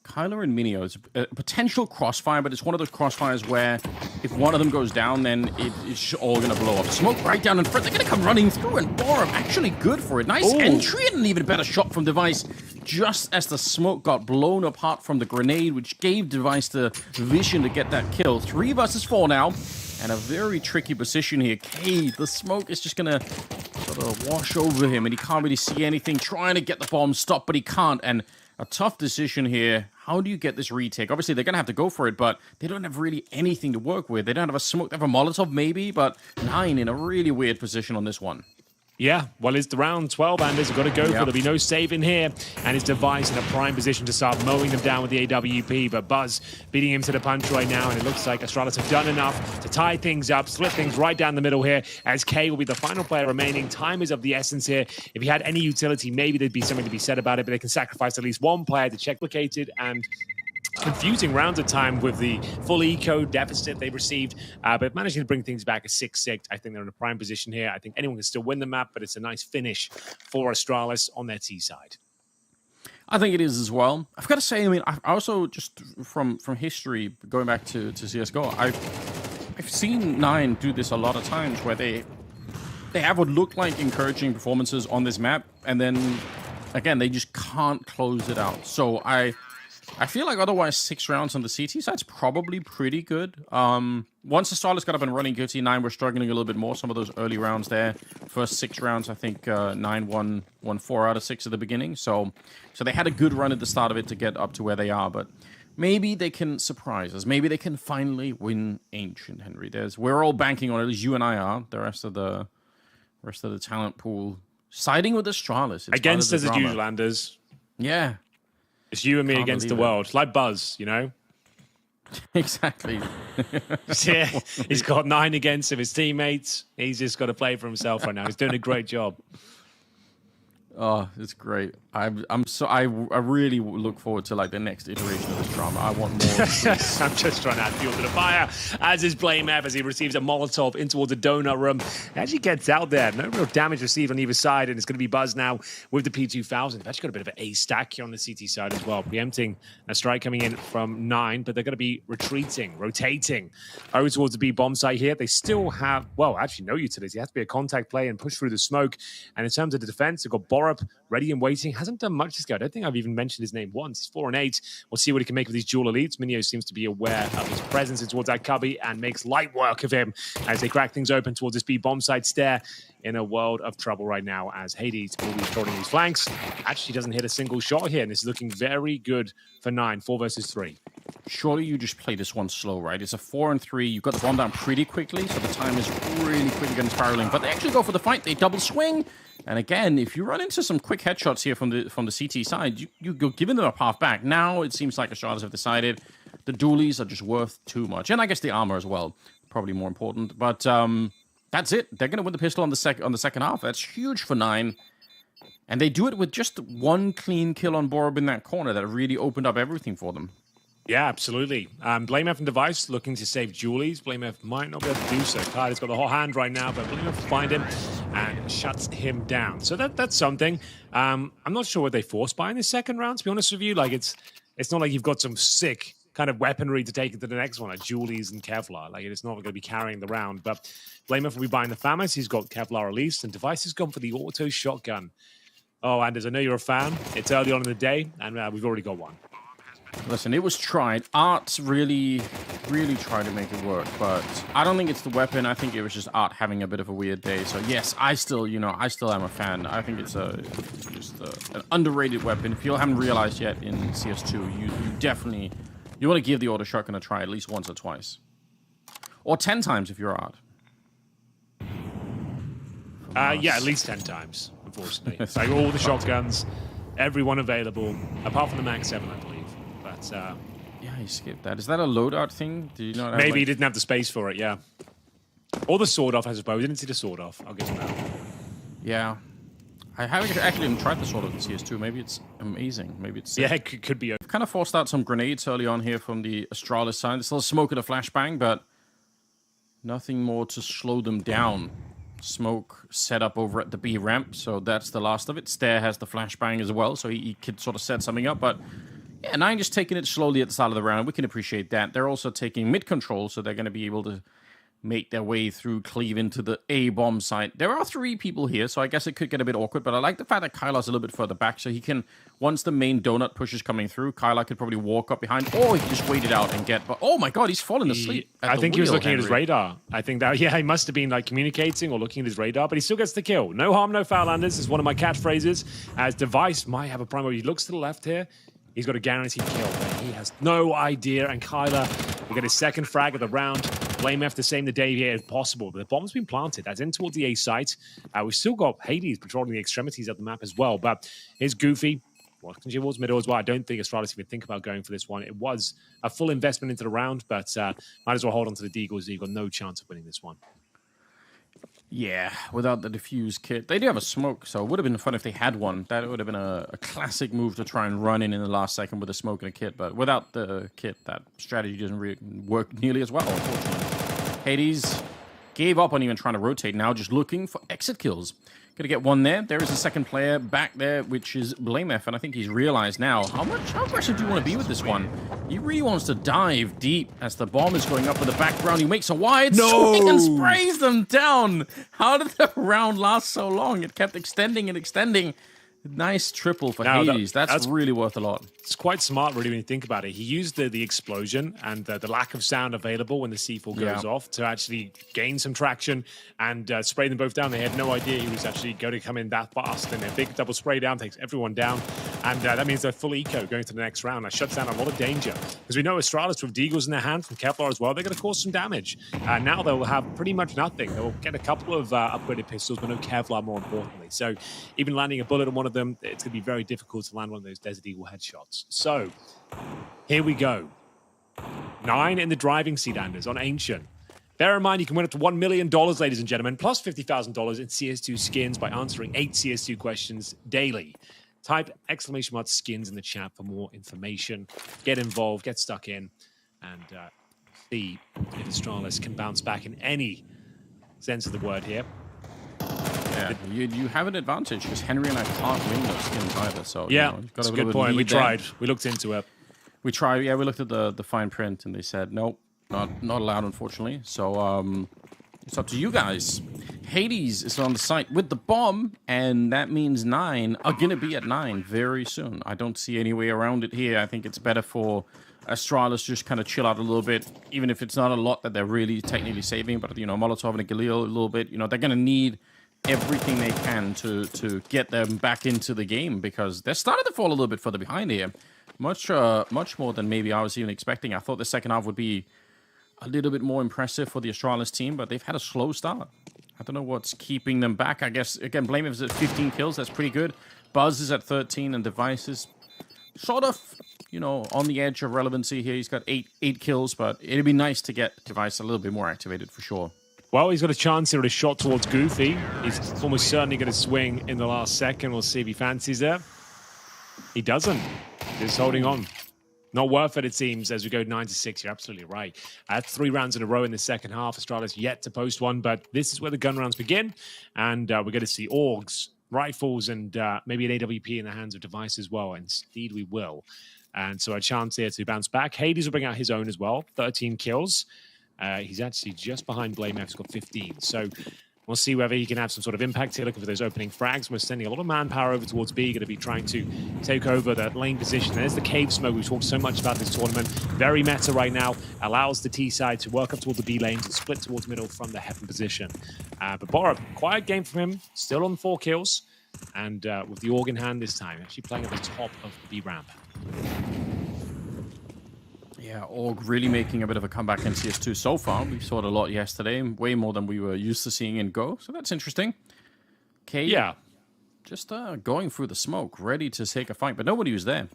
Kyler and Minio is a potential crossfire, but it's one of those crossfires where if one of them goes down, then it's all going to blow up. Smoke right down in front. They're going to come running through, and Borum actually good for it. Nice entry and an even better shot from Device just as the smoke got blown apart from the grenade, which gave Device the vision to get that kill. 3 versus 4 now, and a very tricky position here. Cade, the smoke is just going to sort of wash over him, and he can't really see anything. Trying to get the bomb stopped, but he can't, and a tough decision here. How do you get this retake? Obviously, they're going to have to go for it, but they don't have really anything to work with. They don't have a smoke. They have a Molotov, maybe, but 9 in a really weird position on this one. Yeah, well, it's the round 12, Anders. We've got to go for it. There'll be no saving here. And his Device in a prime position to start mowing them down with the AWP. But Buzz beating him to the punch right now. And it looks like Astralis have done enough to tie things up, split things right down the middle here, as K will be the final player remaining. Time is of the essence here. If he had any utility, maybe there'd be something to be said about it. But they can sacrifice at least one player to check located and confusing rounds of time with the full eco deficit they received, but managing to bring things back at 6-6. I think they're in a prime position here. I think anyone can still win the map, but it's a nice finish for Astralis on their T side. I think it is as well. I've got to say, I mean, I also just from history, going back to CSGO, I've seen 9 do this a lot of times where they have what look like encouraging performances on this map, and then again they just can't close it out. So I feel like otherwise 6 rounds on the CT side's probably pretty good. Once the Astralis got up and running, GT9 were struggling a little bit more. Some of those early rounds there. First 6 rounds, I think 9 won 4 out of 6 at the beginning. So they had a good run at the start of it to get up to where they are. But maybe they can surprise us. Maybe they can finally win Ancient, Henry. We're all banking on it, at least you and I are. The rest of the talent pool siding with Astralis. Against us as usual, Anders. Yeah. It's you and me against the world. It's like Buzz, you know? Exactly. Yeah, he's got 9 against him, his teammates. He's just got to play for himself right now. He's doing a great job. Oh, it's great. I really look forward to like the next iteration of this drama. I want more. I'm just trying to add fuel to the fire. As is Blamef as he receives a Molotov in towards the donut room. As he gets out there, no real damage received on either side, and it's going to be Buzz now with the P2000. They've actually got a bit of an A stack here on the CT side as well, preempting a strike coming in from 9, but they're going to be retreating, rotating over towards the B bomb site here. They still have, well, actually no utility. It has to be a contact play and push through the smoke. And in terms of the defense, they've got Borup ready and waiting. Hasn't done much this guy. I don't think I've even mentioned his name once. He's 4-8. We'll see what he can make of these dual elites. Minio seems to be aware of his presence towards that cubby and makes light work of him as they crack things open towards this B bomb site. Stare in a world of trouble right now as Hades will be controlling these flanks. Actually doesn't hit a single shot here, and this is looking very good for 9. 4 versus 3. Surely you just play this one slow, right? It's a 4 and 3. You've got the bomb down pretty quickly, so the time is really quickly getting spiraling. But they actually go for the fight. They double swing. And again, if you run into some quick headshots here from the CT side, you're giving them a path back. Now it seems like Astralis have decided the dualies are just worth too much. And I guess the armor as well, probably more important. But that's it. They're going to win the pistol on the second half. That's huge for 9. And they do it with just 1 clean kill on Borup in that corner that really opened up everything for them. Yeah, absolutely. Blamef and Device looking to save Julies. Blamef might not be able to do so. Carter's got the hot hand right now, but Blamef will find him and shuts him down. So that's something. I'm not sure what they force buy in the second round, to be honest with you. Like it's not like you've got some sick kind of weaponry to take it to the next one, like Julies and Kevlar. Like it's not going to be carrying the round. But Blamef will be buying the FAMAS. He's got Kevlar released, and Device has gone for the auto shotgun. Oh, Anders, I know you're a fan. It's early on in the day, and we've already got one. Listen, it was tried. Art really tried to make it work, but I don't think it's the weapon. I think it was just Art having a bit of a weird day. So yes, I still am a fan. I think it's just an underrated weapon. If you haven't realized yet in CS2, you definitely want to give the auto shotgun a try at least once or twice, or 10 times if you're Art. Yeah, at least 10 times. Unfortunately, it's like all the shotguns, everyone available, apart from the Max 7, I believe. But yeah, he skipped that. Is that a loadout thing? Did you not? Maybe he didn't have the space for it. Yeah, or the sword off. I suppose we didn't see the sword off. I'll give him that. Yeah, I haven't actually even tried the sword off in CS2. Maybe it's amazing. Maybe it's yeah, it could be. I've kind of forced out some grenades early on here from the Astralis side. There's still smoke at a flashbang, but nothing more to slow them down. Smoke set up over at the B ramp, so that's the last of it. Stair has the flashbang as well, so he could sort of set something up, but yeah, Nine just taking it slowly at the start of the round. We can appreciate that. They're also taking mid control, so they're going to be able to make their way through Cleave into the A bomb site. There are 3 people here, so I guess it could get a bit awkward, but I like the fact that Kylar's a little bit further back, so he can, once the main donut push is coming through, Kylar could probably walk up behind, or he can just wait it out and get, but oh my god, he's fallen asleep. I think he was looking at his radar. I think that, yeah, he must have been like communicating or looking at his radar, but he still gets the kill. No harm, no foul, Anders is one of my catchphrases, as Device might have a prime. He looks to the left here. He's got a guaranteed kill, but he has no idea. And Kylar will get his second frag of the round. Blame F the same the day here if possible. But the bomb's been planted. That's in towards the A site. We've still got Hades patrolling the extremities of the map as well. But here's Goofy. Walking towards middle as well. I don't think Astralis even think about going for this one. It was a full investment into the round, but might as well hold on to the Deagles. You've got no chance of winning this one. Yeah, without the diffuse kit. They do have a smoke, so it would have been fun if they had one. That would have been a classic move to try and run in the last second with a smoke and a kit, but without the kit, that strategy doesn't really work nearly as well, unfortunately. Hades gave up on even trying to rotate, now just looking for exit kills. Gonna get one there. There is a second player back there, which is BlameF, and I think he's realized now how aggressive do you want to be with this one? He really wants to dive deep as the bomb is going up in the background. He makes a wide swing and sprays them down. How did the round last so long? It kept extending and extending. Nice triple for Hades. That's really worth a lot. It's quite smart, really, when you think about it. He used the explosion and the lack of sound available when the C4 goes off to actually gain some traction and spray them both down. They had no idea he was actually going to come in that fast. And a big double spray down takes everyone down. And that means they're full eco going to the next round. That shuts down a lot of danger. Because we know Astralis with Deagles in their hand from Kevlar as well, they're going to cause some damage. Now they'll have pretty much nothing. They'll get a couple of upgraded pistols, but no Kevlar more importantly. So even landing a bullet on one of them, it's going to be very difficult to land one of those Desert Eagle headshots. So, here we go. 9 in the driving seat, Anders, on Ancient. Bear in mind, you can win up to $1 million, ladies and gentlemen, plus $50,000 in CS2 skins by answering 8 CS2 questions daily. Type !skins in the chat for more information. Get involved, get stuck in, and see if Astralis can bounce back in any sense of the word here. Yeah, you have an advantage because Henry and I can't win those skins either. So yeah, you've got that's a good point. We tried. We looked into it. We tried. Yeah, we looked at the fine print and they said nope, not allowed, unfortunately. So it's up to you guys. Hades is on the site with the bomb, and that means 9 are gonna be at 9 very soon. I don't see any way around it here. I think it's better for Astralis to just kind of chill out a little bit, even if it's not a lot that they're really technically saving. But Molotov and a Galil a little bit. They're gonna need everything they can to get them back into the game because they're starting to fall a little bit further behind here. Much more than maybe I was even expecting. I thought the second half would be a little bit more impressive for the Astralis team, but they've had a slow start. I don't know what's keeping them back. I guess, again, Blame is at 15 kills. That's pretty good. Buzz is at 13, and Device is sort of, on the edge of relevancy here. He's got 8 kills, but it'd be nice to get Device a little bit more activated for sure. Well, he's got a chance here at a shot towards Goofy. He's almost certainly going to swing in the last second. We'll see if he fancies it. He doesn't. Just holding on. Not worth it seems, as we go 9-6. You're absolutely right. 3 rounds in a row in the second half. Astralis yet to post one, but this is where the gun rounds begin. And we're going to see AUGs, rifles, and maybe an AWP in the hands of Device as well. And indeed we will. And so a chance here to bounce back. Hades will bring out his own as well. 13 kills. He's actually just behind BlameF. He's got 15. So We'll see whether he can have some sort of impact here, looking for those opening frags. We're sending a lot of manpower over towards B, going to be trying to take over that lane position. There's the cave smoke we've talked so much about this tournament. Very meta right now. Allows the T side to work up towards the B lane, to split towards middle from the heaven position. But Borup, quiet game from him, still on 4 kills. And with the organ hand this time, actually playing at the top of the B ramp. Yeah, Org really making a bit of a comeback in CS2 so far. We saw it a lot yesterday, way more than we were used to seeing in Go. So that's interesting. Okay, yeah, just going through the smoke, ready to take a fight, but nobody was there.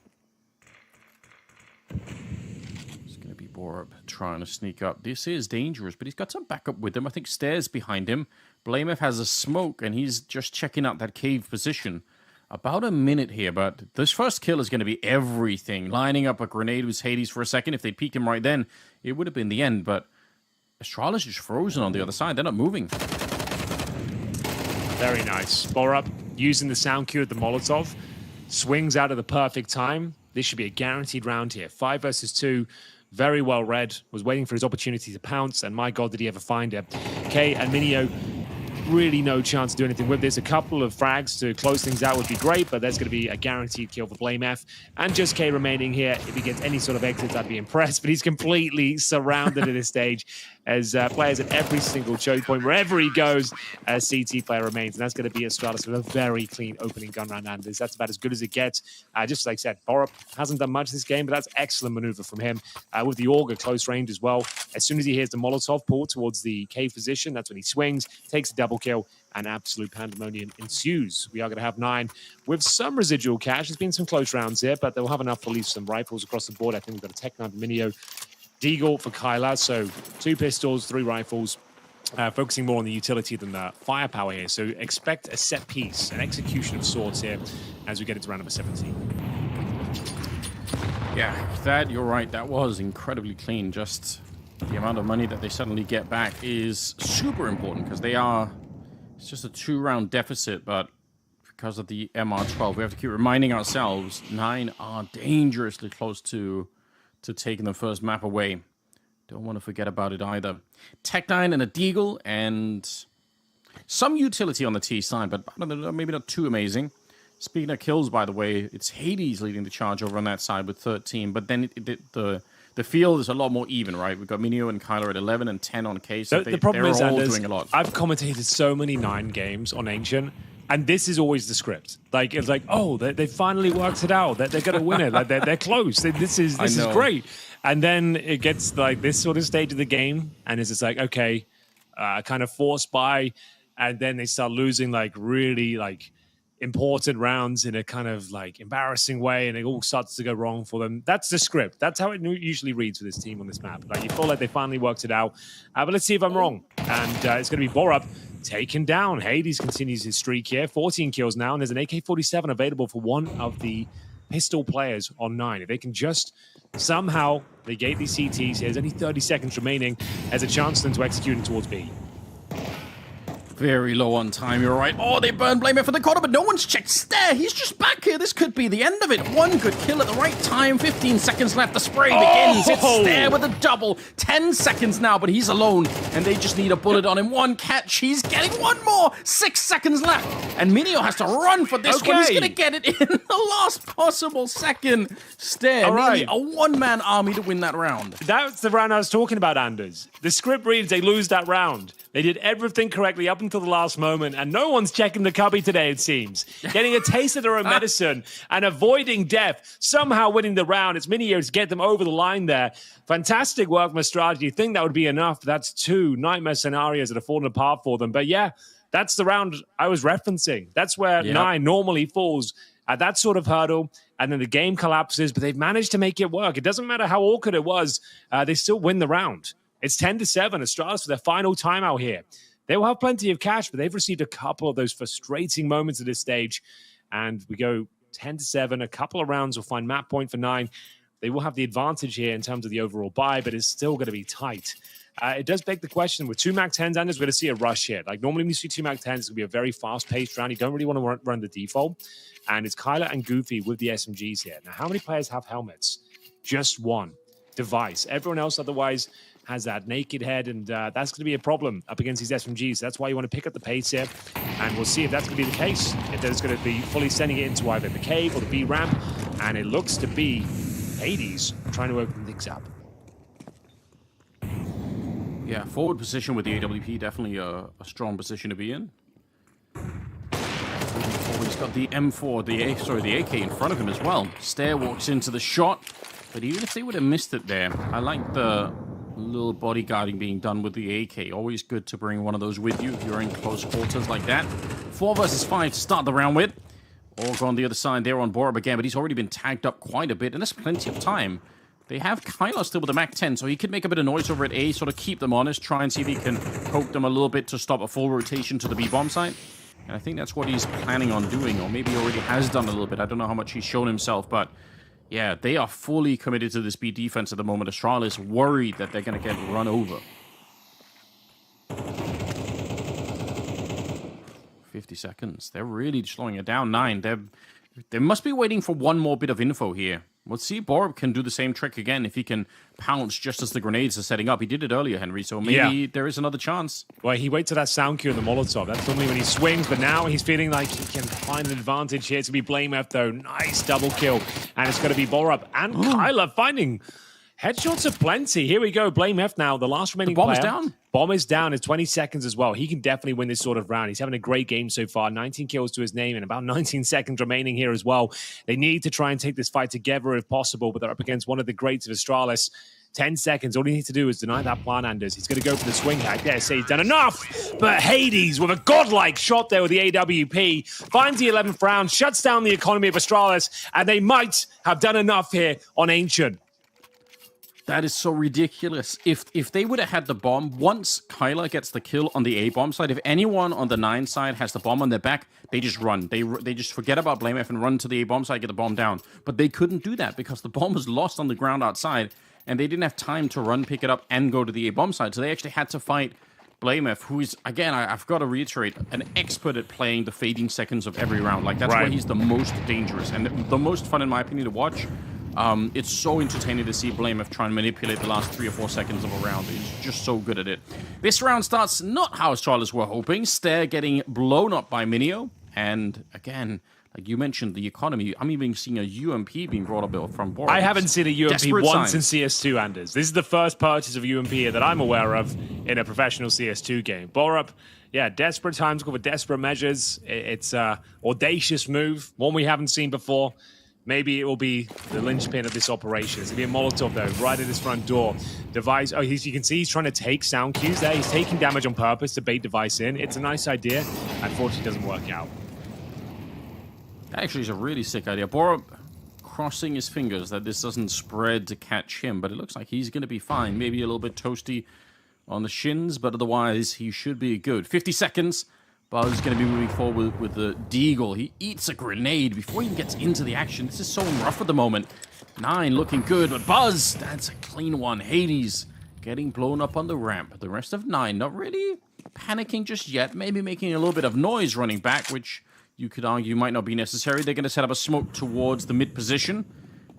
It's going to be Borup trying to sneak up. This is dangerous, but he's got some backup with him. I think Stairs behind him. Blamev has a smoke, and he's just checking out that cave position. About a minute here, but this first kill is going to be everything. Lining up a grenade with Hades for a second. If they peek him right then, it would have been the end, but Astralis is just frozen on the other side. They're not moving. Very nice. Borup using the sound cue at the Molotov. Swings out at the perfect time. This should be a guaranteed round here. 5 versus 2. Very well read. Was waiting for his opportunity to pounce, and my God, did he ever find it. K and Minio, really no chance to do anything with this. A couple of frags to close things out would be great, but there's going to be a guaranteed kill for BlameF. And just K remaining here. If he gets any sort of exits, I'd be impressed. But he's completely surrounded at this stage as players at every single choke point, wherever he goes, a CT player remains. And that's going to be Astralis with a very clean opening gun round. And that's about as good as it gets. Just like I said, Borup hasn't done much this game, but that's excellent maneuver from him. With the Org at close range as well. As soon as he hears the Molotov pull towards the cave position, that's when he swings, takes a double kill, and absolute pandemonium ensues. We are going to have 9 with some residual cash. There's been some close rounds here, but they'll have enough to leave some rifles across the board. I think we've got a Tech 9 for Minio, Deagle for Kyla, so 2 pistols, 3 rifles, focusing more on the utility than the firepower here. So expect a set piece, an execution of sorts here as we get into round number 17. Yeah, that, you're right. That was incredibly clean. Just the amount of money that they suddenly get back is super important because they are... It's just a 2-round deficit, but because of the MR12, we have to keep reminding ourselves 9 are dangerously close to taking the first map away. Don't want to forget about it either. Tech 9 and a Deagle and some utility on the T side, but maybe not too amazing. Speaking of kills, by the way, it's Hades leading the charge over on that side with 13, but then the field is a lot more even, right? We've got Minio and Kyler at 11 and 10 on K, so the problem is, all Anders, doing a lot. I've commentated so many 9 games on Ancient, and this is always the script. Like, it's like, oh, they finally worked it out. They're going to win it. Like, they're close. This is great. And then it gets like this sort of stage of the game, and it's just like, okay, kind of forced by, and then they start losing like really like important rounds in a kind of like embarrassing way, and it all starts to go wrong for them. That's the script. That's how it usually reads for this team on this map. Like, you feel like they finally worked it out, but let's see if I'm wrong. And it's going to be Borup taken down. Hades continues his streak here, 14 kills now, and there's an AK-47 available for one of the pistol players on 9. If they can just somehow negate these CTs, there's only 30 seconds remaining. There's a chance for them to execute towards B. Very low on time, you're right. Oh, they burn Blamer for the corner, but no one's checked Stair. He's just back here. This could be the end of it. One good kill at the right time. 15 seconds left. The spray begins. It's Stair with a double. 10 seconds now, but he's alone, and they just need a bullet on him. One catch. He's getting one more. 6 seconds left, and Minio has to run for this one. He's going to get it in the last possible second. Stair, nearly a one-man army to win that round. That's the round I was talking about, Anders. The script reads they lose that round. They did everything correctly up until the last moment, and no one's checking the cubby today, it seems. Getting a taste of their own medicine and avoiding death, somehow winning the round. It's Minio to get them over the line there. Fantastic work from Astralis. You think that would be enough? That's 2 nightmare scenarios that have fallen apart for them. But yeah, that's the round I was referencing. That's where 9 normally falls at that sort of hurdle, and then the game collapses, but they've managed to make it work. It doesn't matter how awkward it was, they still win the round. It's 10-7. Astralis for their final timeout here. They will have plenty of cash, but they've received a couple of those frustrating moments at this stage. And we go 10-7. A couple of rounds will find map point for 9. They will have the advantage here in terms of the overall buy, but it's still going to be tight. It does beg the question, with 2 Mac 10s, Anders, we're going to see a rush here. Like, normally when you see 2 Mac 10s, it's going to be a very fast-paced round. You don't really want to run the default. And it's Kyler and Goofy with the SMGs here. Now, how many players have helmets? Just one. Device. Everyone else, otherwise, has that naked head, and that's going to be a problem up against these SMGs. That's why you want to pick up the pace here, and we'll see if that's going to be the case. If there's going to be fully sending it into either the cave or the B ramp, and it looks to be Hades trying to open things up. Yeah, forward position with the AWP, definitely a strong position to be in. He's got the M4, the AK in front of him as well. Stair walks into the shot, but even if they would have missed it there, I like the little bodyguarding being done with the AK. Always good to bring one of those with you if you're in close quarters like that. 4 versus 5 to start the round with. Org on the other side there on Borup again, but he's already been tagged up quite a bit, and there's plenty of time. They have Kyler still with the Mac 10, so he could make a bit of noise over at A, sort of keep them honest, try and see if he can poke them a little bit to stop a full rotation to the B bomb site. And I think that's what he's planning on doing, or maybe he already has done a little bit. I don't know how much he's shown himself, but yeah, they are fully committed to this B defense at the moment. Astralis worried that they're going to get run over. 50 seconds. They're really slowing it down. 9. They must be waiting for one more bit of info here. We'll see if Borup can do the same trick again if he can pounce just as the grenades are setting up. He did it earlier, Henry, so maybe there is another chance. Well, he waits for that sound cue in the Molotov. That's normally when he swings, but now he's feeling like he can find an advantage here. It's going to be BlameF, though. Nice double kill. And it's going to be Borup and Kyler finding headshots aplenty. Here we go. BlameF now, the last remaining bomb player. is down. Bomb is down. It's 20 seconds as well. He can definitely win this sort of round. He's having a great game so far. 19 kills to his name and about 19 seconds remaining here as well. They need to try and take this fight together if possible, but they're up against one of the greats of Astralis. 10 seconds. All he needs to do is deny that plan, Anders. He's going to go for the swing hack. Dare say he's done enough, but Hades with a godlike shot there with the AWP finds the 11th round, shuts down the economy of Astralis, and they might have done enough here on Ancient. That is so ridiculous. If they would have had the bomb, once Kyler gets the kill on the A bomb side, if anyone on the 9 side has the bomb on their back, they just run. They just forget about BlameF and run to the A bomb side, get the bomb down. But they couldn't do that because the bomb was lost on the ground outside, and they didn't have time to run, pick it up, and go to the A bomb side. So they actually had to fight BlameF, who is, again, I've got to reiterate, an expert at playing the fading seconds of every round. Like, that's why he's the most dangerous and the most fun, in my opinion, to watch. It's so entertaining to see BlameF try and manipulate the last 3 or 4 seconds of a round. He's just so good at it. This round starts not how Astralis were hoping. Stair getting blown up by Minio. And again, like you mentioned, the economy. I'm even seeing a UMP being brought up from Borup. I haven't seen a UMP once in CS2, Anders. This is the first purchase of UMP here that I'm aware of in a professional CS2 game. Borup, yeah, desperate times call for desperate measures. It's an audacious move, one we haven't seen before. Maybe it will be the linchpin of this operation. It's going to be a Molotov, though, right at his front door. Device, you can see he's trying to take sound cues there. He's taking damage on purpose to bait Device in. It's a nice idea. Unfortunately, it doesn't work out. That actually is a really sick idea. Borup crossing his fingers that this doesn't spread to catch him, but it looks like he's going to be fine. Maybe a little bit toasty on the shins, but otherwise he should be good. 50 seconds. Buzz is going to be moving forward with the Deagle. He eats a grenade before he even gets into the action. This is so rough at the moment. 9 looking good, but Buzz, that's a clean one. Hades getting blown up on the ramp. The rest of 9 not really panicking just yet. Maybe making a little bit of noise running back, which you could argue might not be necessary. They're going to set up a smoke towards the mid position.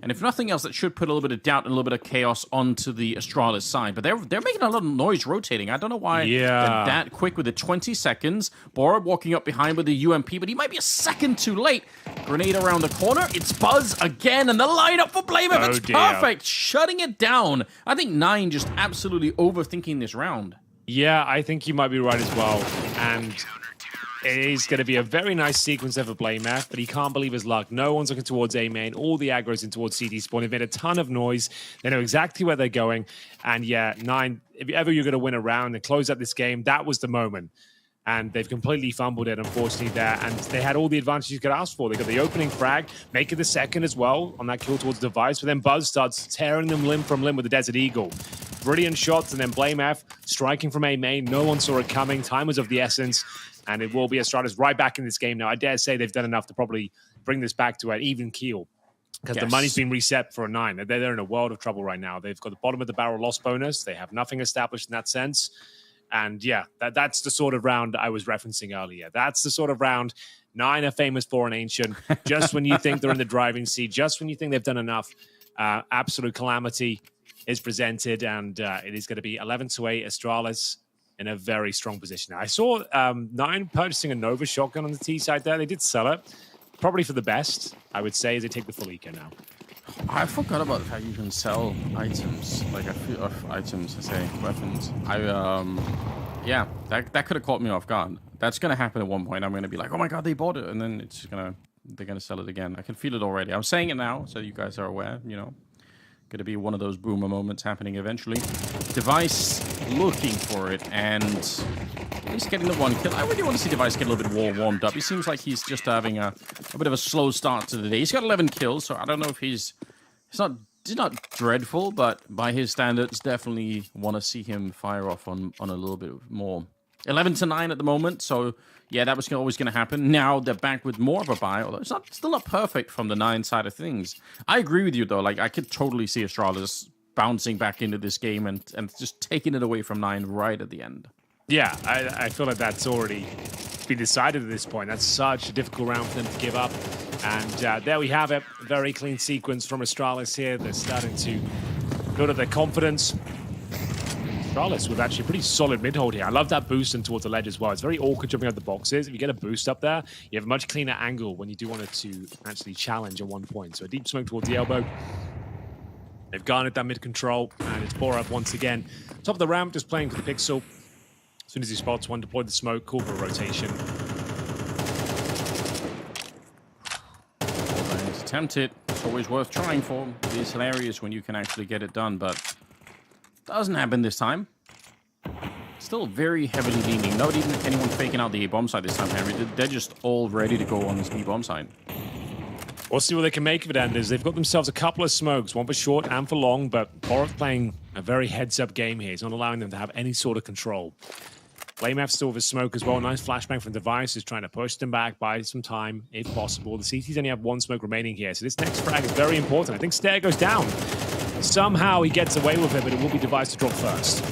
And if nothing else, that should put a little bit of doubt and a little bit of chaos onto the Astralis side. But they're making a lot of noise rotating. I don't know why they're that quick with the 20 seconds. Borup walking up behind with the UMP, but he might be a second too late. Grenade around the corner. It's Buzz again, and the lineup for BlameF. It's perfect. Shutting it down. I think 9 just absolutely overthinking this round. Yeah, I think you might be right as well. And it is going to be a very nice sequence there for BlameF, but he can't believe his luck. No one's looking towards A main. All the aggro's in towards CT spawn. They've made a ton of noise. They know exactly where they're going. And yeah, 9, if ever you're going to win a round and close out this game, that was the moment. And they've completely fumbled it, unfortunately, there. And they had all the advantages you could ask for. They got the opening frag, make it the second as well on that kill towards Device. But then Buzz starts tearing them limb from limb with the Desert Eagle. Brilliant shots, and then BlameF striking from A main. No one saw it coming. Time was of the essence. And it will be Astralis right back in this game now. I dare say they've done enough to probably bring this back to an even keel. Because the money's been reset for a 9. They're in a world of trouble right now. They've got the bottom of the barrel loss bonus. They have nothing established in that sense. And yeah, that's the sort of round I was referencing earlier. That's the sort of round 9 are famous for in Ancient. Just when you think they're in the driving seat, just when you think they've done enough, absolute calamity. is presented, and it is going to be 11-8. Astralis in a very strong position. Now, I saw Nine purchasing a Nova shotgun on the T side there. They did sell it, probably for the best, I would say, as they take the full eco now. I forgot about how you can sell items, like a few of items, I say, weapons. Yeah, that could have caught me off guard. That's gonna happen at one point. I'm gonna be like, oh my god, they bought it, and then they're gonna sell it again. I can feel it already. I'm saying it now, so you guys are aware. You know, gonna be one of those boomer moments happening eventually. Device looking for it, and he's getting the one kill. I really want to see Device get a little bit more warmed up. He seems like he's just having a bit of a slow start to the day. He's got 11 kills, so I don't know if he's not dreadful, but by his standards, definitely want to see him fire off on a little bit more. 11-9 at the moment, so yeah, that was always going to happen. Now they're back with more of a buy, although it's still not perfect from the 9 side of things. I agree with you though. Like, I could totally see Astralis bouncing back into this game and just taking it away from 9 right at the end. Yeah, I feel like that's already been decided at this point. That's such a difficult round for them to give up. And there we have it. Very clean sequence from Astralis here. They're starting to build up their confidence. Astralis with actually a pretty solid mid-hold here. I love that boost in towards the ledge as well. It's very awkward jumping out the boxes. If you get a boost up there, you have a much cleaner angle when you do want it to actually challenge at one point. So a deep smoke towards the elbow. They've garnered that mid-control, and it's Borup once again. Top of the ramp, just playing for the pixel. As soon as he spots one, deploy the smoke, call for a rotation. It's tempted. It's always worth trying for. It is hilarious when you can actually get it done, but doesn't happen this time. Still very heavily leaning. Not even anyone faking out the A-bomb side this time, Henry. They're just all ready to go on this B-bomb side. We'll see what they can make of it, Anders. They've got themselves a couple of smokes, one for short and for long, but Borup playing a very heads-up game here. He's not allowing them to have any sort of control. BlameF still with his smoke as well. Nice flashbang from Device is trying to push them back, buy some time if possible. The CTs only have one smoke remaining here, so this next frag is very important. I think Stair goes down. Somehow he gets away with it, but it will be Device to drop first.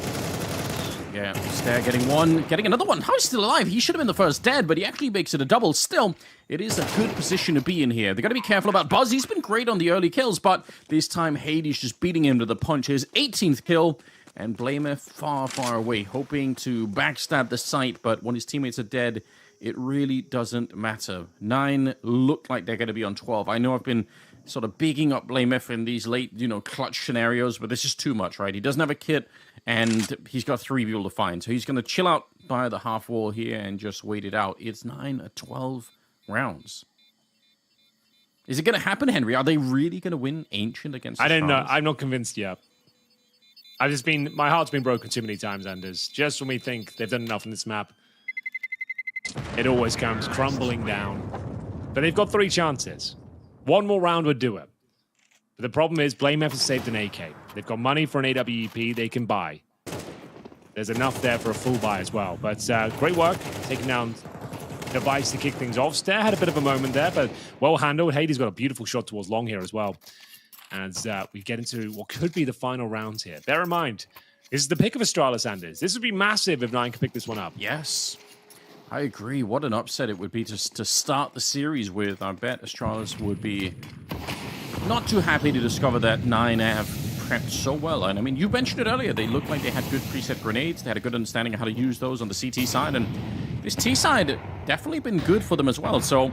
Yeah, Stair getting one, getting another one. How is he still alive? He should have been the first dead, but he actually makes it a double. Still, it is a good position to be in here. They've got to be careful about Buzz. He's been great on the early kills, but this time Hades just beating him to the punch. His 18th kill, and BlameF far, far away, hoping to backstab the site, but when his teammates are dead, it really doesn't matter. 9 look like they're going to be on 12. I know I've been sort of bigging up BlameF in these late, clutch scenarios, but this is too much, right? He doesn't have a kit, and he's got 3 people to find. So he's going to chill out by the half wall here and just wait it out. It's 9-12 rounds. Is it going to happen, Henry? Are they really going to win Ancient against I don't know. Astralis? I'm not convinced yet. My heart's been broken too many times, Anders. Just when we think they've done enough on this map, it always comes crumbling down. But they've got 3 chances. One more round would do it. But the problem is, BlameF has saved an AK. They've got money for an AWP they can buy. There's enough there for a full buy as well. But great work, taking down Device to kick things off. Stair had a bit of a moment there, but well handled. Hades got a beautiful shot towards long here as well. As we get into what could be the final round here. Bear in mind, this is the pick of Astralis, Anders. This would be massive if 9 can pick this one up. Yes. I agree. What an upset it would be to start the series with. I bet Astralis would be not too happy to discover that 9 have prepped so well. And I mean, you mentioned it earlier. They looked like they had good preset grenades. They had a good understanding of how to use those on the CT side. And this T side definitely been good for them as well. So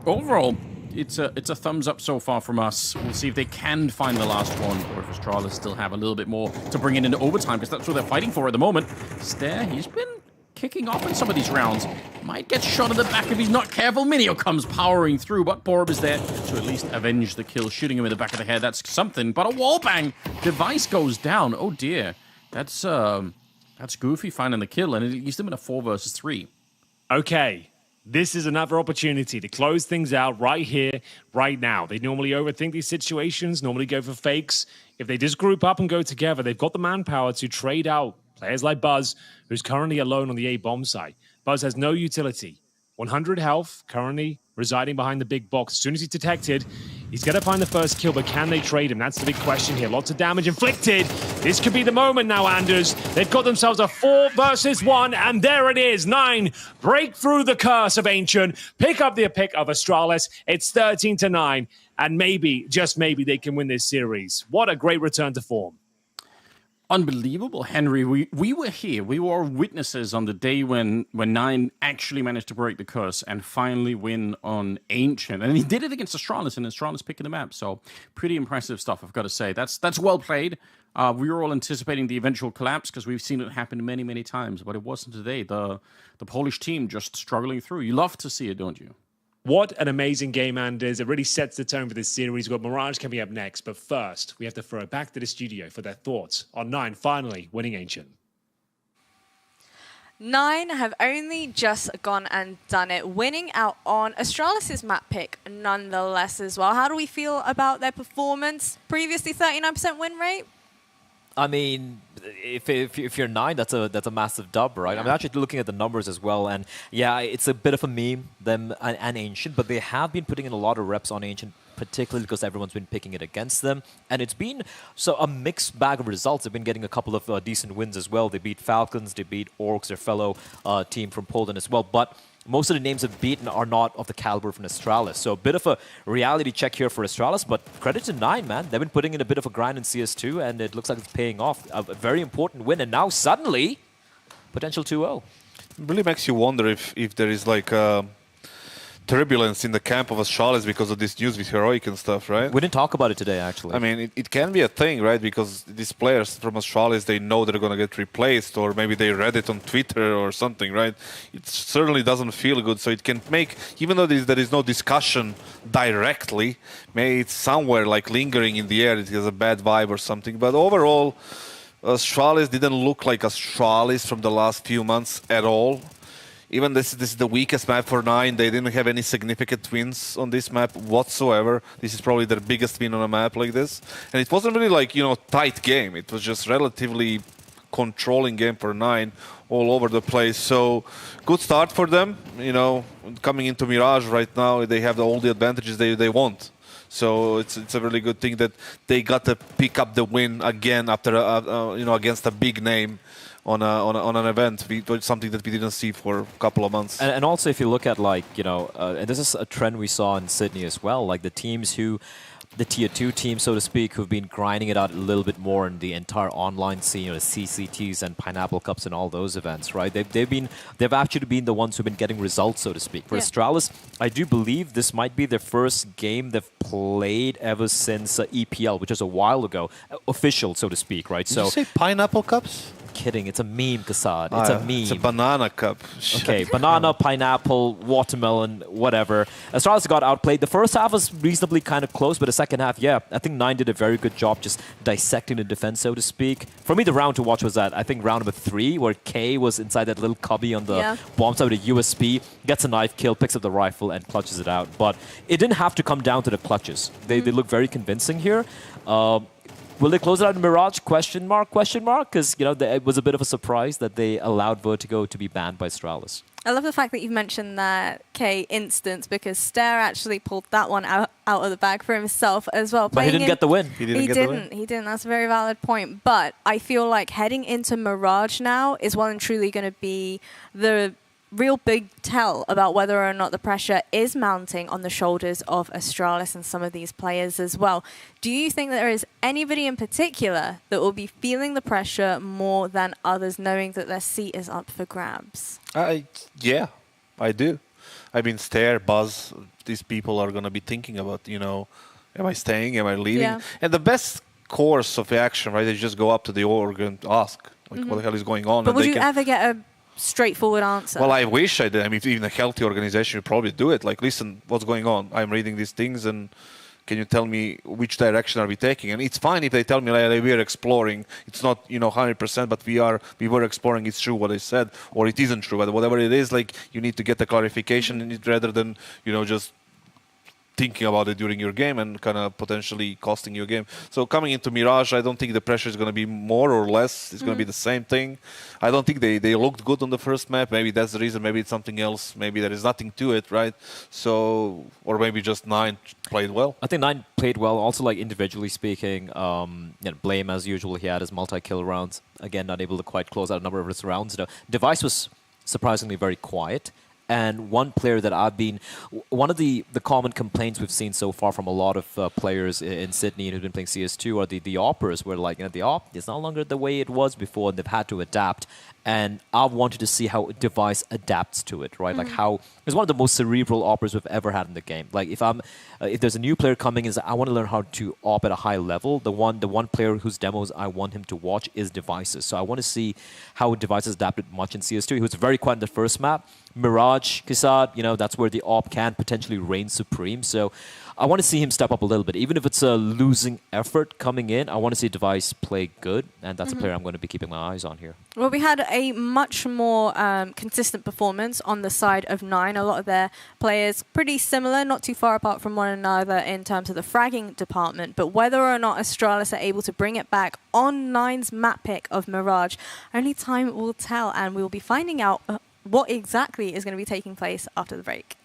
overall, it's a thumbs up so far from us. We'll see if they can find the last one, or if Astralis still have a little bit more to bring in into overtime, because that's what they're fighting for at the moment. Stair, he's been kicking off in some of these rounds. Might get shot in the back if he's not careful. Minio comes powering through, but Borup is there to at least avenge the kill, shooting him in the back of the head. That's something, but a wall bang. Device goes down. Oh dear. That's Goofy finding the kill, and it leaves them in a 4 versus 3. Okay. This is another opportunity to close things out right here, right now. They normally overthink these situations, normally go for fakes. If they just group up and go together, they've got the manpower to trade out players like Buzz, who's currently alone on the A-bomb side. Buzz has no utility. 100 health, currently residing behind the big box. As soon as he's detected, he's going to find the first kill, but can they trade him? That's the big question here. Lots of damage inflicted. This could be the moment now, Anders. They've got themselves a 4 versus 1, and there it is. 9 break through the curse of Ancient, pick up the pick of Astralis. It's 13-9, and maybe, just maybe, they can win this series. What a great return to form. unbelievable, Henry. We were here. We were witnesses on the day when Nine actually managed to break the curse and finally win on Ancient. And he did it against Astralis, and Astralis picking the map. So pretty impressive stuff, I've got to say. That's well played. We were all anticipating the eventual collapse because we've seen it happen many, many times. But it wasn't today. The Polish team just struggling through. You love to see it, don't you? What an amazing game, Anders. It really sets the tone for this series. We've got Mirage coming up next. But first, we have to throw it back to the studio for their thoughts on Nine finally winning Ancient. Nine have only just gone and done it, winning out on Astralis' map pick nonetheless as well. How do we feel about their performance? Previously 39% win rate? I mean, if you're Nine, that's a massive dub, right? Yeah. I'm actually looking at the numbers as well, and yeah, it's a bit of a meme, them and Ancient, but they have been putting in a lot of reps on Ancient, particularly because everyone's been picking it against them, and it's been a mixed bag of results. They've been getting a couple of decent wins as well. They beat Falcons, they beat Orcs, their fellow team from Poland as well, but most of the names they've beaten are not of the caliber from Astralis. So a bit of a reality check here for Astralis, but credit to Nine, man. They've been putting in a bit of a grind in CS2, and it looks like it's paying off. A very important win, and now suddenly, potential 2-0. It really makes you wonder if there is like turbulence in the camp of Astralis because of this news with Heroic and stuff, right? We didn't talk about it today, actually. I mean, it can be a thing, right? Because these players from Astralis, they know they're going to get replaced, or maybe they read it on Twitter or something, right? It certainly doesn't feel good, so it can make, even though there is no discussion directly, maybe it's somewhere like lingering in the air, it has a bad vibe or something. But overall, Astralis didn't look like Astralis from the last few months at all. Even this is the weakest map for Nine. They didn't have any significant wins on this map whatsoever. This is probably their biggest win on a map like this. And it wasn't really like, tight game. It was just relatively controlling game for Nine all over the place. So good start for them. Coming into Mirage right now, they have all the advantages they want. So it's a really good thing that they got to pick up the win again after against a big name on an event, something that we didn't see for a couple of months. And also, if you look at and this is a trend we saw in Sydney as well, like the teams the tier 2 teams, so to speak, who've been grinding it out a little bit more in the entire online scene, the CCTs and Pineapple Cups and all those events, right? They've actually been the ones who've been getting results, so to speak. For Astralis, I do believe this might be their first game they've played ever since EPL, which was a while ago, official, so to speak, right? Did you say Pineapple Cups? Kidding, it's a meme, Kassad. It's a meme. It's a banana cup. Okay, banana, pineapple, watermelon, whatever. Astralis got outplayed. The first half was reasonably kind of close, but the second half, yeah, I think Nine did a very good job just dissecting the defense, so to speak. For me, the round to watch was that, I think, round number 3, where K was inside that little cubby on the bomb side with a USP, gets a knife kill, picks up the rifle, and clutches it out. But it didn't have to come down to the clutches. They look very convincing here. Will they close it out in Mirage? Question mark? Because, it was a bit of a surprise that they allowed Vertigo to be banned by Astralis. I love the fact that you've mentioned that K instance, because Stair actually pulled that one out of the bag for himself as well. But he didn't get the win. He didn't. That's a very valid point. But I feel like heading into Mirage now is well and truly going to be the real big tell about whether or not the pressure is mounting on the shoulders of Astralis and some of these players as well. Do you think that there is anybody in particular that will be feeling the pressure more than others, knowing that their seat is up for grabs? Yeah, I do. I mean, Stair, Buzz, these people are going to be thinking about, am I staying, am I leaving? Yeah. And the best course of action, right, is just go up to the org and ask, what the hell is going on? But would you ever get a straightforward answer? Well, I wish I did. I mean, even a healthy organization would probably do it. Like, listen, what's going on? I'm reading these things, and can you tell me which direction are we taking? And it's fine if they tell me like, we are exploring. It's not 100%, but we were exploring. It's true what I said, or it isn't true. But whatever it is, like, you need to get the clarification in it rather than just thinking about it during your game and kind of potentially costing your game. So coming into Mirage, I don't think the pressure is going to be more or less. It's going to be the same thing. I don't think they looked good on the first map. Maybe that's the reason. Maybe it's something else. Maybe there is nothing to it, right? So, or maybe just Nine played well. I think Nine played well. Also, like individually speaking, Blame as usual. He had his multi-kill rounds. Again, not able to quite close out a number of his rounds. Device was surprisingly very quiet. And one player that I've been, one of the common complaints we've seen so far from a lot of players in Sydney who've been playing CS2 are the operas, where like, the op is no longer the way it was before, and they've had to adapt. And I wanted to see how Device adapts to it, right? Like how it's one of the most cerebral operas we've ever had in the game. Like if there's a new player coming in, I want to learn how to op at a high level. The one player whose demos I want him to watch is Devices. So I want to see how Devices adapted much in CS2. He was very quiet in the first map. Mirage, Kisad, that's where the op can potentially reign supreme. So I want to see him step up a little bit. Even if it's a losing effort coming in, I want to see Device play good, and that's a player I'm going to be keeping my eyes on here. Well, we had a much more consistent performance on the side of Nine. A lot of their players pretty similar, not too far apart from one another in terms of the fragging department. But whether or not Astralis are able to bring it back on Nine's map pick of Mirage, only time will tell, and we will be finding out what exactly is going to be taking place after the break.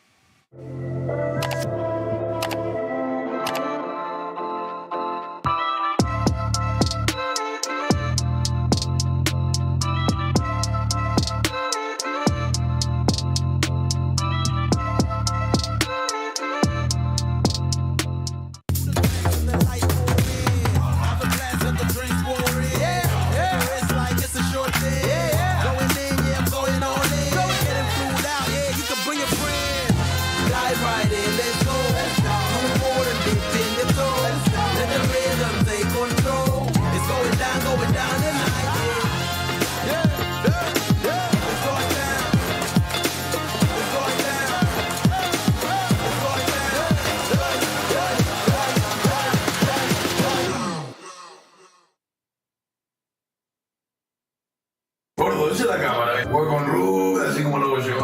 Gordo, esa es la cámara. Juega con Roobet, así como lo yo,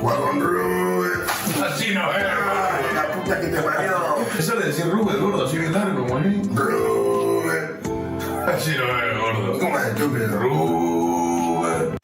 Juega con Roobet. Así no es. Ay, la puta que te parió. Eso le decía Roobet, gordo, así que largo, güey. Roobet. Así no es, gordo. ¿Cómo es estúpido? Roobet.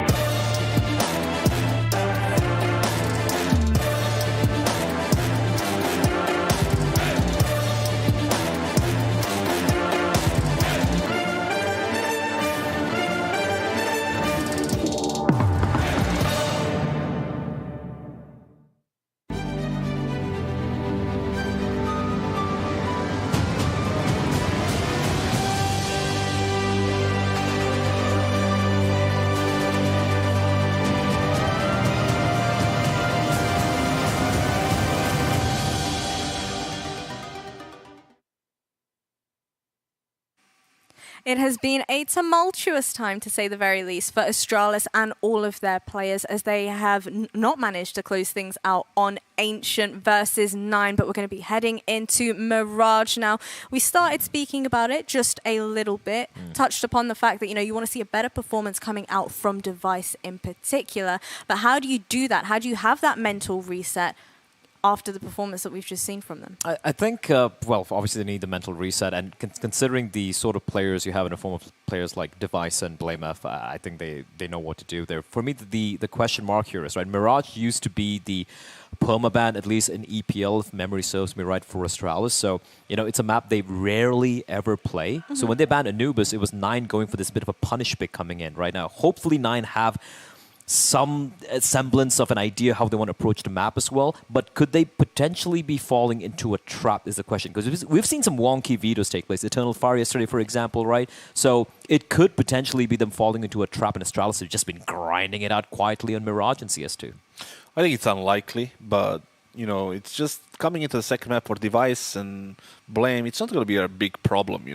It has been a tumultuous time, to say the very least, for Astralis and all of their players, as they have not managed to close things out on Ancient versus 9, but we're going to be heading into Mirage now. We started speaking about it just a little bit, touched upon the fact that, you want to see a better performance coming out from Device in particular. But how do you do that? How do you have that mental reset after the performance that we've just seen from them? I think, well, obviously they need the mental reset, and considering the sort of players you have in the form of players like Device and BlameF, I think they know what to do there. For me, the question mark here is, right, Mirage used to be the permaban, at least in EPL, if memory serves me right, for Astralis. So, it's a map they rarely ever play. So when they banned Anubis, it was 9 going for this bit of a punish pick coming in right now. Hopefully 9 have some semblance of an idea how they want to approach the map as well, but could they potentially be falling into a trap is the question, because we've seen some wonky vetoes take place. Eternal Fire yesterday, for example, right? So it could potentially be them falling into a trap, and Astralis have just been grinding it out quietly on Mirage and CS2. I think it's unlikely, but it's just coming into the second map for Device and Blame. It's not going to be a big problem,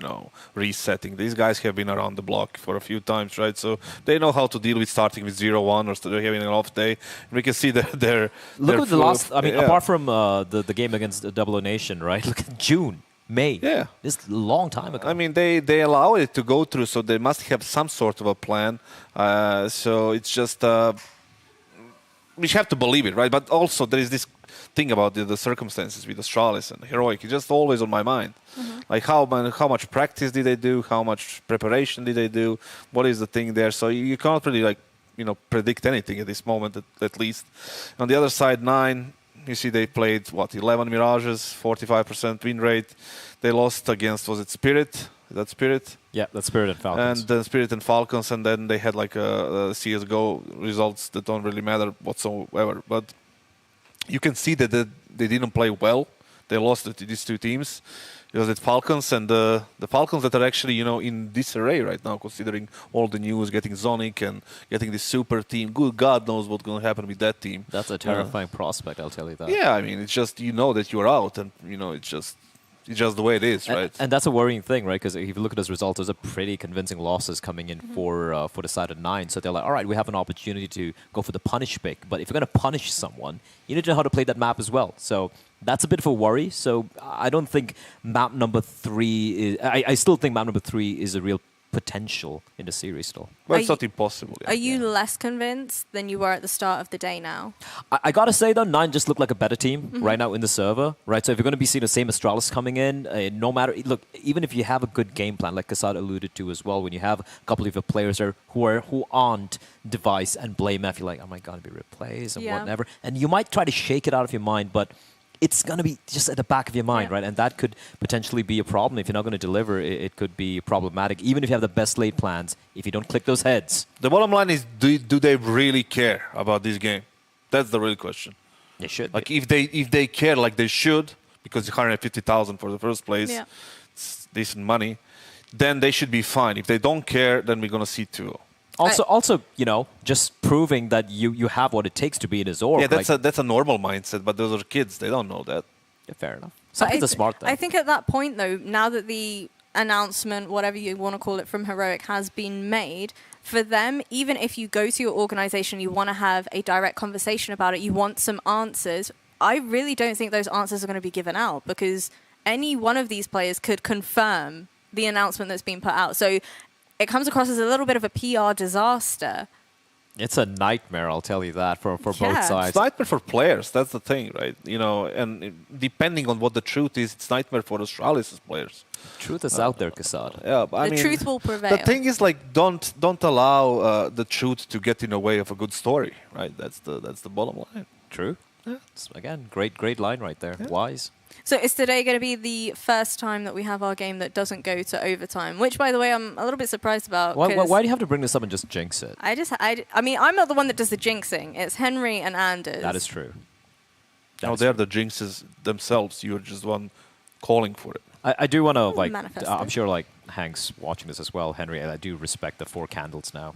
resetting. These guys have been around the block for a few times, right? So they know how to deal with starting with 0-1 or they're having an off day. And we can see their look at the last. I mean, apart from the game against Double O Nation, right? Look at June. May. Yeah. This is a long time ago. I mean, they allow it to go through, so they must have some sort of a plan. So it's just we have to believe it, right? But also there is this thing about the circumstances with Astralis and Heroic. It's just always on my mind. Like how much practice did they do? How much preparation did they do? What is the thing there? So you can't really predict anything at this moment, at least. On the other side, 9. You see, they played 11 Mirages, 45% win rate. They lost against, was it Spirit? Is that Spirit? Yeah, that's Spirit and Falcons. And then Spirit and Falcons, and then they had CS:GO results that don't really matter whatsoever. But you can see that they didn't play well. They lost to these two teams. It was the Falcons and the Falcons that are actually, you know, in disarray right now, considering all the news, getting Zonic and getting this super team. Good God knows what's going to happen with that team. That's a terrifying prospect, I'll tell you that. Yeah, I mean, it's just, you know that you're out, and, you know, it's just the way it is, right? And that's a worrying thing, right? Because if you look at those results, those are pretty convincing losses coming in for the side of 9. So they're like, all right, we have an opportunity to go for the punish pick. But if you're going to punish someone, you need to know how to play that map as well. So that's a bit of a worry. So I don't think map number 3 is... I still think map number 3 is a real potential in the series still. Well, it's not impossible. Are you less convinced than you were at the start of the day now? I gotta say though, 9 just look like a better team right now in the server, right? So if you're going to be seeing the same Astralis coming in, no matter... Look, even if you have a good game plan, like Kassad alluded to as well, when you have a couple of your players there who aren't Device and BlameF, you're like, am I going to be replaced and whatever? And you might try to shake it out of your mind, but it's going to be just at the back of your mind, right? And that could potentially be a problem. If you're not going to deliver, it could be problematic. Even if you have the best laid plans, if you don't click those heads. The bottom line is, do they really care about this game? That's the real question. They should. Like, if they care like they should, because it's 150,000 for the first place, it's decent money, then they should be fine. If they don't care, then we're going to see 2. Also, you know, just proving that you have what it takes to be in his org. Yeah, that's a normal mindset, but those are kids. They don't know that. Yeah, fair enough. Some kids are smart, though. I think at that point, though, now that the announcement, whatever you want to call it, from Heroic has been made, for them, even if you go to your organization, you want to have a direct conversation about it, you want some answers, I really don't think those answers are going to be given out, because any one of these players could confirm the announcement that's been put out. So it comes across as a little bit of a PR disaster. It's a nightmare, I'll tell you that, for both sides. It's nightmare for players, that's the thing, right? You know, and depending on what the truth is, it's nightmare for Astralis' players. Truth is out there, Kassad. Yeah, but I mean, truth will prevail. The thing is, like, don't allow the truth to get in the way of a good story, right? That's the bottom line. True. Yeah. Again, great line right there. Yeah. Wise. So is today going to be the first time that we have our game that doesn't go to overtime? Which, by the way, I'm a little bit surprised about. Why do you have to bring this up and just jinx it? I mean, I'm not the one that does the jinxing. It's Henry and Anders. That is true. They're the jinxes themselves. You're just one calling for it. I do want to, like, I'm sure, like, Hank's watching this as well, Henry, I do respect the 4 candles now.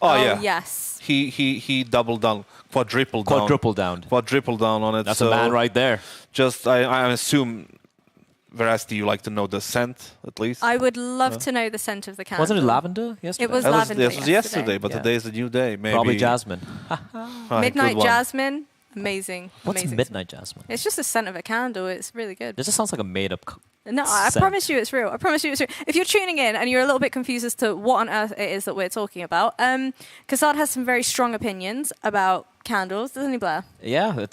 Oh yeah. Yes. He doubled down, quadrupled down on it. That's a man right there. Just I assume, Veracity, you like to know the scent at least. I would love to know the scent of the candle. Wasn't it lavender yesterday? It was lavender. It was yesterday, but today is a new day. Maybe probably jasmine. Midnight jasmine. Amazing. What's amazing. midnight jasmine? It's just the scent of a candle. It's really good. This just sounds like a made-up. No, I promise you it's real. I promise you it's real. If you're tuning in and you're a little bit confused as to what on earth it is that we're talking about, Kassad has some very strong opinions about candles, doesn't he, Blair? Yeah,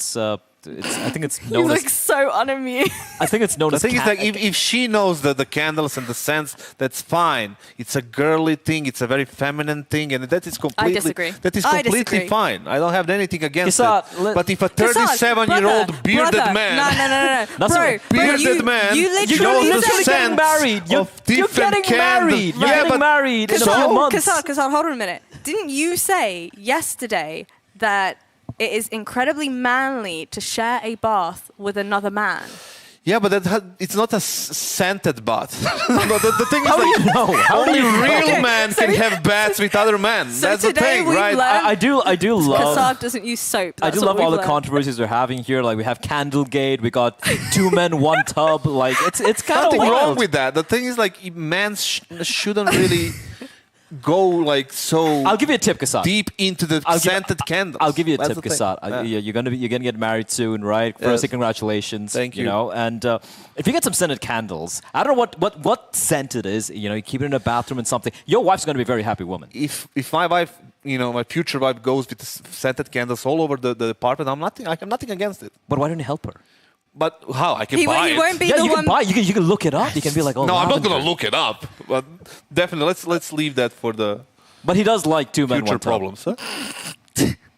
I think it's You known look as. so unamused. I think it's known The as. thing is, like, if she knows the candles and the scents, that's fine. It's a girly thing. It's a very feminine thing, and that is completely. I disagree. That is completely fine. I don't have anything against Kassad, it. But if a 37-year-old bearded man, No. bearded man, you You're literally getting married. You're getting married. You're getting married in a few months. Kassad, hold on a minute. Didn't you say yesterday that it is incredibly manly to share a bath with another man? Yeah, but it's not a scented bath. the thing is, like, only real men can have baths with other men. So that's the thing, right? I do love. Kassad doesn't use soap. I do love all the controversies we're having here. Like, we have Candlegate, we got 2 men, 1 tub. Like, it's kind of nothing wild. wrong with that. The thing is, like, men shouldn't really go like so. I'll give you a tip, Kassad. Deep into the scented candles. I'll give you a tip, Kassad. You're gonna get married soon, right? Firstly, congratulations. Thank you. You know, and if you get some scented candles, I don't know what scent it is. You know, you keep it in a bathroom and something. Your wife's gonna be a very happy woman. If my wife, you know, my future wife goes with the scented candles all over the apartment, I have nothing against it. But why don't you help her? But how? I can buy it. He won't be Yeah, the you one. can buy. You can look it up. You can be like, oh, No, I'm not lavender. gonna look it up. But definitely, let's leave that for the But he does like 2 men, 1 future tub. problems. Huh?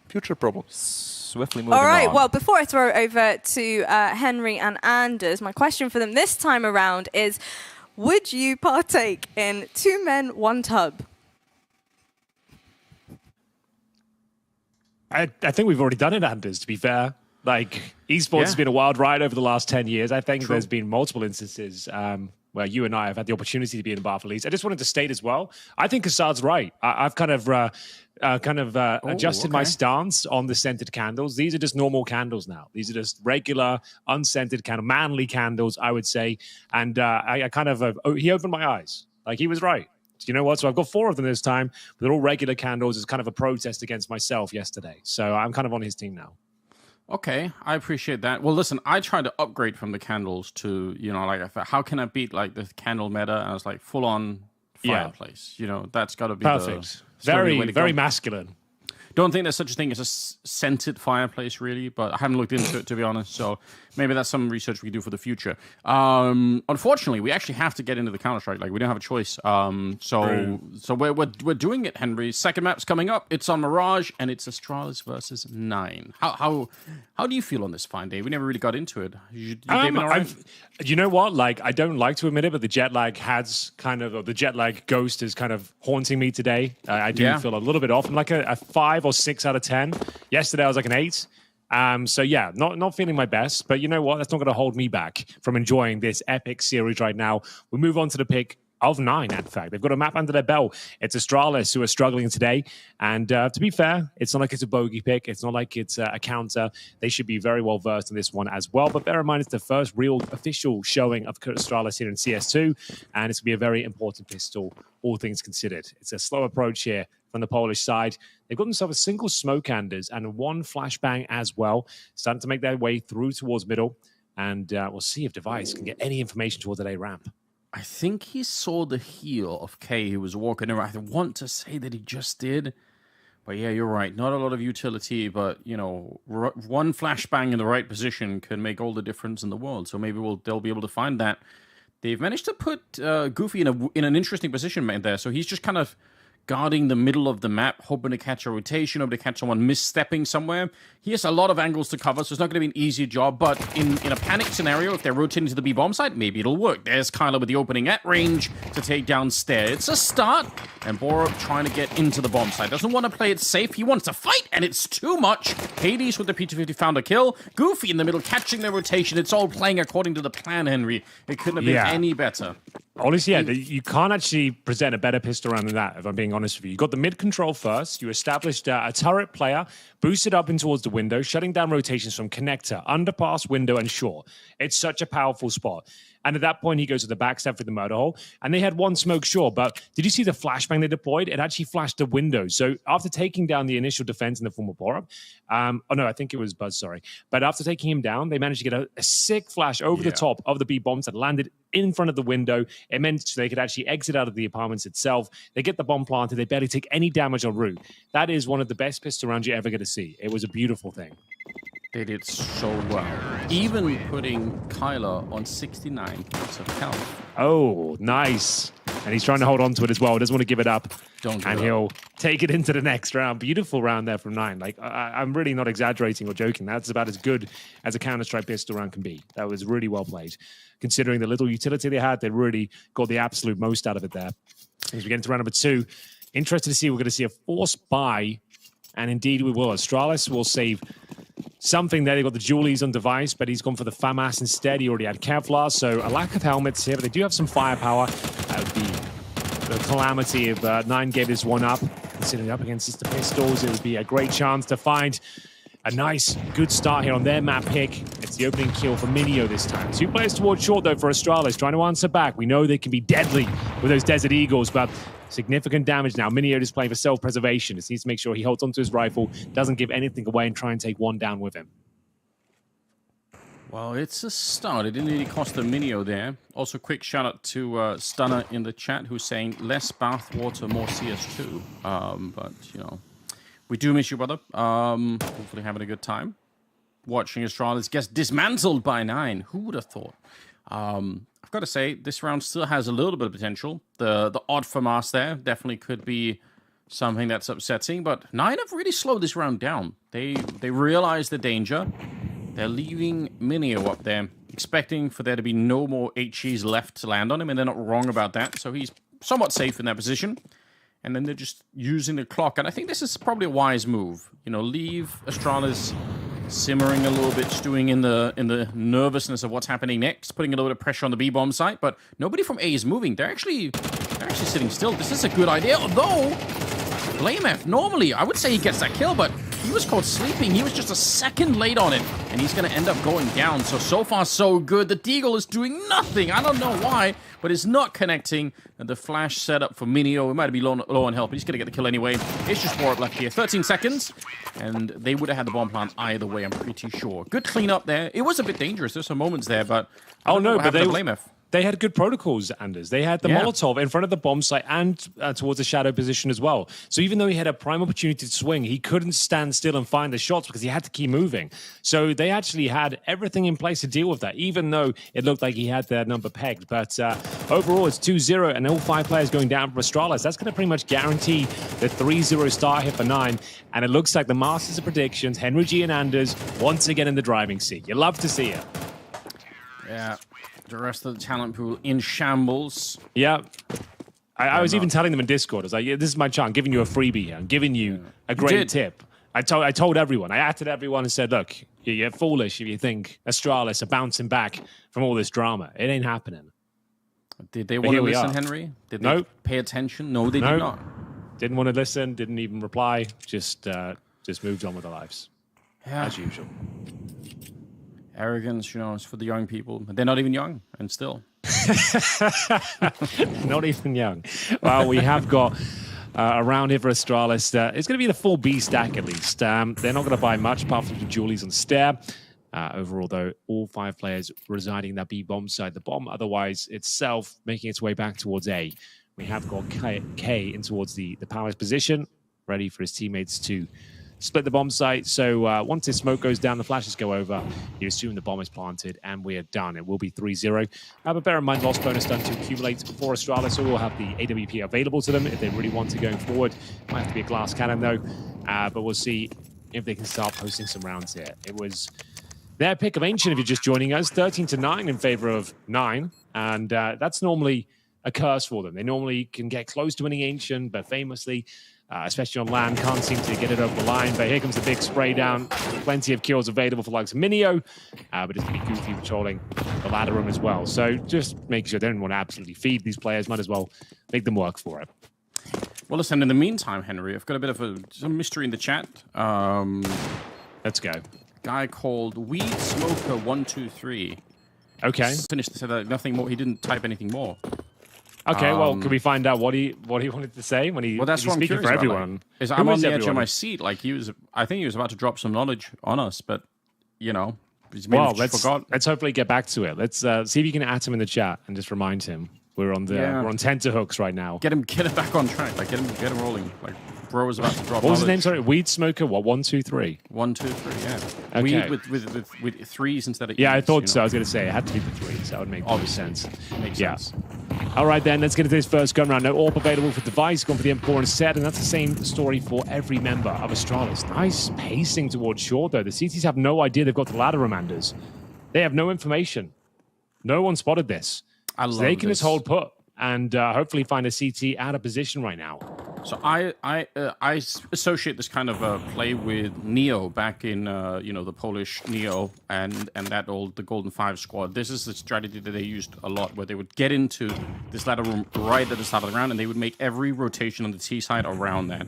Future problems. Swiftly moving All right, on. well, before I throw it over to Henry and Anders, my question for them this time around is, would you partake in 2 men, 1 tub? I think we've already done it, Anders, to be fair. Like, esports has been a wild ride over the last 10 years. I think there's been multiple instances where you and I have had the opportunity to be in the Bath Leagues. I just wanted to state as well, I think Kassad's right. I've kind of adjusted my stance on the scented candles. These are just normal candles now. These are just regular, unscented, kind of manly candles, I would say. And he opened my eyes. Like, he was right. You know what? So I've got 4 of them this time. But they're all regular candles. It's kind of a protest against myself yesterday. So I'm kind of on his team now. Okay, I appreciate that. Well, listen, I tried to upgrade from the candles to, like, how can I beat, like, the candle meta? And I was like, full-on fireplace. That's got to be perfect. Very masculine. Don't think there's such a thing as a scented fireplace, really, but I haven't looked into it, to be honest. So maybe that's some research we can do for the future. Unfortunately, we actually have to get into the Counter-Strike. Like, we don't have a choice. So we're doing it, Henry. Second map's coming up. It's on Mirage, and it's Astralis versus 9. How do you feel on this fine day? We never really got into it. You know what? Like, I don't like to admit it, but the jet lag the jet lag ghost is kind of haunting me today. I do feel a little bit off. I'm like a 5 or 6 out of 10. Yesterday I was like an 8. Not feeling my best, but you know what? That's not going to hold me back from enjoying this epic series right now. We move on to the pick of 9, in fact. They've got a map under their belt. It's Astralis who are struggling today. And to be fair, it's not like it's a bogey pick. It's not like it's a counter. They should be very well versed in this one as well. But bear in mind, it's the first real official showing of Astralis here in CS2. And it's going to be a very important pistol, all things considered. It's a slow approach here from the Polish side. They've got themselves a single smoke Anders and 1 flashbang as well, starting to make their way through towards middle. And we'll see if Device can get any information towards the A ramp. I think he saw the heel of K who was walking around. I want to say that he just did. But yeah, you're right. Not a lot of utility, but, 1 flashbang in the right position can make all the difference in the world. So maybe they'll be able to find that. They've managed to put Goofy in an interesting position there. So he's just kind of guarding the middle of the map, hoping to catch a rotation, hoping to catch someone misstepping somewhere. He has a lot of angles to cover, so it's not going to be an easy job, but in a panic scenario, if they're rotating to the B-bomb site, maybe it'll work. There's Kyler with the opening at range to take down Stair. It's a start, and Borup trying to get into the bomb site. Doesn't want to play it safe, he wants to fight, and it's too much. Hades with the P250 found a kill. Goofy in the middle, catching their rotation. It's all playing according to the plan, Henry. It couldn't have been any better. Honestly, you can't actually present a better pistol round than that, if I'm being honest with you. You got the mid control first. You established a turret player, boosted up in towards the window, shutting down rotations from connector, underpass, window, and shore. It's such a powerful spot. And at that point, he goes to the backstab for the murder hole. And they had 1 smoke shore. But did you see the flashbang they deployed? It actually flashed the window. So after taking down the initial defense in the form of Borup, I think it was Buzz, sorry. But after taking him down, they managed to get a sick flash over the top of the B bombs that landed in front of the window. It meant they could actually exit out of the apartments itself. They get the bomb planted. They barely take any damage en route. That is one of the best pistol rounds you're ever going to see. It was a beautiful thing. They did so well. Even putting Kyler on 69 points of health. Oh, nice. And he's trying to hold on to it as well. Doesn't want to give it up. He'll take it into the next round. Beautiful round there from 9. Like, I'm really not exaggerating or joking. That's about as good as a Counter-Strike pistol round can be. That was really well played. Considering the little utility they had, they really got the absolute most out of it there. As we get into round number 2, interested to see, we're going to see a forced buy. And indeed we will. Astralis will save something there. They've got the Julies on Device, but he's gone for the FAMAS instead. He already had Kevlar, so a lack of helmets here, but they do have some firepower. That would be the calamity if 9 gave this one up. Considering up against Sister Pistols, it would be a great chance to find a nice, good start here on their map pick. It's the opening kill for Minio this time. 2 players towards short, though, for Astralis, trying to answer back. We know they can be deadly with those Desert Eagles, but significant damage now. Minio is playing for self-preservation. He needs to make sure he holds onto his rifle, doesn't give anything away, and try and take 1 down with him. Well, it's a start. It didn't really cost a Minio there. Also, quick shout out to Stunner in the chat who's saying less bathwater, more CS2. But, we do miss you, brother. Hopefully having a good time. Watching Astralis gets dismantled by 9. Who would have thought? I've got to say, this round still has a little bit of potential. The odd FAMAS there definitely could be something that's upsetting, but 9 have really slowed this round down. They realize the danger. They're leaving Minio up there, expecting for there to be no more HEs left to land on him, and they're not wrong about that, so he's somewhat safe in that position. And then they're just using the clock, and I think this is probably a wise move. Leave Astralis simmering a little bit, stewing in the nervousness of what's happening next, putting a little bit of pressure on the B-bomb site, but nobody from A is moving. They're actually sitting still. This is a good idea, although BlameF, normally, I would say he gets that kill, but he was caught sleeping. He was just a second late on it, and he's going to end up going down. So far, so good. The Deagle is doing nothing. I don't know why, but it's not connecting. And the flash setup for Minio, it might be low on health, but he's going to get the kill anyway. It's just 4 up left here. 13 seconds, and they would have had the bomb plant either way, I'm pretty sure. Good cleanup there. It was a bit dangerous. There's some moments there, but I don't know what happened to BlameF. They had good protocols, Anders. They had the Molotov in front of the bomb site and towards the shadow position as well. So even though he had a prime opportunity to swing, he couldn't stand still and find the shots because he had to keep moving. So they actually had everything in place to deal with that, even though it looked like he had their number pegged. But overall, it's 2-0, and all 5 players going down for Astralis. That's going to pretty much guarantee the 3-0 start here for 9. And it looks like the masters of predictions, Henry G and Anders, once again in the driving seat. You love to see it. Yeah. The rest of the talent pool in shambles. Yeah. I was even telling them in Discord, I was like, yeah, this is my chance. I'm giving you a freebie here. I'm giving you a great tip. I told everyone. I acted everyone and said, look, you're foolish if you think Astralis are bouncing back from all this drama. It ain't happening. Did they want to listen, Henry? Did they pay attention? No, they did not. Didn't want to listen. Didn't even reply. Just moved on with their lives. Yeah. As usual. Arrogance, you know, it's for the young people. But they're not even young, and still. Not even young. Well, we have got a round here for Astralis. It's going to be the full B stack, at least. They're not going to buy much, apart from the Julies on Stair. Overall, though, all 5 players residing in that B bomb side. The bomb, otherwise, itself making its way back towards A. We have got K in towards the power's position, ready for his teammates to split the bomb site. So once this smoke goes down, the flashes go over, you assume the bomb is planted, and we are done. It will be 3-0. But bear in mind, lost bonus done to accumulate for Astralis, so we'll have the AWP available to them if they really want to going forward. Might have to be a glass cannon, though. But we'll see if they can start posting some rounds here. It was their pick of Ancient, if you're just joining us, 13-9 in favor of 9. And that's normally a curse for them. They normally can get close to winning Ancient, but famously, especially on land, can't seem to get it over the line. But here comes the big spray down. Plenty of kills available for likes of Minio, but it's going to be Goofy patrolling the ladder room as well. So just make sure they don't want to absolutely feed these players. Might as well make them work for it. Well, listen, in the meantime, Henry, I've got a bit of some mystery in the chat. Let's go. Guy called Weed Smoker 123. Okay. Finished, said nothing more. He didn't type anything more. Okay, well, can we find out what he wanted to say when he? Well, that's what I'm speaking curious for about, everyone. Like, I'm on the edge of my seat. Like I think he was about to drop some knowledge on us, but you know, well, let's hopefully get back to it. Let's see if you can add him in the chat and just remind him we're on tenterhooks right now. Get him back on track. Like get him rolling. Like bro was about to drop. What was his name? Sorry, Weed Smoker. What? 123. 123. Yeah. Okay. Weed with threes instead of. Yeah, E's, I thought so. I was going to say it had to be the threes. That would make sense. Makes sense. All right, then, let's get into this first gun round. No AWP available for Device, gone for the M4 instead, and that's the same story for every member of Astralis. Nice pacing towards short, though. The CTs have no idea they've got the ladder remanders. They have no information. No one spotted this. So they can just hold put and hopefully find a CT out of position right now. So I associate this kind of play with Neo back in the Polish Neo and the Golden Five squad. This is the strategy that they used a lot, where they would get into this ladder room right at the start of the round, and they would make every rotation on the T side around that.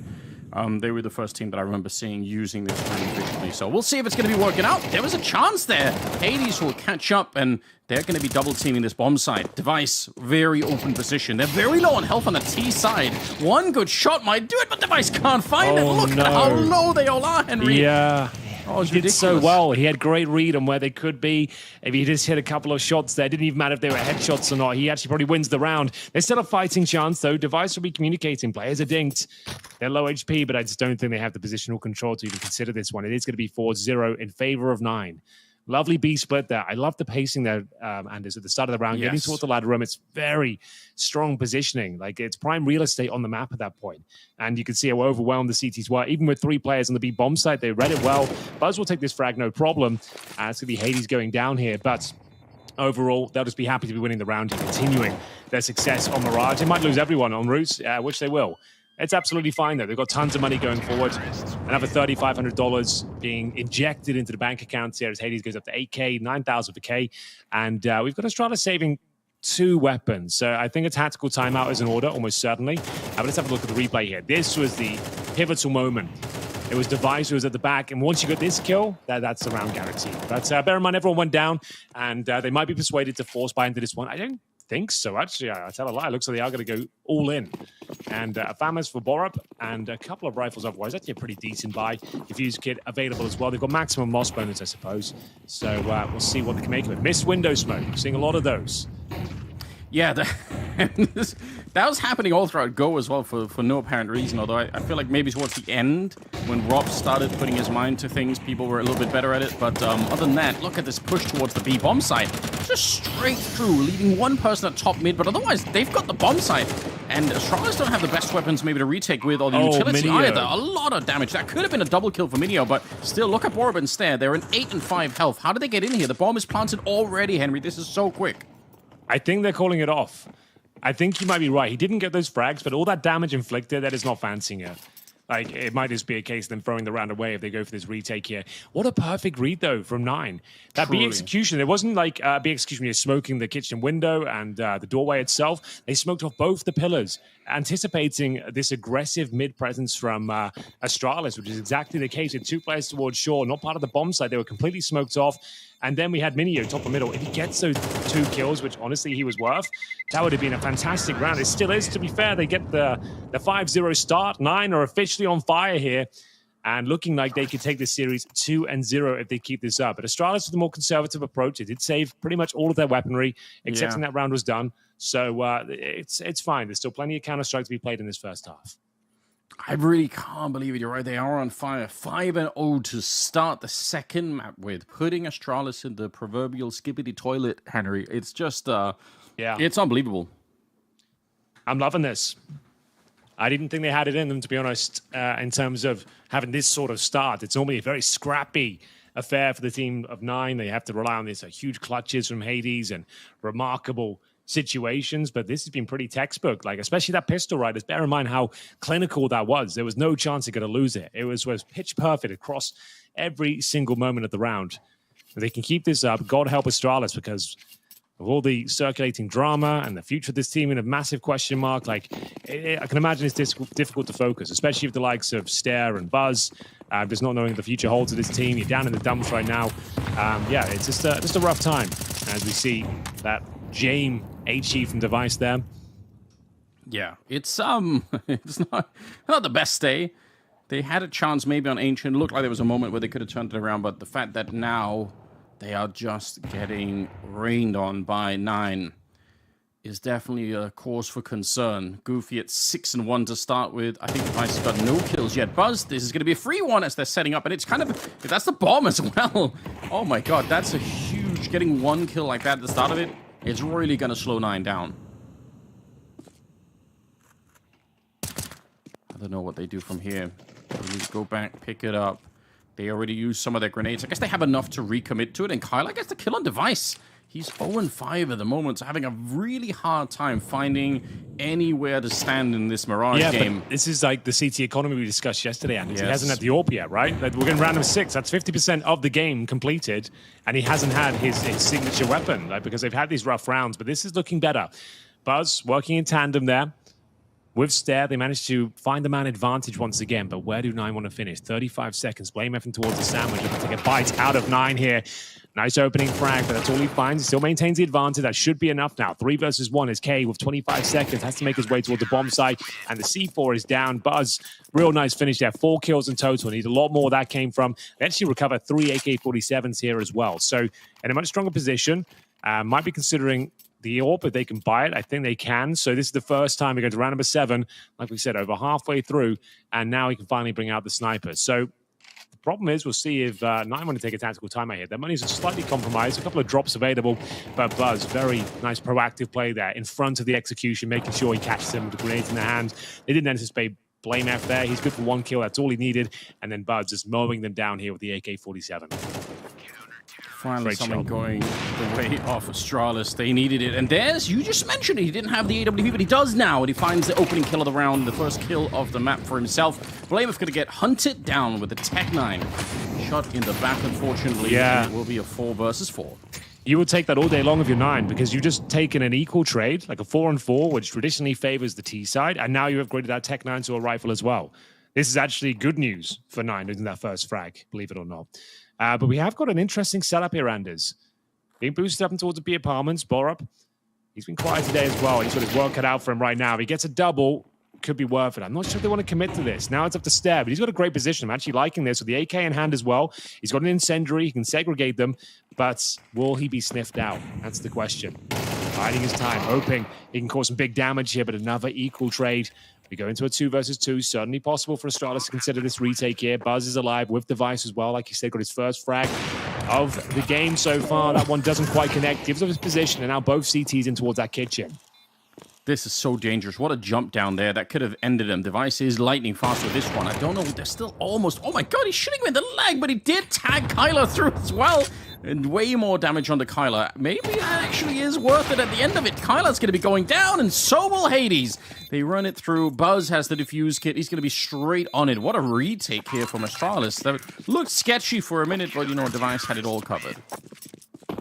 They were the first team that I remember seeing using this really efficiently. So we'll see if it's going to be working out. There was a chance there. Hades will catch up, and they're going to be double teaming this bomb site. Device, very open position. They're very low on health on the T side. One good shot might do it, but Device can't find it. Look at how low they all are, Henry. Yeah. Oh, he did so well. He had great read on where they could be. If he just hit a couple of shots there, it didn't even matter if they were headshots or not. He actually probably wins the round. There's still a fighting chance, though. Device will be communicating. Players are dinked. They're low HP, but I just don't think they have the positional control to even consider this one. It is going to be 4-0 in favor of 9. Lovely B split there. I love the pacing there, Anders, at the start of the round. Getting towards the ladder room, it's very strong positioning. Like, it's prime real estate on the map at that point. And you can see how overwhelmed the CTs were. Even with 3 players on the B bomb site, they read it well. Buzz will take this frag, no problem. It's going to be Hades going down here, but overall, they'll just be happy to be winning the round and continuing their success on Mirage. They might lose everyone on Roots, which they will. It's absolutely fine, though. They've got tons of money going forward. Another $3,500 being injected into the bank accounts here as Hades goes up to 8K, 9,000 for K. And we've got Astralis saving 2 weapons. So I think a tactical timeout is in order, almost certainly. But let's have a look at the replay here. This was the pivotal moment. It was Device who was at the back, and once you got this kill, that's the round guaranteed. But bear in mind, everyone went down, and they might be persuaded to force buy into this one. I don't think so, actually. I tell a lie. It looks like they are going to go all in. And a FAMAS for Borup and a couple of rifles otherwise. That's a pretty decent buy. Diffuse kit available as well. They've got maximum loss bonus, I suppose. So we'll see what they can make of it. Missed window smoke. Seeing a lot of those. Yeah, that was happening all throughout Go as well for no apparent reason, although I feel like maybe towards the end, when Rob started putting his mind to things, people were a little bit better at it. But other than that, look at this push towards the B bomb site. Just straight through, leaving one person at top mid, but otherwise, they've got the bomb site. And Astralis don't have the best weapons maybe to retake with, or the utility Minio. either. A lot of damage. That could have been a double kill for Minio, but still, look at Borup instead. They're in 8 and 5 health. How did they get in here? The bomb is planted already, Henry. This is so quick. I think they're calling it off. I think you might be right. He didn't get those frags, but all that damage inflicted, that is not fancying it. Like, it might just be a case of them throwing the round away if they go for this retake here. What a perfect read, though, from 9. That B execution, it wasn't like B execution, you're smoking the kitchen window and the doorway itself. They smoked off both the pillars, anticipating this aggressive mid-presence from Astralis, which is exactly the case. With 2 players towards shore, not part of the bomb site. They were completely smoked off. And then we had Minio top of middle. If he gets those 2 kills, which honestly he was worth, that would have been a fantastic round. It still is, to be fair. They get the 5-0 start. 9 are officially on fire here and looking like they could take this series 2-0 if they keep this up. But Astralis with a more conservative approach. They did save pretty much all of their weaponry, except when that round was done. So it's fine. There's still plenty of Counter-Strike to be played in this first half. I really can't believe it. You're right. They are on fire. 5-0 to start the second map with, putting Astralis in the proverbial skibbity toilet, Henry. It's just, it's unbelievable. I'm loving this. I didn't think they had it in them, to be honest, in terms of having this sort of start. It's normally a very scrappy affair for the team of 9. They have to rely on these huge clutches from Hades and remarkable situations, but this has been pretty textbook, like especially that pistol right. Bear in mind how clinical that was. There was no chance they're going to lose it. It was pitch perfect across every single moment of the round. If they can keep this up, God help Astralis, because of all the circulating drama and the future of this team in a massive question mark. Like, I can imagine it's difficult to focus, especially with the likes of Stare and Buzz, just not knowing the future holds of this team. You're down in the dumps right now. Yeah, it's just a rough time as we see that Jame HE from Device there. Yeah, it's it's not the best day. They had a chance maybe on Ancient. It looked like there was a moment where they could have turned it around, but the fact that now they are just getting rained on by 9 is definitely a cause for concern. Goofy at 6-1 to start with. I think Device has got no kills yet. Buzz, this is going to be a free one as they're setting up, and it's kind of, that's the bomb as well. Oh my god, that's a huge, getting 1 kill like that at the start of it. It's really going to slow 9 down. I don't know what they do from here. They need to go back, pick it up. They already used some of their grenades. I guess they have enough to recommit to it. And Kyle, I guess the kill on Device. He's 0-5 at the moment, so having a really hard time finding anywhere to stand in this Mirage game. But this is like the CT economy we discussed yesterday, and he hasn't had the AWP yet, right? We're going random 6. That's 50% of the game completed, and he hasn't had his signature weapon, like, because they've had these rough rounds, but this is looking better. Buzz working in tandem there. With Stare, they managed to find the man advantage once again, but where do 9 want to finish? 35 seconds. Blame effing towards the sandwich. Looking to take a bite out of 9 here. Nice opening frag, but that's all he finds. He still maintains the advantage. That should be enough now. 3 versus 1 is K with 25 seconds. Has to make his way towards the bomb site, and the C4 is down. Buzz, real nice finish there. 4 kills in total. Need a lot more where that came from. They actually recover 3 AK-47s here as well. So in a much stronger position. Might be considering the AWP, if they can buy it. I think they can. So this is the first time we go to round number 7, like we said, over halfway through, and now he can finally bring out the snipers. So the problem is, we'll see if 9 want to take a tactical timeout here. Their money's slightly compromised, a couple of drops available, but Buzz, very nice proactive play there in front of the execution, making sure he catches them with the grenades in their hands. They didn't anticipate Blame F there. He's good for 1 kill. That's all he needed. And then Buzz just mowing them down here with the AK-47. Finally, Great something job. going the way of Astralis. They needed it. And there's, you just mentioned it, he didn't have the AWP, but he does now. And he finds the opening kill of the round, the first kill of the map for himself. Blameff going to get hunted down with the Tech-9. Shot in the back, unfortunately. Yeah. It will be a 4 versus 4. You would take that all day long if you're 9 because you've just taken an equal trade, like a 4-on-4, which traditionally favors the T side, and now you upgraded that Tech-9 to a rifle as well. This is actually good news for 9 in that first frag, believe it or not. But we have got an interesting setup here, Anders. Being boosted up and towards the B apartments, Borup. He's been quiet today as well. He's got his work cut out for him right now. If he gets a double, could be worth it. I'm not sure if they want to commit to this. Now it's up to Stare, but he's got a great position. I'm actually liking this with the AK in hand as well. He's got an incendiary. He can segregate them, but will he be sniffed out? That's the question. Biding his time, hoping he can cause some big damage here, but another equal trade. We go into a 2 versus 2. Certainly possible for Astralis to consider this retake here. Buzz is alive with Device as well. Like you said, got his first frag of the game so far. That one doesn't quite connect. Gives up his position, and now both CTs in towards that kitchen. This is so dangerous. What a jump down there. That could have ended him. Device is lightning fast with this one. I don't know. They're still almost... Oh my god, he's shooting him in the leg, but he did tag Kyler through as well. And way more damage on the Kyler. Maybe that actually is worth it at the end of it. Kyler's going to be going down, and so will Hades. They run it through. Buzz has the defuse kit. He's going to be straight on it. What a retake here from Astralis. That looked sketchy for a minute, but, you know, Device had it all covered.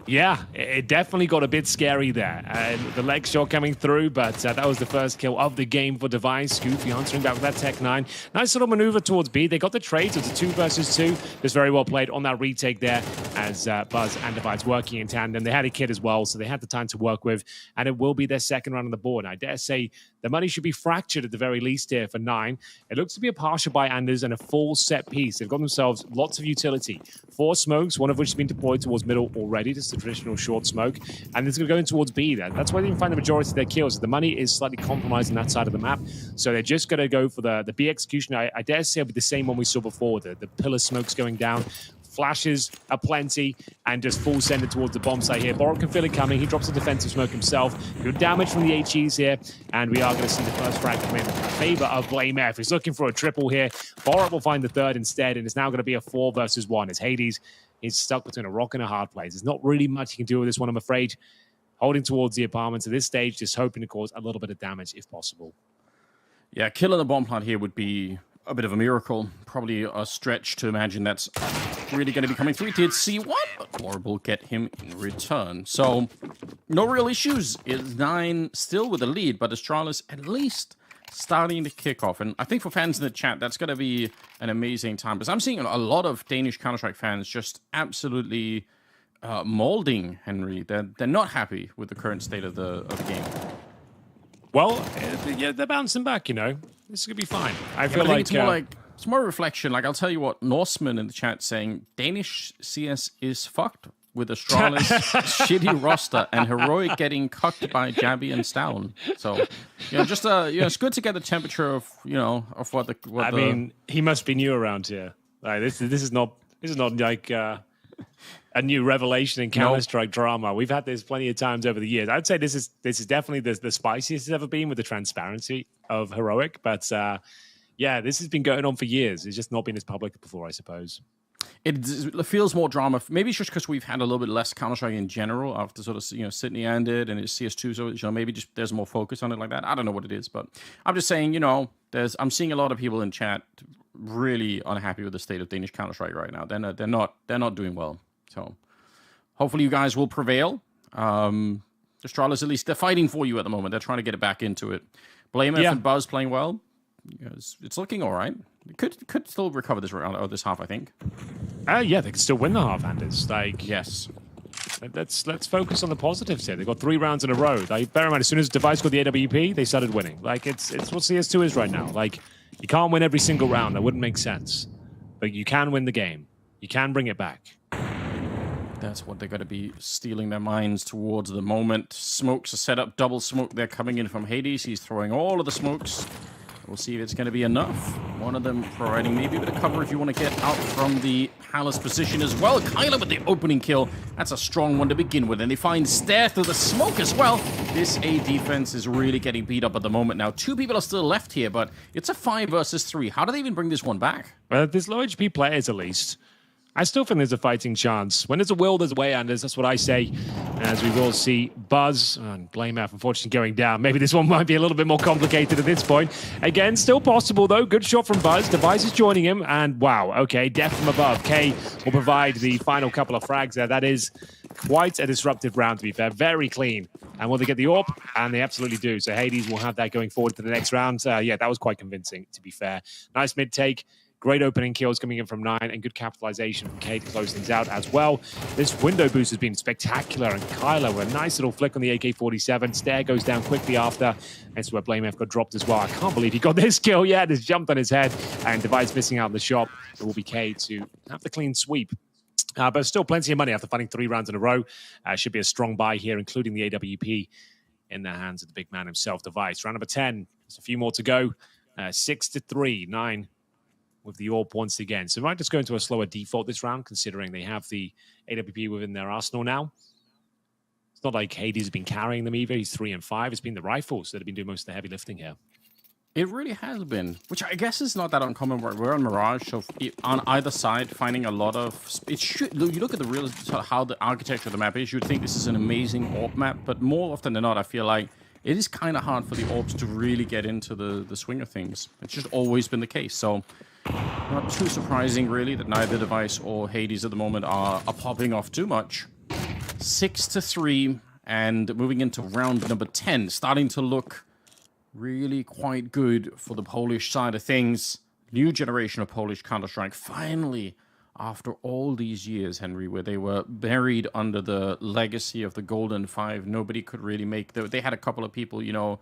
Yeah, it definitely got a bit scary there. The leg shot coming through, but that was the first kill of the game for Device. Goofy answering back with that Tech-9. Nice little maneuver towards B. They got the trade, so it's a 2 versus 2. Just very well played on that retake there as Buzz and Device working in tandem. They had a kid as well, so they had the time to work with, and it will be their second run on the board. I dare say the money should be fractured at the very least here for 9. It looks to be a partial by Anders and a full set piece. They've got themselves lots of utility. 4 smokes, one of which has been deployed towards middle already. Just the traditional short smoke. And it's going to go in towards B there. That's why they didn't find the majority of their kills. The money is slightly compromised on that side of the map. So they're just going to go for the B execution. I dare say it'll be the same one we saw before. The pillar smokes going down. Flashes are plenty and just full sender towards the bomb site here. Borup can feel it coming. He drops a defensive smoke himself. Good damage from the HEs here. And we are going to see the first frag come in favor of Blameff. He's looking for a triple here. Borup will find the third instead. And it's now going to be a 4 versus 1 as Hades is stuck between a rock and a hard place. There's not really much he can do with this one, I'm afraid. Holding towards the apartments at this stage, just hoping to cause a little bit of damage if possible. Yeah, killing the bomb plant here would be a bit of a miracle. Probably a stretch to imagine that's really going to be coming through. He did see one, but Borup will get him in return. So, no real issues. Is 9 still with the lead, but Astralis at least starting to kick off. And I think for fans in the chat, that's going to be an amazing time. Because I'm seeing a lot of Danish Counter-Strike fans just absolutely molding Henry. They're not happy with the current state of the game. Well, yeah, they're bouncing back, you know. This is going to be fine. I feel think it's more like... It's more a reflection. Like, I'll tell you what, Norseman in the chat saying, Danish CS is fucked with Astralis' shitty roster and Heroic getting cucked by Jabby and Stalin. So, you know, just it's good to get the temperature of, you know, of what the. I mean, he must be new around here. Like, this is not like a new revelation in Counter-Strike drama. We've had this plenty of times over the years. I'd say this is definitely the spiciest it's ever been with the transparency of Heroic, but. Yeah, this has been going on for years. It's just not been as public before, I suppose. It feels more drama. Maybe it's just because we've had a little bit less Counter-Strike in general after sort of, you know, Sydney ended and it's CS2, so, you know, maybe just there's more focus on it like that. I don't know what it is, but I'm just saying, you know, I'm seeing a lot of people in chat really unhappy with the state of Danish Counter-Strike right now. They're not doing well. So hopefully you guys will prevail. Astralis, at least, they're fighting for you at the moment. They're trying to get it back into it. Blameff and Buzz playing well. It's looking all right. It could still recover this round or this half, I think. Yeah, they can still win the half-handers. Like, yes. Let's focus on the positives here. They've got 3 rounds in a row. Like, bear in mind, as soon as Device got the AWP, they started winning. Like, it's what CS2 is right now. Like, you can't win every single round. That wouldn't make sense. But you can win the game. You can bring it back. That's what they're going to be stealing their minds towards the moment. Smokes are set up. Double smoke. They're coming in from Hades. He's throwing all of the smokes. We'll see if it's going to be enough. One of them providing maybe a bit of cover if you want to get out from the Palace position as well. Kyler with the opening kill. That's a strong one to begin with. And they find Stare through the smoke as well. This A defense is really getting beat up at the moment now. 2 people are still left here, but it's a 5 versus 3. How do they even bring this one back? There's low HP players at least. I still think there's a fighting chance. When there's a will, there's a way, Anders. That's what I say. As we will see Buzz and BlameF, unfortunately, going down. Maybe this one might be a little bit more complicated at this point. Again, still possible, though. Good shot from Buzz. Device is joining him. And wow, okay, death from above. K will provide the final couple of frags there. That is quite a disruptive round, to be fair. Very clean. And will they get the AWP? And they absolutely do. So Hades will have that going forward to the next round. Yeah, that was quite convincing, to be fair. Nice mid-take. Great opening kills coming in from 9 and good capitalization from K to close things out as well. This window boost has been spectacular, and Kyler with a nice little flick on the AK-47. Stair goes down quickly after. That's where BlameF got dropped as well. I can't believe he got this kill. Yeah, just jumped on his head, and Device missing out on the shot. It will be K to have the clean sweep. But still plenty of money after fighting 3 rounds in a row. Should be a strong buy here, including the AWP in the hands of the big man himself, Device. Round number 10. There's a few more to go. 6-3, 9 with the AWP once again. So we might just go into a slower default this round, considering they have the AWP within their arsenal now. It's not like Hades has been carrying them either. He's 3 and 5. It's been the rifles that have been doing most of the heavy lifting here. It really has been, which I guess is not that uncommon. We're on Mirage, so on either side, finding a lot of... You look at the real how the architecture of the map is, you would think this is an amazing AWP map, but more often than not, I feel like it is kind of hard for the AWPs to really get into the swing of things. It's just always been the case, so... Not too surprising, really, that neither Device or Hades at the moment are popping off too much. 6-3, and moving into round number 10, starting to look really quite good for the Polish side of things. New generation of Polish Counter-Strike, finally, after all these years, Henry, where they were buried under the legacy of the Golden Five. Nobody could really make... They had a couple of people, you know...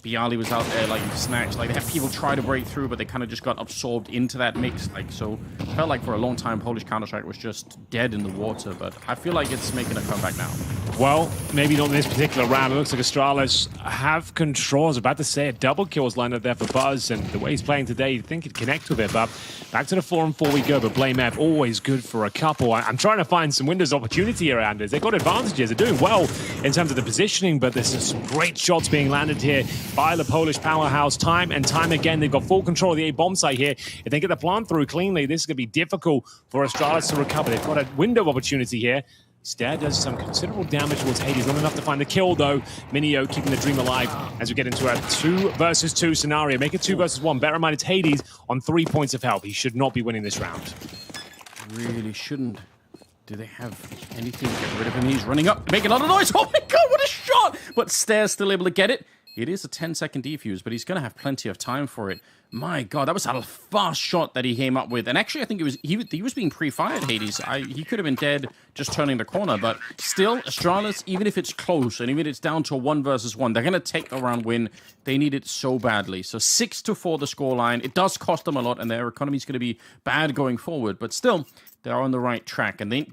Bialy was out there, like, snatched. Like, they had people try to break through, but they kind of just got absorbed into that mix. Like, so, it felt like for a long time, Polish Counter-Strike was just dead in the water, but I feel like it's making a comeback now. Well, maybe not in this particular round. It looks like Astralis have control. I was about to say a double kills lined up there for Buzz, and the way he's playing today, you'd think he'd connect with it, but back to the 4-on-4 we go, but BlameF always good for a couple. I'm trying to find some Windows opportunity here, Anders. They've got advantages. They're doing well in terms of the positioning, but there's some great shots being landed here by the Polish powerhouse time and time again. They've got full control of the A bomb site here. If they get the plant through cleanly, this is going to be difficult for Astralis to recover. They've got a window opportunity here. Stair does some considerable damage towards Hades. Not enough to find the kill, though. Minio keeping the dream alive as we get into a 2 versus 2 scenario. Make it 2 versus 1. Bear in mind, it's Hades on 3 points of health. He should not be winning this round. Really shouldn't. Do they have anything to get rid of him? He's running up, making a lot of noise. Oh my god, what a shot! But Stair's still able to get it. It is a 10-second defuse, but he's going to have plenty of time for it. My god, that was a fast shot that he came up with. And actually, I think it was he was being pre-fired, Hades. He could have been dead just turning the corner. But still, Astralis, even if it's close, and even if it's down to a 1 versus 1, they're going to take the round win. They need it so badly. So 6-4 the scoreline. It does cost them a lot, and their economy is going to be bad going forward. But still, they're on the right track. And I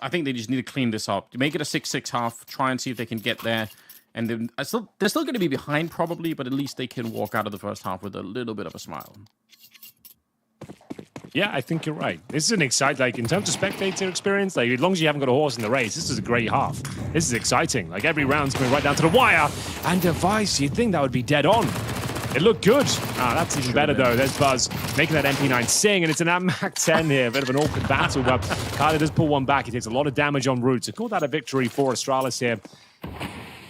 think they just need to clean this up. Make it a 6-6 half. Try and see if they can get there. And they're still going to be behind, probably, but at least they can walk out of the first half with a little bit of a smile. Yeah, I think you're right. This is an exciting, like, in terms of spectator experience, like, as long as you haven't got a horse in the race, this is a great half. This is exciting. Like, every round's going right down to the wire. And Device, you'd think that would be dead on. It looked good. That's even better, though. There's Buzz making that MP9 sing, and it's an AMAC 10 here. A bit of an awkward battle, but Kyler does pull one back. He takes a lot of damage en route. So call that a victory for Astralis here.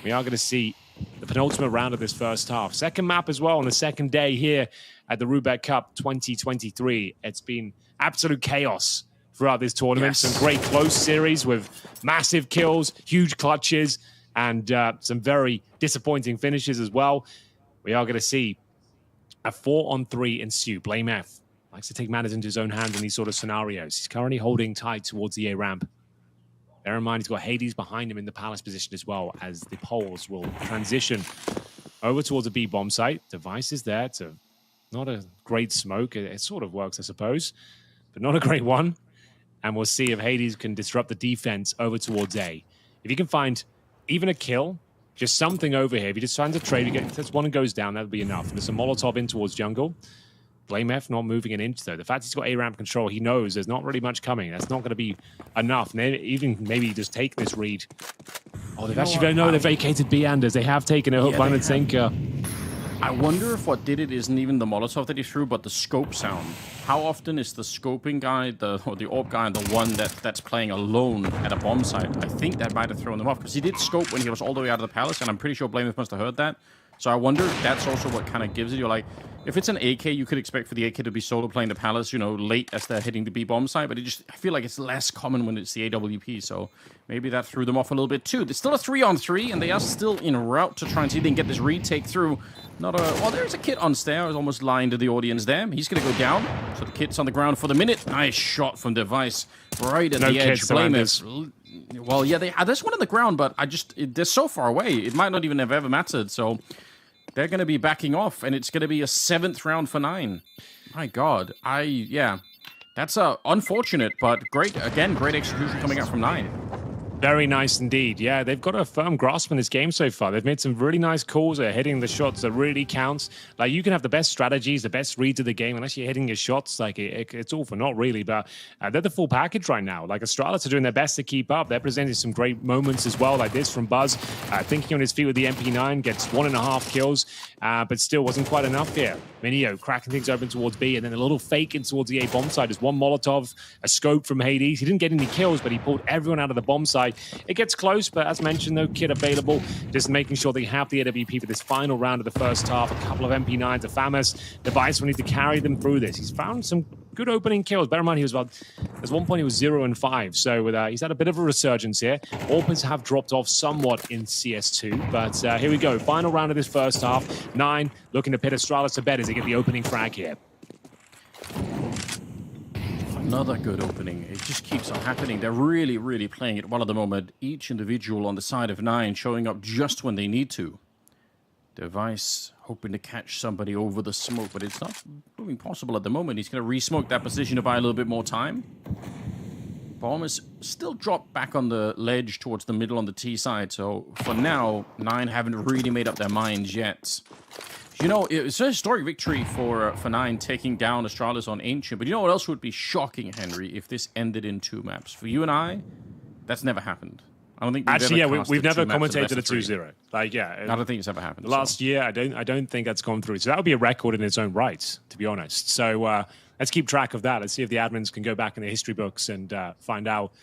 We are going to see the penultimate round of this first half. Second map as well on the second day here at the Roobet Cup 2023. It's been absolute chaos throughout this tournament. Yes. Some great close series with massive kills, huge clutches, and some very disappointing finishes as well. We are going to see a 4-on-3 ensue. BlameF likes to take matters into his own hands in these sort of scenarios. He's currently holding tight towards the A ramp. Bear in mind, he's got Hades behind him in the Palace position as well, as the Poles will transition over towards a B bomb site. Device is there. It's not a great smoke. It sort of works, I suppose, but not a great one. And we'll see if Hades can disrupt the defense over towards A. If you can find even a kill, just something over here. If you just find a trade, you get this one and goes down, that'll be enough. And there's a Molotov in towards jungle. BlameF not moving an inch, though. The fact he's got A-ramp control, he knows there's not really much coming. That's not going to be enough. And even maybe just take this read. Oh, they've actually, no, they've vacated B, Anders. They have taken a hook, line, and sinker. I wonder if what did it isn't even the Molotov that he threw, but the scope sound. How often is the scoping guy, or the AWP guy, the one that's playing alone at a bomb site? I think that might have thrown them off, because he did scope when he was all the way out of the palace, and I'm pretty sure Blameth must have heard that. So I wonder if that's also what kind of gives it. You're like, if it's an AK, you could expect for the AK to be solo playing the palace, you know, late as they're hitting the B bomb site, but I feel like it's less common when it's the AWP, so maybe that threw them off a little bit too. There's still a 3-on-3, and they are still en route to try and see if they can get this retake through. Well, there's a kit on stair. I was almost lying to the audience there. He's going to go down, so the kit's on the ground for the minute. Nice shot from Device, right at the edge. Blameth. Well, yeah, there's one on the ground, but they're so far away. It might not even have ever mattered, so they're going to be backing off, and it's going to be a 7th round for 9. My God. Yeah. That's unfortunate, but great. Again, great execution coming out from 9. Very nice indeed. Yeah, they've got a firm grasp in this game so far. They've made some really nice calls. They're hitting the shots that really counts. Like, you can have the best strategies, the best reads of the game, unless you're hitting your shots, like, it's all for naught, really. But they're the full package right now. Like, Astralis are doing their best to keep up. They're presenting some great moments as well, like this from Buzz. Thinking on his feet with the MP9, gets 1.5 kills, but still wasn't quite enough here. Minio cracking things open towards B, and then a little fake in towards the A bomb side. There's one Molotov, a scope from Hades. He didn't get any kills, but he pulled everyone out of the bomb side. It gets close, but as mentioned, no kit available. Just making sure they have the AWP for this final round of the first half. A couple of MP9s, a Famous Device will need to carry them through this. He's found some good opening kills. Bear in mind, there's one point he was 0-5, so he's had a bit of a resurgence here. AWPers have dropped off somewhat in CS2, but here we go. Final round of this first half. 9 looking to pit Astralis to bed as they get the opening frag here. Another good opening. It just keeps on happening. They're really, really playing it well at the moment. Each individual on the side of 9 showing up just when they need to. Device hoping to catch somebody over the smoke, but it's not proving possible at the moment. He's going to re-smoke that position to buy a little bit more time. Bomb is still dropped back on the ledge towards the middle on the T side, so for now, 9 haven't really made up their minds yet. You know, it's a historic victory for 9 taking down Astralis on Ancient, but you know what else would be shocking, Henry, if this ended in 2 maps? For you and I, that's never happened. I don't think we've never commentated a 2-0. Like, yeah, I don't think it's ever happened. Last year, I don't think that's gone through. So that would be a record in its own right, to be honest. So let's keep track of that. Let's see if the admins can go back in the history books and find out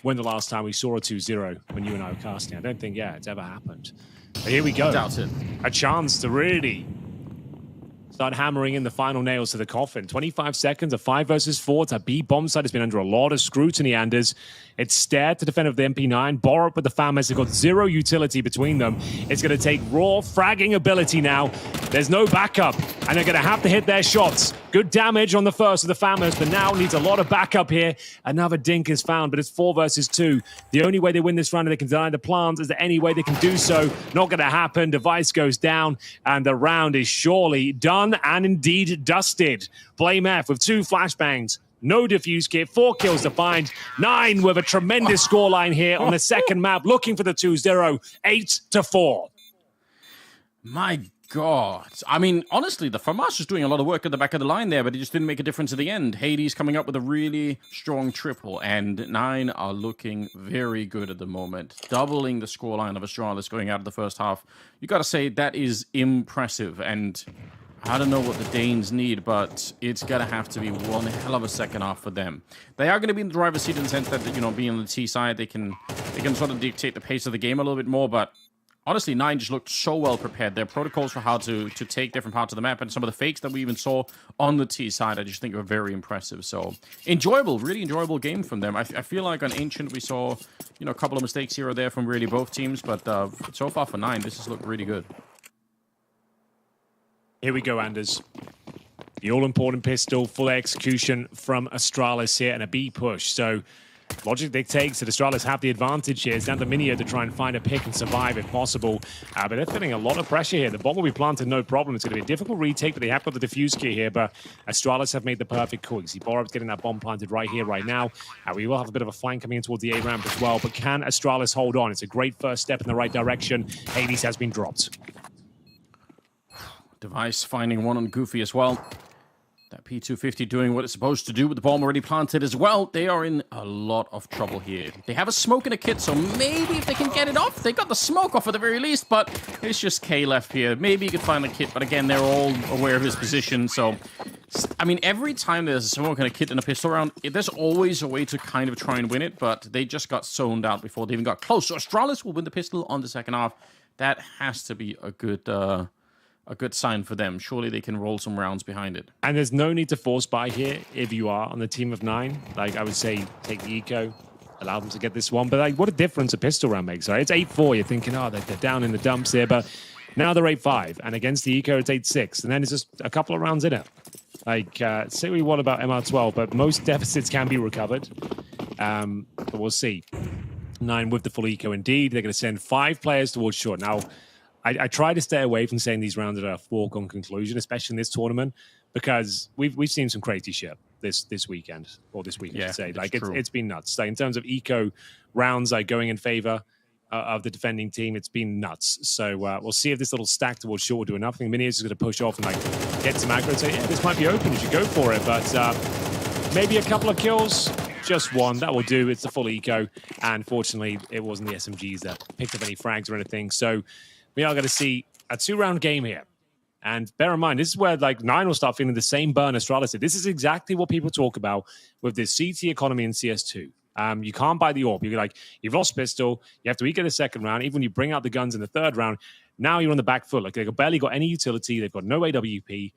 when the last time we saw a 2-0 when you and I were casting. I don't think, it's ever happened. But here we go. Doubt it. A chance to really start hammering in the final nails to the coffin. 25 seconds, a 5 versus 4. It's a B bomb site. Has been under a lot of scrutiny, Anders. It's Stared to defend with the MP9. Borup with the Famous. They've got 0 utility between them. It's going to take raw fragging ability now. There's no backup, and they're going to have to hit their shots. Good damage on the first of the Famous, but now needs a lot of backup here. Another dink is found, but it's 4 versus 2. The only way they win this round and they can deny the plants, is there any way they can do so? Not going to happen. Device goes down, and the round is surely done and indeed dusted. Blameth with 2 flashbangs. No defuse kit, 4 kills to find. 9 with a tremendous scoreline here on the second map, looking for the 2-0, 8-4. My God. I mean, honestly, the FAMAS was doing a lot of work at the back of the line there, but it just didn't make a difference at the end. Hades coming up with a really strong triple, and 9 are looking very good at the moment. Doubling the scoreline of Astralis going out of the first half. You got to say, that is impressive, and I don't know what the Danes need, but it's going to have to be one hell of a second half for them. They are going to be in the driver's seat in the sense that, you know, being on the T side, they can sort of dictate the pace of the game a little bit more, but honestly, 9 just looked so well prepared. Their protocols for how to take different parts of the map and some of the fakes that we even saw on the T side, I just think were very impressive. So, enjoyable, really enjoyable game from them. I feel like on Ancient we saw, you know, a couple of mistakes here or there from really both teams, but so far for 9, this has looked really good. Here we go, Anders. The all-important pistol, full execution from Astralis here, and a B push. So, logic dictates that Astralis have the advantage here. It's down to Minio to try and find a pick and survive if possible. But they're feeling a lot of pressure here. The bomb will be planted, no problem. It's going to be a difficult retake, but they have got the defuse key here. But Astralis have made the perfect call. You see Borup's getting that bomb planted right here, right now. We will have a bit of a flank coming in towards the A ramp as well. But can Astralis hold on? It's a great first step in the right direction. Hades has been dropped. Device finding one on Goofy as well. That P250 doing what it's supposed to do with the bomb already planted as well. They are in a lot of trouble here. They have a smoke and a kit, so maybe if they can get it off, they got the smoke off at the very least, but it's just K left here. Maybe you could find the kit, but again, they're all aware of his position, so... I mean, every time there's a smoke and a kit and a pistol round, there's always a way to kind of try and win it, but they just got zoned out before they even got close. So Astralis will win the pistol on the second half. That has to be a good sign for them. Surely they can roll some rounds behind it. And there's no need to force buy here if you are on the team of 9. Like, I would say, take the eco, allow them to get this one. But, like, what a difference a pistol round makes, right? It's 8-4. You're thinking, oh, they're down in the dumps here. But now they're 8-5. And against the eco, it's 8-6. And then it's just a couple of rounds in it. Like, say we want about MR12, but most deficits can be recovered. But we'll see. 9 with the full eco indeed. They're going to send 5 players towards short. Now, I try to stay away from saying these rounds are a foregone conclusion, especially in this tournament, because we've seen some crazy shit this weekend, or this week, I should say. Like, it's been nuts. Like, in terms of eco rounds, like, going in favor of the defending team, it's been nuts. So we'll see if this little stack towards short will do enough. I think Minions is going to push off and, like, get some aggro and say, yeah, this might be open, you should go for it. But maybe a couple of kills, just one, that will do. It's the full eco. And fortunately, it wasn't the SMGs that picked up any frags or anything. So we are going to see a 2-round game here. And bear in mind, this is where, like, 9 will start feeling the same burn as Astralis did. This is exactly what people talk about with this CT economy in CS2. You can't buy the AWP. You're like, you've lost pistol. You have to eco the second round. Even when you bring out the guns in the third round, now you're on the back foot. Like, they've barely got any utility. They've got no AWP.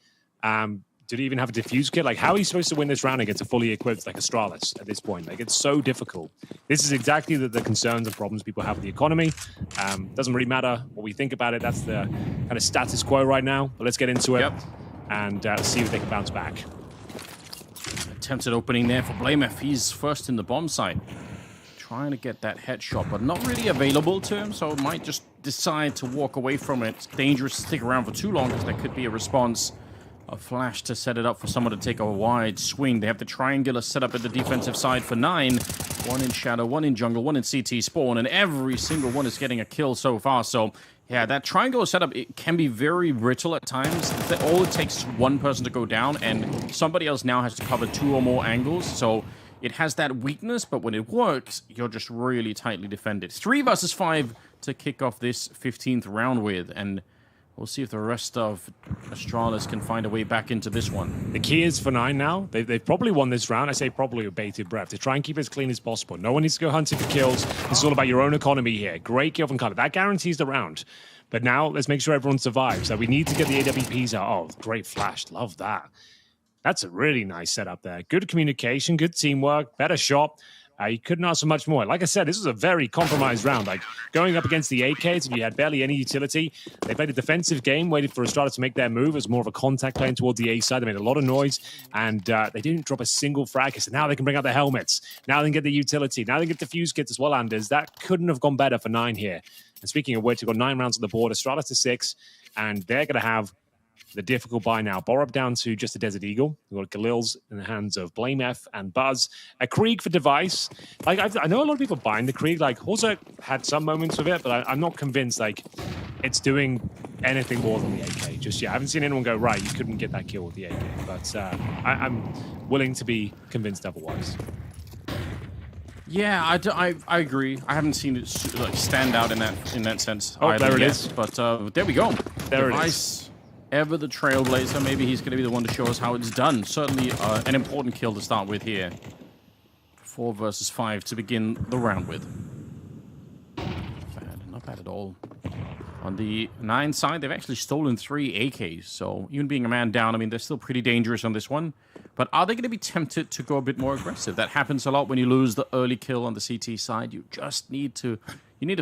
Do they even have a diffuse kit? Like, how are you supposed to win this round against a fully equipped, like, Astralis at this point? Like, it's so difficult. This is exactly the concerns and problems people have with the economy. Doesn't really matter what we think about it. That's the kind of status quo right now. But let's get into it and see if they can bounce back. Attempted opening there for BlameF. He's first in the bomb site. Trying to get that headshot, but not really available to him, so might just decide to walk away from it. It's dangerous to stick around for too long because there could be a response. A flash to set it up for someone to take a wide swing. They have the triangular set up at the defensive side for 9. 1 in shadow, 1 in jungle, 1 in CT spawn, and every single one is getting a kill so far. So, yeah, that triangular setup, it can be very brittle at times. All it takes is one person to go down, and somebody else now has to cover 2 or more angles. So it has that weakness, but when it works, you're just really tightly defended. 3 versus 5 to kick off this 15th round with, and we'll see if the rest of Astralis can find a way back into this one. The key is for 9 now. They've probably won this round. I say probably with bated breath to try and keep it as clean as possible. No one needs to go hunting for kills. This is all about your own economy here. Great kill from Carter. That guarantees the round. But now let's make sure everyone survives. So we need to get the AWPs out. Oh, great flash. Love that. That's a really nice setup there. Good communication, good teamwork, better shot. You couldn't ask for much more. Like I said, this was a very compromised round. Like, going up against the AKs, and you had barely any utility. They played a defensive game, waited for Astralis to make their move. It was more of a contact playing towards the A side. They made a lot of noise, and they didn't drop a single frag. So now they can bring out the helmets. Now they can get the utility. Now they can get defuse kits as well, Anders. That couldn't have gone better for 9 here. And speaking of which, we've got 9 rounds on the board. Astralis to 6, and they're going to have the difficult buy now. Borup down to just a Desert Eagle. We've got Galil's in the hands of BlameF and Buzz. A Krieg for Device. Like, I know a lot of people buying the Krieg. Like, Horza had some moments with it, but I'm not convinced, like, it's doing anything more than the AK. Just, yeah, I haven't seen anyone go, right, you couldn't get that kill with the AK. But I'm willing to be convinced otherwise. Yeah, I agree. I haven't seen it like stand out in that sense. Oh, there it is. But there we go. There Device, it is. Ever the trailblazer. Maybe he's going to be the one to show us how it's done. Certainly an important kill to start with here. 4 versus 5 to begin the round with. Not bad at all. On the 9 side, they've actually stolen 3 AKs. So even being a man down, I mean, they're still pretty dangerous on this one. But are they going to be tempted to go a bit more aggressive? That happens a lot when you lose the early kill on the CT side. You just need to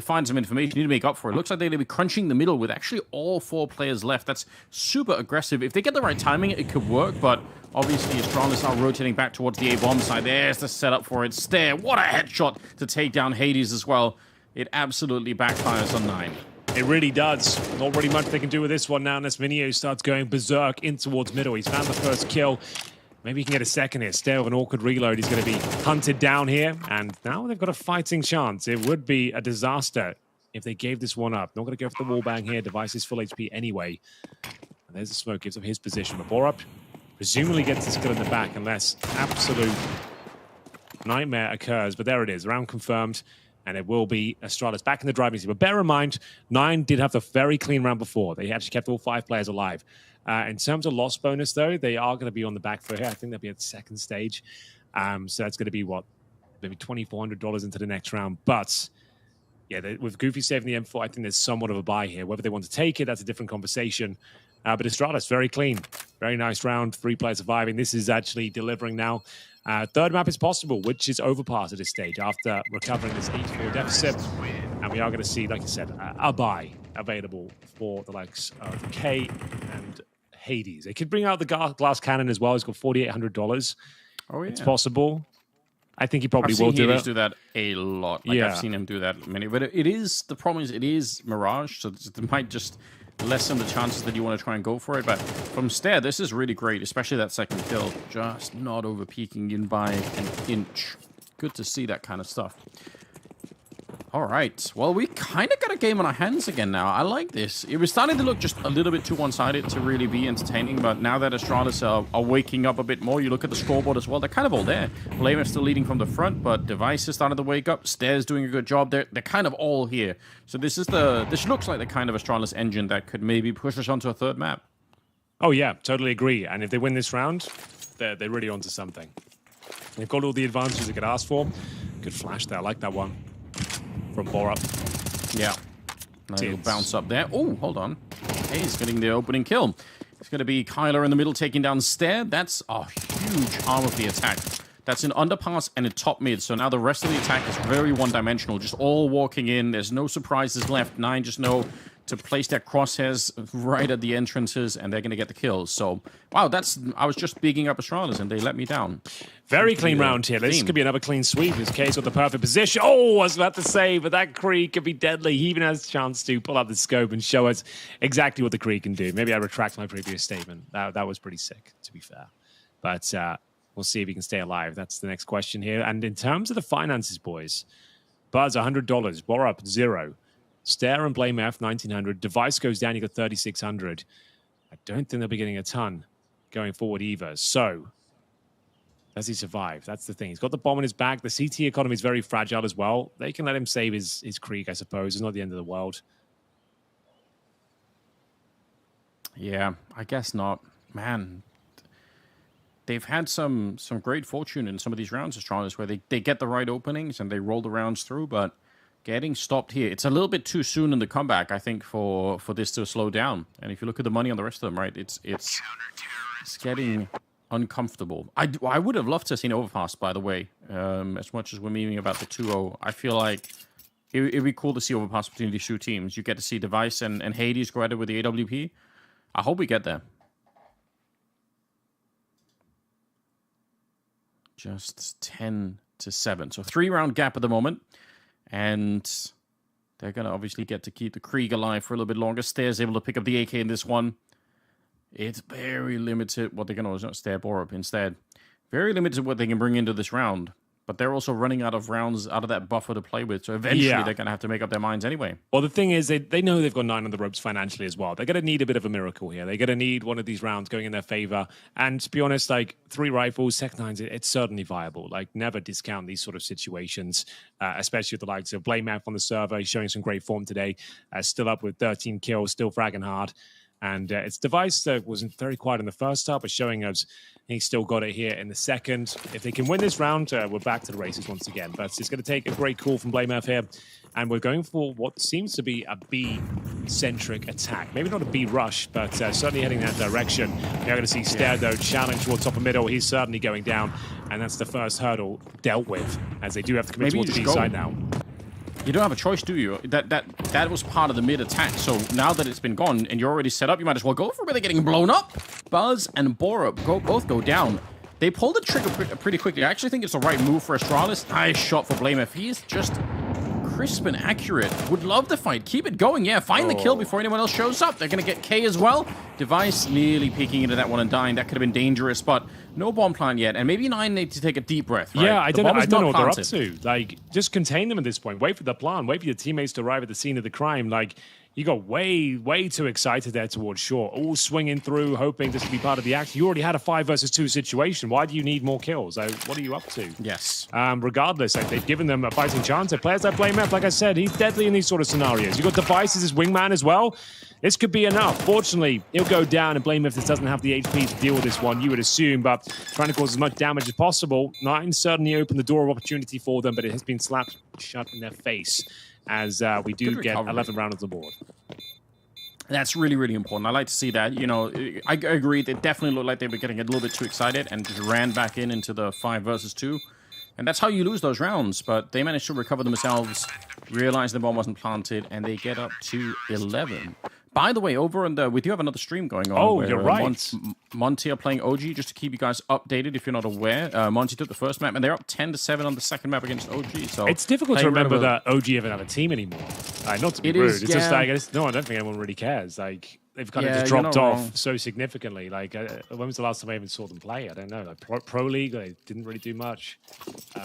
find some information. You need to make up for it. Looks like they're going to be crunching the middle with actually all 4 players left. That's super aggressive. If they get the right timing, it could work. But obviously, Astralis are rotating back towards the A-bomb side. There's the setup for it. Stare. What a headshot to take down Hades as well. It absolutely backfires on 9. It really does. Not really much they can do with this one now unless Minio starts going berserk in towards middle. He's found the first kill. Maybe he can get a second here. Stay with an awkward reload. He's going to be hunted down here. And now they've got a fighting chance. It would be a disaster if they gave this one up. Not going to go for the wall bang here. Device is full HP anyway. And there's the smoke. Gives him his position. But Borup presumably gets his kill in the back unless absolute nightmare occurs. But there it is, round confirmed. And it will be Astralis back in the driving seat. But bear in mind, 9 did have the very clean round before. They actually kept all 5 players alive. In terms of loss bonus, though, they are going to be on the back foot here. I think they'll be at the second stage. So that's going to be, what, maybe $2,400 into the next round. But, yeah, with Goofy saving the M4, I think there's somewhat of a buy here. Whether they want to take it, that's a different conversation. But Astralis, very clean. Very nice round. 3 players surviving. This is actually delivering now. Third map is possible, which is overpass at this stage after recovering this 8-4 deficit. And we are going to see, like I said, a buy available for the likes of K and Hades. They could bring out the glass cannon as well. He's got $4,800. Oh, yeah. It's possible. I think he probably will do Hades do that a lot. Like, I've seen him do that many. But it is, the problem is, it is Mirage, so it might just lessen the chances that you want to try and go for it. But from Stair, this is really great, especially that second kill. Just not over peeking in by an inch. Good to see that kind of stuff. All right. Well, we kind of got a game on our hands again now. I like this. It was starting to look just a little bit too one-sided to really be entertaining, but now that Astralis are waking up a bit more, you look at the scoreboard as well, they're kind of all there. Blamer still leading from the front, but Device is starting to wake up. Stair's doing a good job. They're kind of all here. So this looks like the kind of Astralis engine that could maybe push us onto a third map. Oh, yeah. Totally agree. And if they win this round, they're really onto something. They've got all the advantages they could ask for. Good flash there. I like that one. From Borup. Yeah. Nice little bounce up there. Oh, hold on. Hey, he's getting the opening kill. It's going to be Kyler in the middle taking down Stair. That's a huge arm of the attack. That's an underpass and a top mid. So now the rest of the attack is very one-dimensional. Just all walking in. There's no surprises left. 9 just know to place their crosshairs right at the entrances, and they're going to get the kills. So, wow, I was just bigging up Astralis, and they let me down. Very clean round here. This could be another clean sweep. This case with the perfect position. Oh, I was about to say, but that Kree could be deadly. He even has a chance to pull out the scope and show us exactly what the Kree can do. Maybe I retract my previous statement. That was pretty sick, to be fair. But we'll see if he can stay alive. That's the next question here. And in terms of the finances, boys, Buzz, $100. Borup, 0. Stair and Blame F, 1,900. Device goes down, you got 3,600. I don't think they'll be getting a ton going forward either. So, does he survive? That's the thing. He's got the bomb in his back. The CT economy is very fragile as well. They can let him save his Krieg, I suppose. It's not the end of the world. Yeah, I guess not. Man, they've had some great fortune in some of these rounds, Astralis, where they get the right openings and they roll the rounds through, but getting stopped here. It's a little bit too soon in the comeback, I think, for this to slow down. And if you look at the money on the rest of them, right, it's getting uncomfortable. I would have loved to have seen Overpass, by the way, as much as we're memeing about the 2-0. I feel like it'd be cool to see Overpass between these two teams. You get to see Device and Hades go at it with the AWP. I hope we get there. Just 10-7. So 3-round gap at the moment. And they're going to obviously get to keep the Krieg alive for a little bit longer. Stair's able to pick up the AK in this one. It's very limited what they're going to... Stair Borup instead. Very limited what they can bring into this round. But they're also running out of rounds out of that buffer to play with. So eventually they're going to have to make up their minds anyway. Well, the thing is, they know they've got 9 on the ropes financially as well. They're going to need a bit of a miracle here. They're going to need one of these rounds going in their favor. And to be honest, like 3 rifles, Sec 9s, it's certainly viable. Like, never discount these sort of situations, especially with the likes of Blame F on the server. He's showing some great form today. Still up with 13 kills, still fragging hard. And it's Device that wasn't very quiet in the first half, but showing us he's still got it here in the second. If they can win this round, we're back to the races once again. But it's going to take a great call from Blame F here. And we're going for what seems to be a B-centric attack. Maybe not a B rush, but certainly heading that direction. We're going to see Stair, though, challenge towards top of middle. He's certainly going down. And that's the first hurdle dealt with, as they do have to commit towards the B side now. You don't have a choice, do you? That was part of the mid attack. So now that it's been gone and you're already set up, you might as well go for it. But they're getting blown up. Buzz and Borup both go down. They pulled the trigger pretty quickly. I actually think it's the right move for Astralis. Nice shot for Blame F. He's just crisp and accurate. Would love the fight. Keep it going. Yeah, find the kill before anyone else shows up. They're going to get K as well. Device nearly peeking into that one and dying. That could have been dangerous, but no bomb plant yet. And maybe 9 need to take a deep breath, right? Yeah, I don't know what they're up to. Like, just contain them at this point. Wait for the plan. Wait for your teammates to arrive at the scene of the crime. Like, You got way too excited there towards short, all swinging through, hoping this would be part of the action. You already had a 5 versus 2 situation. Why do you need more kills? What are you up to? Yes. Regardless, they've given them a fighting chance. Players that play Meth, like I said, he's deadly in these sort of scenarios. You got Devices as wingman as well. This could be enough. Fortunately, he'll go down, and Blame Memphis doesn't have the HP to deal with this one, you would assume, but trying to cause as much damage as possible. Nine certainly opened the door of opportunity for them, but it has been slapped shut in their face as we do get 11 rounds on the board. That's really, really important. I like to see that. You know, I agree. They definitely looked like they were getting a little bit too excited and just ran back into the 5 versus 2. And that's how you lose those rounds. But they managed to recover themselves, realize the bomb wasn't planted, and they get up to 11. By the way, over on we do have another stream going on. Oh, you're right. Monty are playing OG, just to keep you guys updated if you're not aware. Monty took the first map, and they're up 10-7 on the second map against OG. So it's difficult to remember that OG even have a team anymore. Not to be rude. It's just like, no, I don't think anyone really cares. Like, they've kind of just dropped off so significantly. Like, when was the last time I even saw them play? I don't know. Like Pro League, they didn't really do much.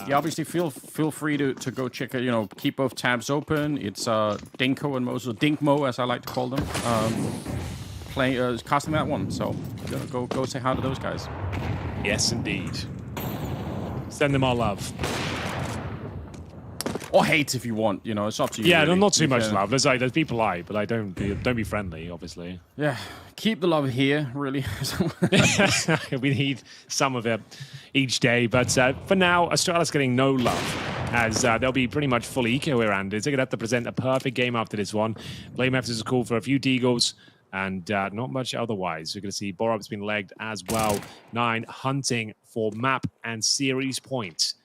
Yeah, obviously, feel free to go check it. Keep both tabs open. It's Dinko and Moses, Dinkmo, as I like to call them, casting that one. So go say hi to those guys. Yes, indeed. Send them our love. Or hate if you want, it's up to you. Yeah, really. not too much love. There's be polite, but don't be friendly, obviously. Yeah, keep the love here, really. We need some of it each day, but for now, Astralis getting no love, as they'll be pretty much full eco here, and they're going to have to present a perfect game after this one. Blame F is called for a few deagles, and not much otherwise. We're going to see Borob's been legged as well. 9 hunting for map and series points.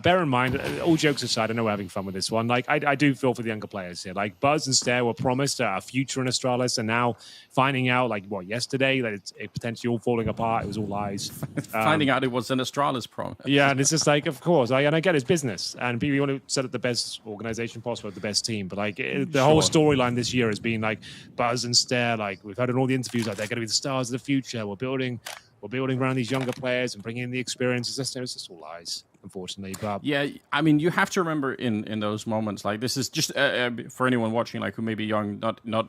Bear in mind, all jokes aside, I know we're having fun with this one. Like, I do feel for the younger players here. Like, Buzz and Stare were promised a future in Astralis, and now finding out, like, yesterday, that it's potentially all falling apart. It was all lies. Finding out it was an Astralis promise. Yeah, and it's just like, of course, and I get it's business, and people want to set up the best organization possible, the best team. But like, the whole storyline this year has been like Buzz and Stare. Like, we've heard in all the interviews, like, they're going to be the stars of the future. We're building around these younger players and bringing in the experience. It's just all lies, unfortunately. But yeah, I mean, you have to remember in those moments, like, this is just for anyone watching, like, who may be young, not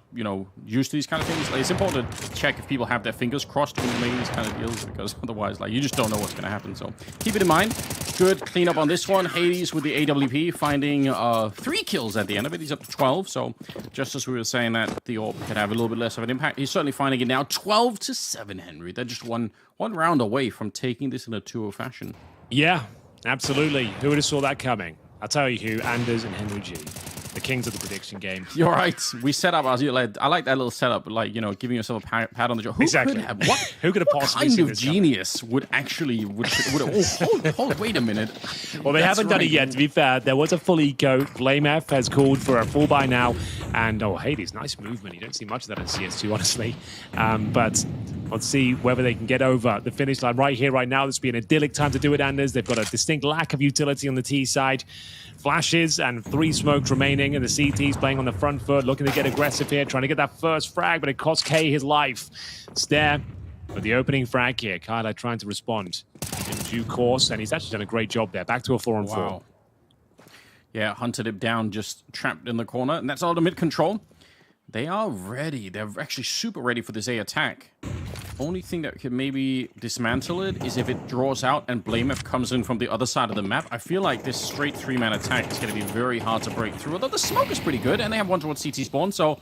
used to these kind of things. Like, it's important to check if people have their fingers crossed when you're making these kind of deals, because otherwise, like, you just don't know what's going to happen. So keep it in mind. Good cleanup on this one. Hades with the AWP finding 3 kills at the end of it. He's up to 12. So just as we were saying that the AWP could have a little bit less of an impact, he's certainly finding it now. 12-7, Henry. They're just one round away from taking this in a 2-0 fashion. yeah, absolutely. Who would have saw that coming? I'll tell you who, Anders and Henry G. The kings of the prediction game. You're right. We set up, I like that little setup, like, giving yourself a pat on the jaw. Exactly. Who could have possibly kind seen of this genius would hold, wait a minute. Well, they haven't done it yet, to be fair. There was a full eco. Blame F has called for a full buy now. And, Hades, nice movement. You don't see much of that in CS2, honestly. But let's see whether they can get over the finish line right here, right now. This would be an idyllic time to do it, Anders. They've got a distinct lack of utility on the T side. Flashes and 3 smokes remaining, and the CT's playing on the front foot, looking to get aggressive here, trying to get that first frag, but it costs K his life. Stare with the opening frag here. Kyler trying to respond in due course, and he's actually done a great job there. Back to a 4-on-4. Wow. Yeah, hunted him down, just trapped in the corner, and that's all the mid control. They are ready. They're actually super ready for this A attack. Only thing that could maybe dismantle it is if it draws out and Blame F comes in from the other side of the map. I feel like this straight 3-man attack is going to be very hard to break through. Although the smoke is pretty good, and they have one towards CT spawn, so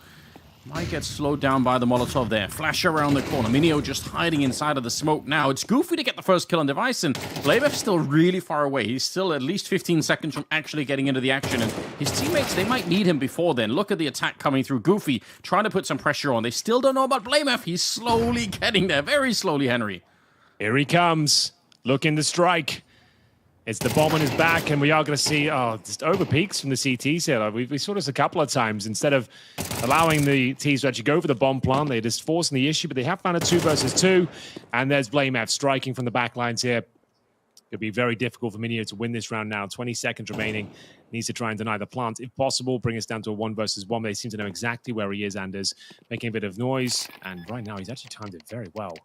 might get slowed down by the Molotov there. Flash around the corner. Minio just hiding inside of the smoke now. It's Goofy to get the first kill on Device, and Blame F's still really far away. He's still at least 15 seconds from actually getting into the action, and his teammates, they might need him before then. Look at the attack coming through. Goofy trying to put some pressure on. They still don't know about Blame F. He's slowly getting there. Very slowly, Henry. Here he comes. Looking to strike. It's the bomb on his back, and we are going to see just over peaks from the CTs here. We saw this a couple of times. Instead of allowing the Ts to actually go for the bomb plant, they're just forcing the issue, but they have found a 2 versus 2, and there's Blame F striking from the back lines here. It'll be very difficult for Minio to win this round now. 20 seconds remaining. Needs to try and deny the plant, if possible. Bring us down to a 1 versus 1. They seem to know exactly where he is, Anders. Making a bit of noise, and right now he's actually timed it very well.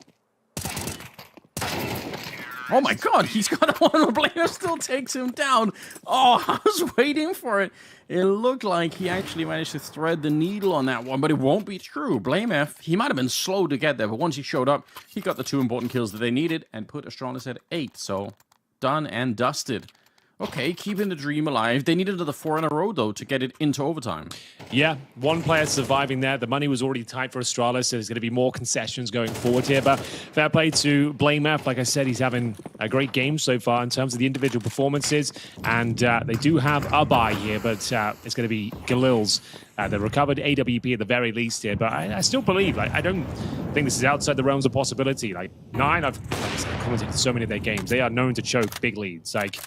Oh my god, he's got one. Blamer still takes him down. Oh, I was waiting for it. It looked like he actually managed to thread the needle on that one, but it won't be true. Blamef, he might have been slow to get there, but once he showed up, he got the 2 important kills that they needed and put Astralis at 8. So, done and dusted. Okay, keeping the dream alive. They needed another 4 in a row, though, to get it into overtime. Yeah, one player surviving there. The money was already tight for Astralis, so there's going to be more concessions going forward here. But fair play to Blamef. Like I said, he's having a great game so far in terms of the individual performances. And they do have a bye here, but it's going to be Galil's. The recovered AWP at the very least here. But I still believe, like, I don't think this is outside the realms of possibility. Like, Nine, I've commented so many of their games. They are known to choke big leads. Like,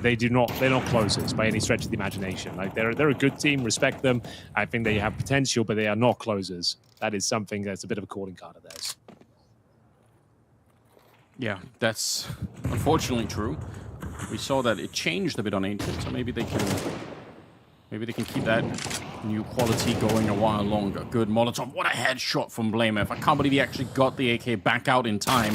they're not closers by any stretch of the imagination. Like they're a good team, respect them. I think they have potential, but they are not closers. That is something that's a bit of a calling card of theirs. Yeah, that's unfortunately true. We saw that it changed a bit on Ancient, so maybe they can keep that new quality going a while longer. Good Molotov. What a headshot from Blamef. I can't believe he actually got the AK back out in time.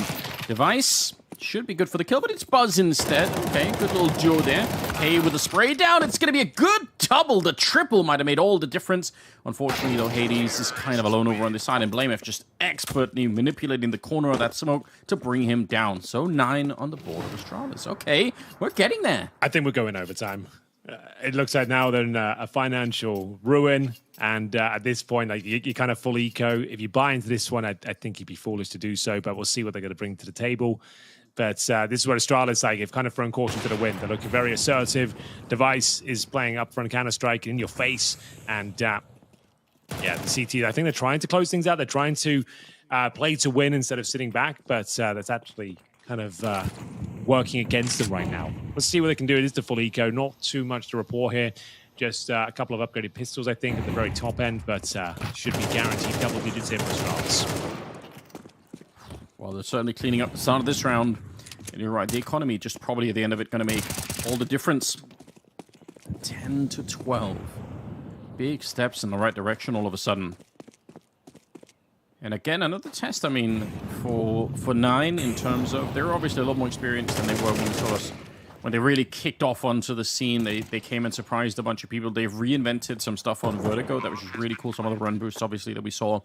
Device should be good for the kill, but it's Buzz instead. Okay, good little duo there. Hey, with the spray down, it's going to be a good double. The triple might have made all the difference. Unfortunately, though, Hades is kind of alone over on this side, and Blamef just expertly manipulating the corner of that smoke to bring him down. So 9 on the board of Astralis. Okay, we're getting there. I think we're going overtime. It looks like now they're in a financial ruin, and at this point, like you kind of full eco. If you buy into this one, I think you'd be foolish to do so, but we'll see what they're going to bring to the table. But this is where Astralis, like, have kind of thrown caution to the wind. They're looking very assertive. Device is playing up front Counter-Strike in your face. And, yeah, the CT, I think they're trying to close things out. They're trying to play to win instead of sitting back. But that's actually kind of working against them right now. Let's see what they can do. It is the full eco. Not too much to report here. Just a couple of upgraded pistols, I think, at the very top end. But should be guaranteed double digits here for Astralis. Well, they're certainly cleaning up the start of this round. And you're right, the economy just probably at the end of it going to make all the difference. 10 to 12. Big steps in the right direction all of a sudden. And again, another test, I mean, for 9 in terms of... They're obviously a lot more experienced than they were when they really kicked off onto the scene. They came and surprised a bunch of people. They've reinvented some stuff on Vertigo. That was just really cool. Some of the run boosts, obviously, that we saw.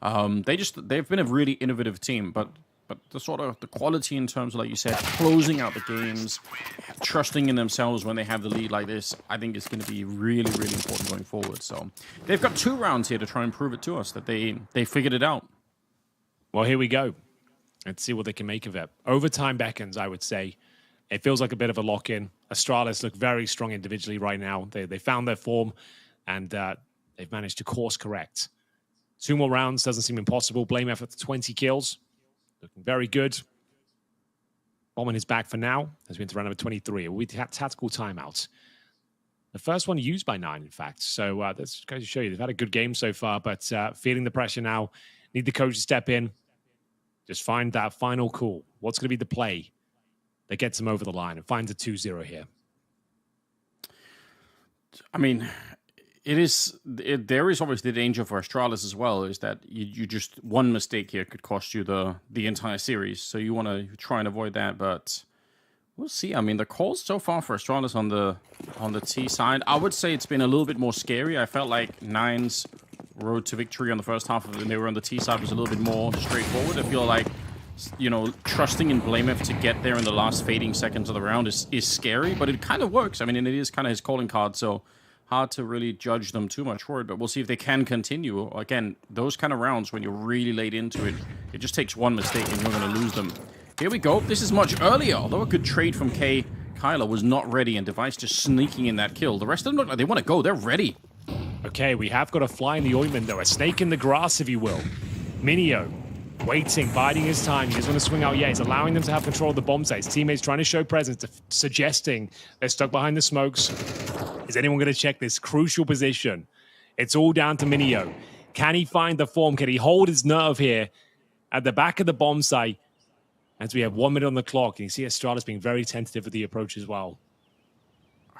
They've been a really innovative team, but the sort of the quality in terms of, like you said, closing out the games, trusting in themselves when they have the lead like this, I think is going to be really, really important going forward. So they've got 2 rounds here to try and prove it to us that they figured it out. Well, here we go. Let's see what they can make of it. Overtime beckons, I would say. It feels like a bit of a lock-in. Astralis look very strong individually right now. They found their form, and they've managed to course correct. 2 more rounds doesn't seem impossible. Blamef at 20 kills. Looking very good. Bomb in his back for now as we enter round number 23. We have tactical timeout. The first one used by 9, in fact. So that's going to show you. They've had a good game so far, but feeling the pressure now. Need the coach to step in. Just find that final call. What's going to be the play that gets them over the line and finds a 2-0 here? I mean... there is obviously the danger for Astralis as well, is that you just one mistake here could cost you the entire series. So you want to try and avoid that, but we'll see. I mean, the calls so far for Astralis on the T side, I would say it's been a little bit more scary. I felt like 9's road to victory on the first half of it, and they were on the T side, was a little bit more straightforward. I feel like, you know, trusting in Blamef to get there in the last fading seconds of the round is scary, but it kind of works. I mean, and it is kind of his calling card, so hard to really judge them too much for it, but we'll see if they can continue. Again, those kind of rounds, when you're really late into it, it just takes one mistake and you're going to lose them. Here we go. This is much earlier, although a good trade from K. Kyler was not ready, and Device just sneaking in that kill. The rest of them look like they want to go. They're ready. Okay, we have got a fly in the ointment, though. A snake in the grass, if you will. Minio waiting, biding his time. He doesn't want to swing out yet. He's allowing them to have control of the bomb site. His teammates trying to show presence, suggesting they're stuck behind the smokes. Is anyone going to check this crucial position? It's all down to Minio. Can he find the form? Can he hold his nerve here at the back of the bomb site? As we have 1 minute on the clock, and you see Astralis being very tentative with the approach as well.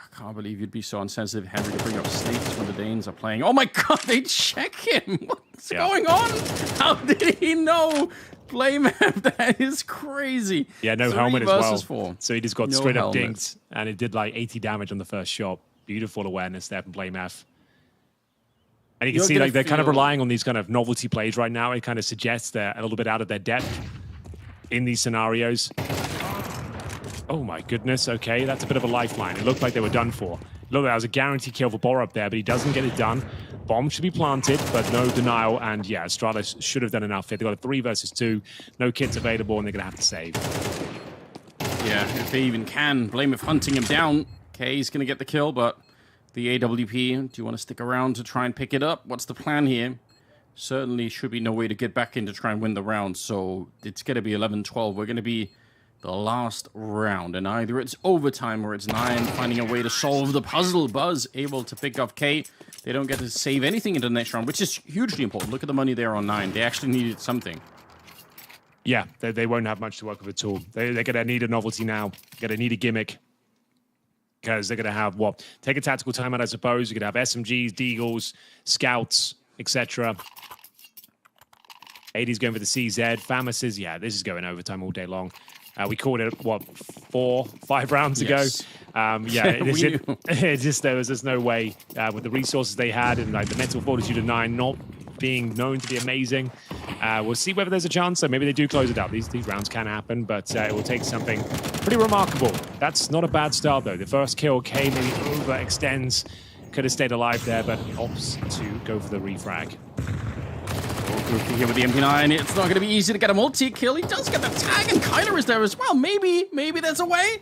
I can't believe you'd be so insensitive, Henry, to bring up Sleeps when the Danes are playing. Oh my god, they check him! What's going on? How did he know? Blame him, that is crazy. Yeah, no 3 helmet as well. versus 4. So he just got No straight up helmet. dinked, and it did like 80 damage on the first shot. Beautiful awareness there from Blame F. And you can You're see gonna like they're kind of feel- relying on these kind of novelty plays right now. It kind of suggests they're a little bit out of their depth in these scenarios. Oh my goodness, okay, that's a bit of a lifeline. It looked like they were done for. Look, that was a guaranteed kill for Bor up there, but he doesn't get it done. Bomb should be planted, but no denial, and yeah, Astralis should have done enough here. They've got a 3 versus 2, no kits available, and they're going to have to save. Yeah, if they even can. Blame if hunting him down. K's going to get the kill, but the AWP, do you want to stick around to try and pick it up? What's the plan here? Certainly should be no way to get back in to try and win the round, so it's going to be 11-12. We're going to be the last round, and either it's overtime or it's 9 finding a way to solve the puzzle. Buzz able to pick off K. They don't get to save anything into the next round, which is hugely important. Look at the money there on 9. They actually needed something. Yeah, they won't have much to work with at all. They're going to need a novelty now. Going to need a gimmick. Because they're going to have, what? Take a tactical timeout, I suppose. You're going to have SMGs, Deagles, Scouts, etc. 80's going for the CZ. Famuses, yeah, this is going overtime all day long. We called it, what, 4, 5 rounds Yes. ago? Yeah, it's just, there was just no way with the resources they had and like the mental fortitude of 9 not being known to be amazing. We'll see whether there's a chance. So maybe they do close it out. These rounds can happen, but it will take something pretty remarkable. That's not a bad start, though. The first kill came maybe overextends. Could have stayed alive there, but opts to go for the refrag. Groupie here with the MP9. It's not going to be easy to get a multi-kill. He does get the tag, and Kyler is there as well. Maybe there's a way.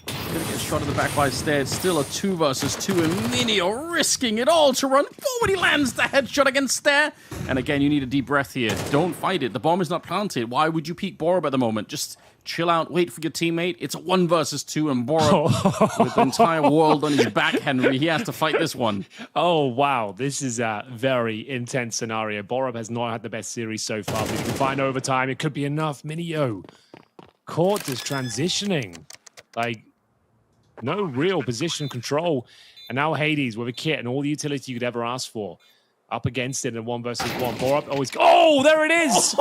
Gonna get shot in the back by Stead. Still a 2 versus 2, and Minio risking it all to run forward. He lands the headshot against Stair. And again, you need a deep breath here. Don't fight it. The bomb is not planted. Why would you peek Borup at the moment? Just chill out, wait for your teammate. It's a 1 versus 2, and Borup with the entire world on his back, Henry. He has to fight this one. Oh, wow. This is a very intense scenario. Borup has not had the best series so far, but if you can find overtime, it could be enough. Minio caught as transitioning. Like, no real position control. And now Hades with a kit and all the utility you could ever ask for. Up against it in 1 versus 1. Borup always... Oh, there it is!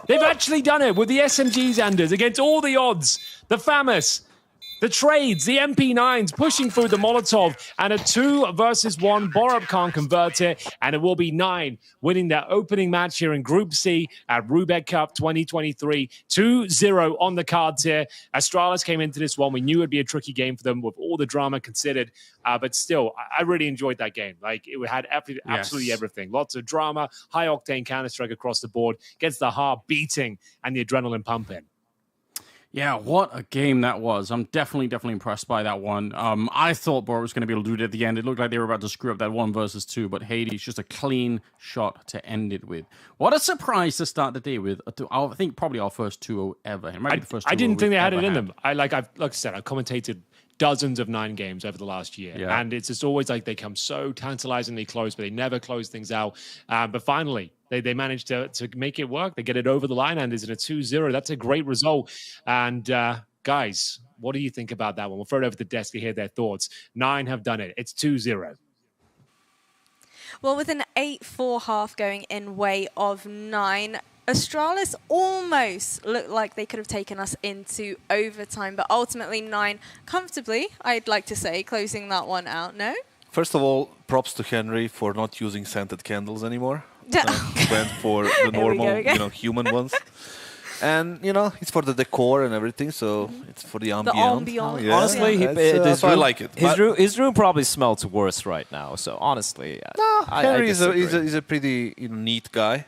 They've actually done it with the SMGs, Anders, against all the odds. The Famous, the trades, the MP9s pushing through the Molotov, and a 2 versus 1. Borup can't convert it, and it will be 9 winning their opening match here in Group C at Roobet Cup 2023. 2-0 on the cards here. Astralis came into this one. We knew it'd be a tricky game for them with all the drama considered, but still, I really enjoyed that game. Like, it had absolutely everything. Lots of drama, high-octane Counter-Strike across the board, gets the heart beating and the adrenaline pumping. Yeah, what a game that was. I'm definitely impressed by that one. I thought Borup was going to be able to do it at the end. It looked like they were about to screw up that 1 versus 2, but Hades, just a clean shot to end it with. What a surprise to start the day with. I think probably our first 2-0 ever. It might be the first 2-0 I didn't think they had it in had. them. Like I said, I've commentated dozens of 9 games over the last year. Yeah. And it's just always like they come so tantalizingly close, but they never close things out. But finally, they managed to make it work. They get it over the line, and is in a 2-0. That's a great result. And guys, what do you think about that one? We'll throw it over the desk to hear their thoughts. 9 have done it. It's 2-0. Well, with an 8-4 half going in way of 9, Astralis almost looked like they could have taken us into overtime, but ultimately 9 comfortably, I'd like to say, closing that one out. No? First of all, props to Henry for not using scented candles anymore. Went for the normal, human ones. And, it's for the decor and everything, so it's for the ambiance. The ambiance. Yeah, honestly, that's why I like it. His room probably smells worse right now, so honestly... Henry is a pretty neat guy,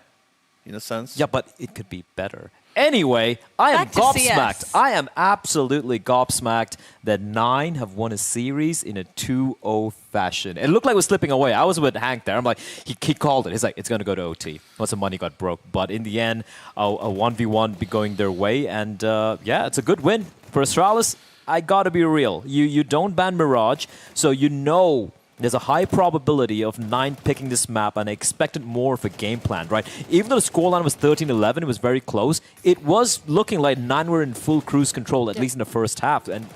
in a sense. Yeah, but it could be better. Anyway, I am Back to gobsmacked. CS. I am absolutely gobsmacked that 9 have won a series in a 2-0 fashion. It looked like it was slipping away. I was with Hank there. I'm like, he called it. He's like, it's going to go to OT once the money got broke. But in the end, a 1v1 be going their way. And yeah, it's a good win. For Astralis, I got to be real. You don't ban Mirage, so you know there's a high probability of 9 picking this map, and I expected more of a game plan, right? Even though the scoreline was 13-11, it was very close. It was looking like 9 were in full cruise control, at least in the first half. And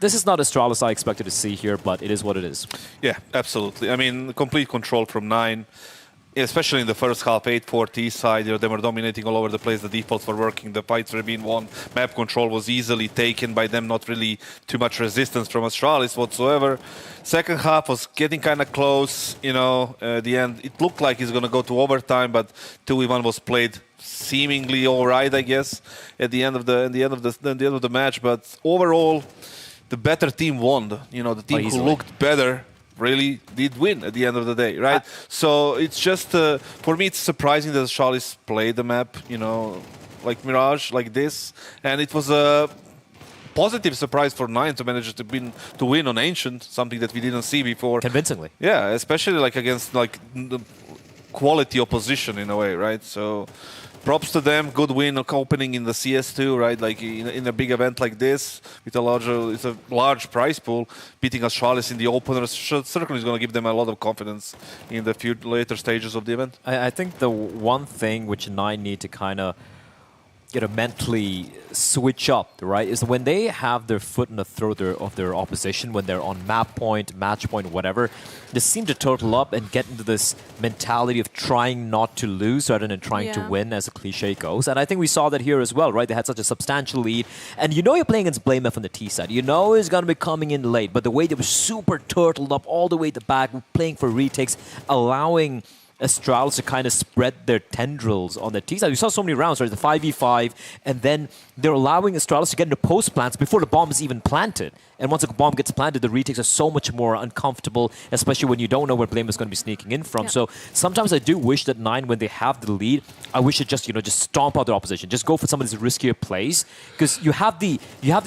This is not Astralis I expected to see here, but it is what it is. Yeah, absolutely. I mean, complete control from 9. Especially in the first half, 8-4 T side, they were dominating all over the place. The defaults were working, the fights were being won. Map control was easily taken by them, not really too much resistance from Astralis whatsoever. Second half was getting kind of close, you know. The end, it looked like it's going to go to overtime, but 2v1 was played seemingly all right, I guess, at the end of the match. But overall, the better team won. You know, the team who looked better really did win at the end of the day, right? So it's just, for me, it's surprising that Astralis played the map, you know, like Mirage, like this. And it was a positive surprise for 9 to manage to win on Ancient, something that we didn't see before. Convincingly. Yeah, especially like against like the quality opposition in a way, right? So props to them, good win opening in the CS2, right? Like in a big event like this, with it's a large prize pool, beating Astralis in the openers certainly is going to give them a lot of confidence in the few later stages of the event. I think the one thing which 9 need to kind of mentally switch up, right, is when they have their foot in the throat of their opposition, when they're on map point, match point, whatever, they seem to total up and get into this mentality of trying not to lose rather than trying to win, as the cliche goes. And I think we saw that here as well, right? They had such a substantial lead. And you know you're playing against BlameF on the T side. You know he's going to be coming in late. But the way they were super turtled up all the way at the back, playing for retakes, allowing Astralis to kind of spread their tendrils on the T side. We saw so many rounds, right? The 5v5, and then they're allowing Astralis to get into post plants before the bomb is even planted. And once a bomb gets planted, the retakes are so much more uncomfortable, especially when you don't know where Blame is going to be sneaking in from. So sometimes I do wish that 9, when they have the lead, I wish it just, you know, just stomp out their opposition. Just go for some of these riskier plays, because you have the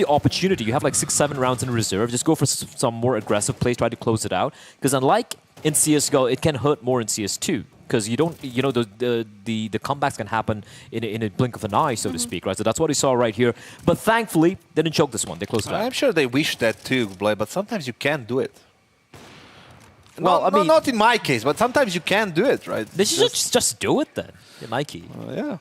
opportunity. You have like 6-7 rounds in reserve. Just go for some more aggressive plays, try to close it out. Because unlike in CSGO, it can hurt more in CS2 because you don't, you know, the comebacks can happen in a blink of an eye, so to speak, right? So that's what we saw right here. But thankfully, they didn't choke this one. They closed it out. I'm sure they wish that too, Blay, but sometimes you can't do it. Well, I mean, not in my case, but sometimes you can do it, right? They should just do it then. Nike. Yeah.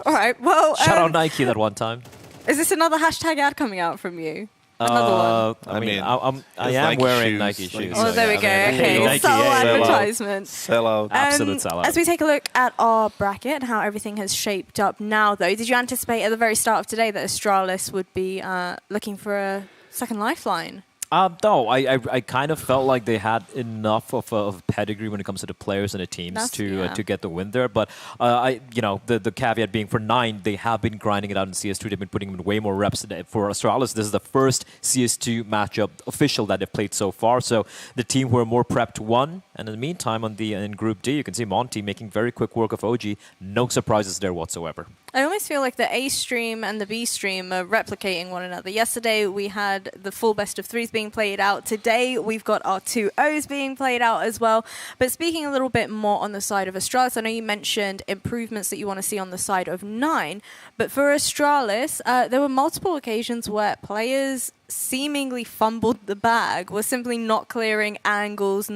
All right. Well, shout out Nike that one time. Is this another hashtag ad coming out from you? Another one. I mean, I am wearing Nike shoes. Oh, there we go. Okay, subtle advertisement. Sell out. Absolute sellout. As we take a look at our bracket and how everything has shaped up now, though, did you anticipate at the very start of today that Astralis would be looking for a second lifeline? No, I kind of felt like they had enough of pedigree when it comes to the players and the teams to get the win there. But the caveat being for 9, they have been grinding it out in CS2. They've been putting in way more reps. For Astralis, this is the first CS2 matchup official that they've played so far. So the team who are more prepped won. And in the meantime, in Group D, you can see Monty making very quick work of OG. No surprises there whatsoever. I almost feel like the A stream and the B stream are replicating one another. Yesterday, we had the full best of 3s being played out. Today, we've got our 2-0s being played out as well. But speaking a little bit more on the side of Astralis, I know you mentioned improvements that you want to see on the side of 9. But for Astralis, there were multiple occasions where players seemingly fumbled the bag, were simply not clearing angles,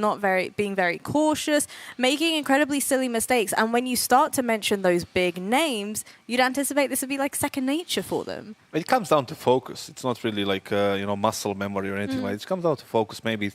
being very cautious, making incredibly silly mistakes. And when you start to mention those big names, you'd anticipate this would be like second nature for them. It comes down to focus. It's not really like muscle memory or anything like that. It comes down to focus. Maybe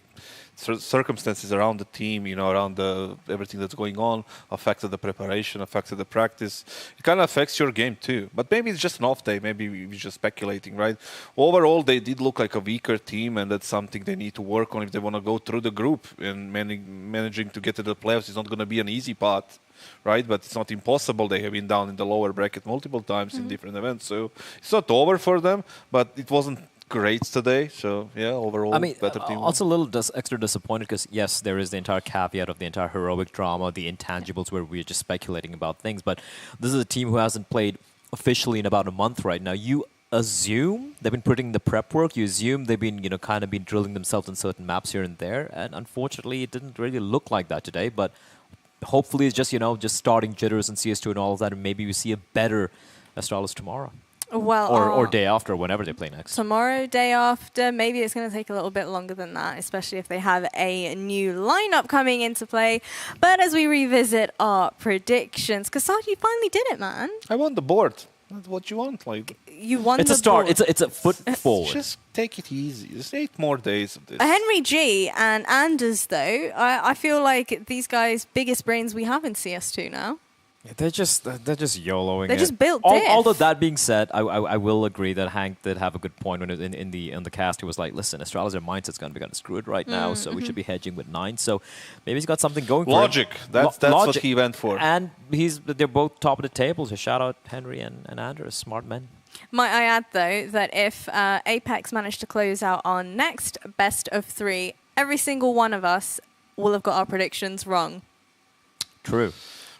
circumstances around the team, around everything that's going on, affected the preparation, affected the practice. It kind of affects your game too. But maybe it's just an off day. Maybe we're just speculating, right? Overall, they did look like a weaker team, and that's something they need to work on if they want to go through the group. And managing to get to the playoffs is not going to be an easy path, right? But it's not impossible. They have been down in the lower bracket multiple times in different events. So it's not over for them, but it wasn't great today, so yeah, overall, better team. Also a little extra disappointed because yes, there is the entire caveat of the entire heroic drama, the intangibles where we're just speculating about things, but this is a team who hasn't played officially in about a month right now. You assume they've been putting in the prep work, you assume they've been, kind of been drilling themselves in certain maps here and there, and unfortunately it didn't really look like that today, but hopefully it's just, just starting jitters and CS2 and all of that, and maybe we see a better Astralis tomorrow. Well, or day after, whenever they play next. Tomorrow, day after, maybe it's going to take a little bit longer than that, especially if they have a new lineup coming into play. But as we revisit our predictions, Kasad, you finally did it, man. I won the board. That's what you want. Like, You won It's the a start. board. It's a foot forward. just take it easy. Just 8 more days of this. Henry G and Anders, though, I feel like these guys' biggest brains we have in CS2 now. They're just YOLOing They're it. just built diff. Although that being said, I will agree that Hank did have a good point when it, in the cast. He was like, "Listen, Astralis, their mindset's going to be kind of screwed right now, so we should be hedging with 9." So maybe he's got something going for him. Logic. That's what he went for. And they're both top of the table. So shout out Henry and Anders, smart men. Might I add, though, that if Apeks managed to close out our next best of 3, every single one of us will have got our predictions wrong. True.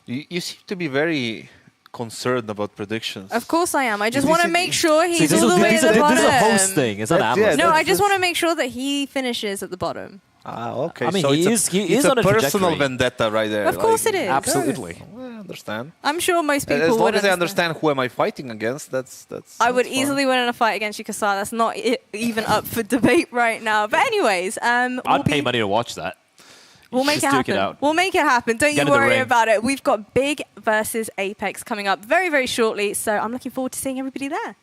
You seem to be very concerned about predictions. Of course I am. I just want to make sure he's all the way at the This is a bottom. host thing. It's not analyst. No, I just want to make sure that he finishes at the bottom. Ah, okay. I mean, so he it's is a on a personal trajectory. vendetta right there. Of course it is. Absolutely. Well, I understand. I'm sure most people As long would as I understand who am I fighting against, that's. I would that's fine. easily win in a fight against you, Kassar. That's not even up for debate right now. But anyways, I'd pay money to watch that. We'll make it Just duke it happen. out. We'll make it happen. Don't Get you in the worry ring. about it. We've got Big versus Apeks coming up very, very shortly. So I'm looking forward to seeing everybody there.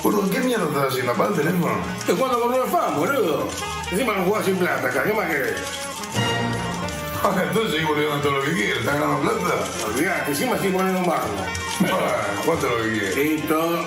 Boludo, ¿qué mierda estás haciendo? Apaga el teléfono. Estoy jugando con 9 fans, boludo. Encima no jugás sin plata acá, ¿qué más querés? Entonces seguís boludeando todo lo que quieras. ¿Estás ganando plata? Olvidate, encima estoy poniendo un barro. Bueno, cuánto lo que quieres. Y todo.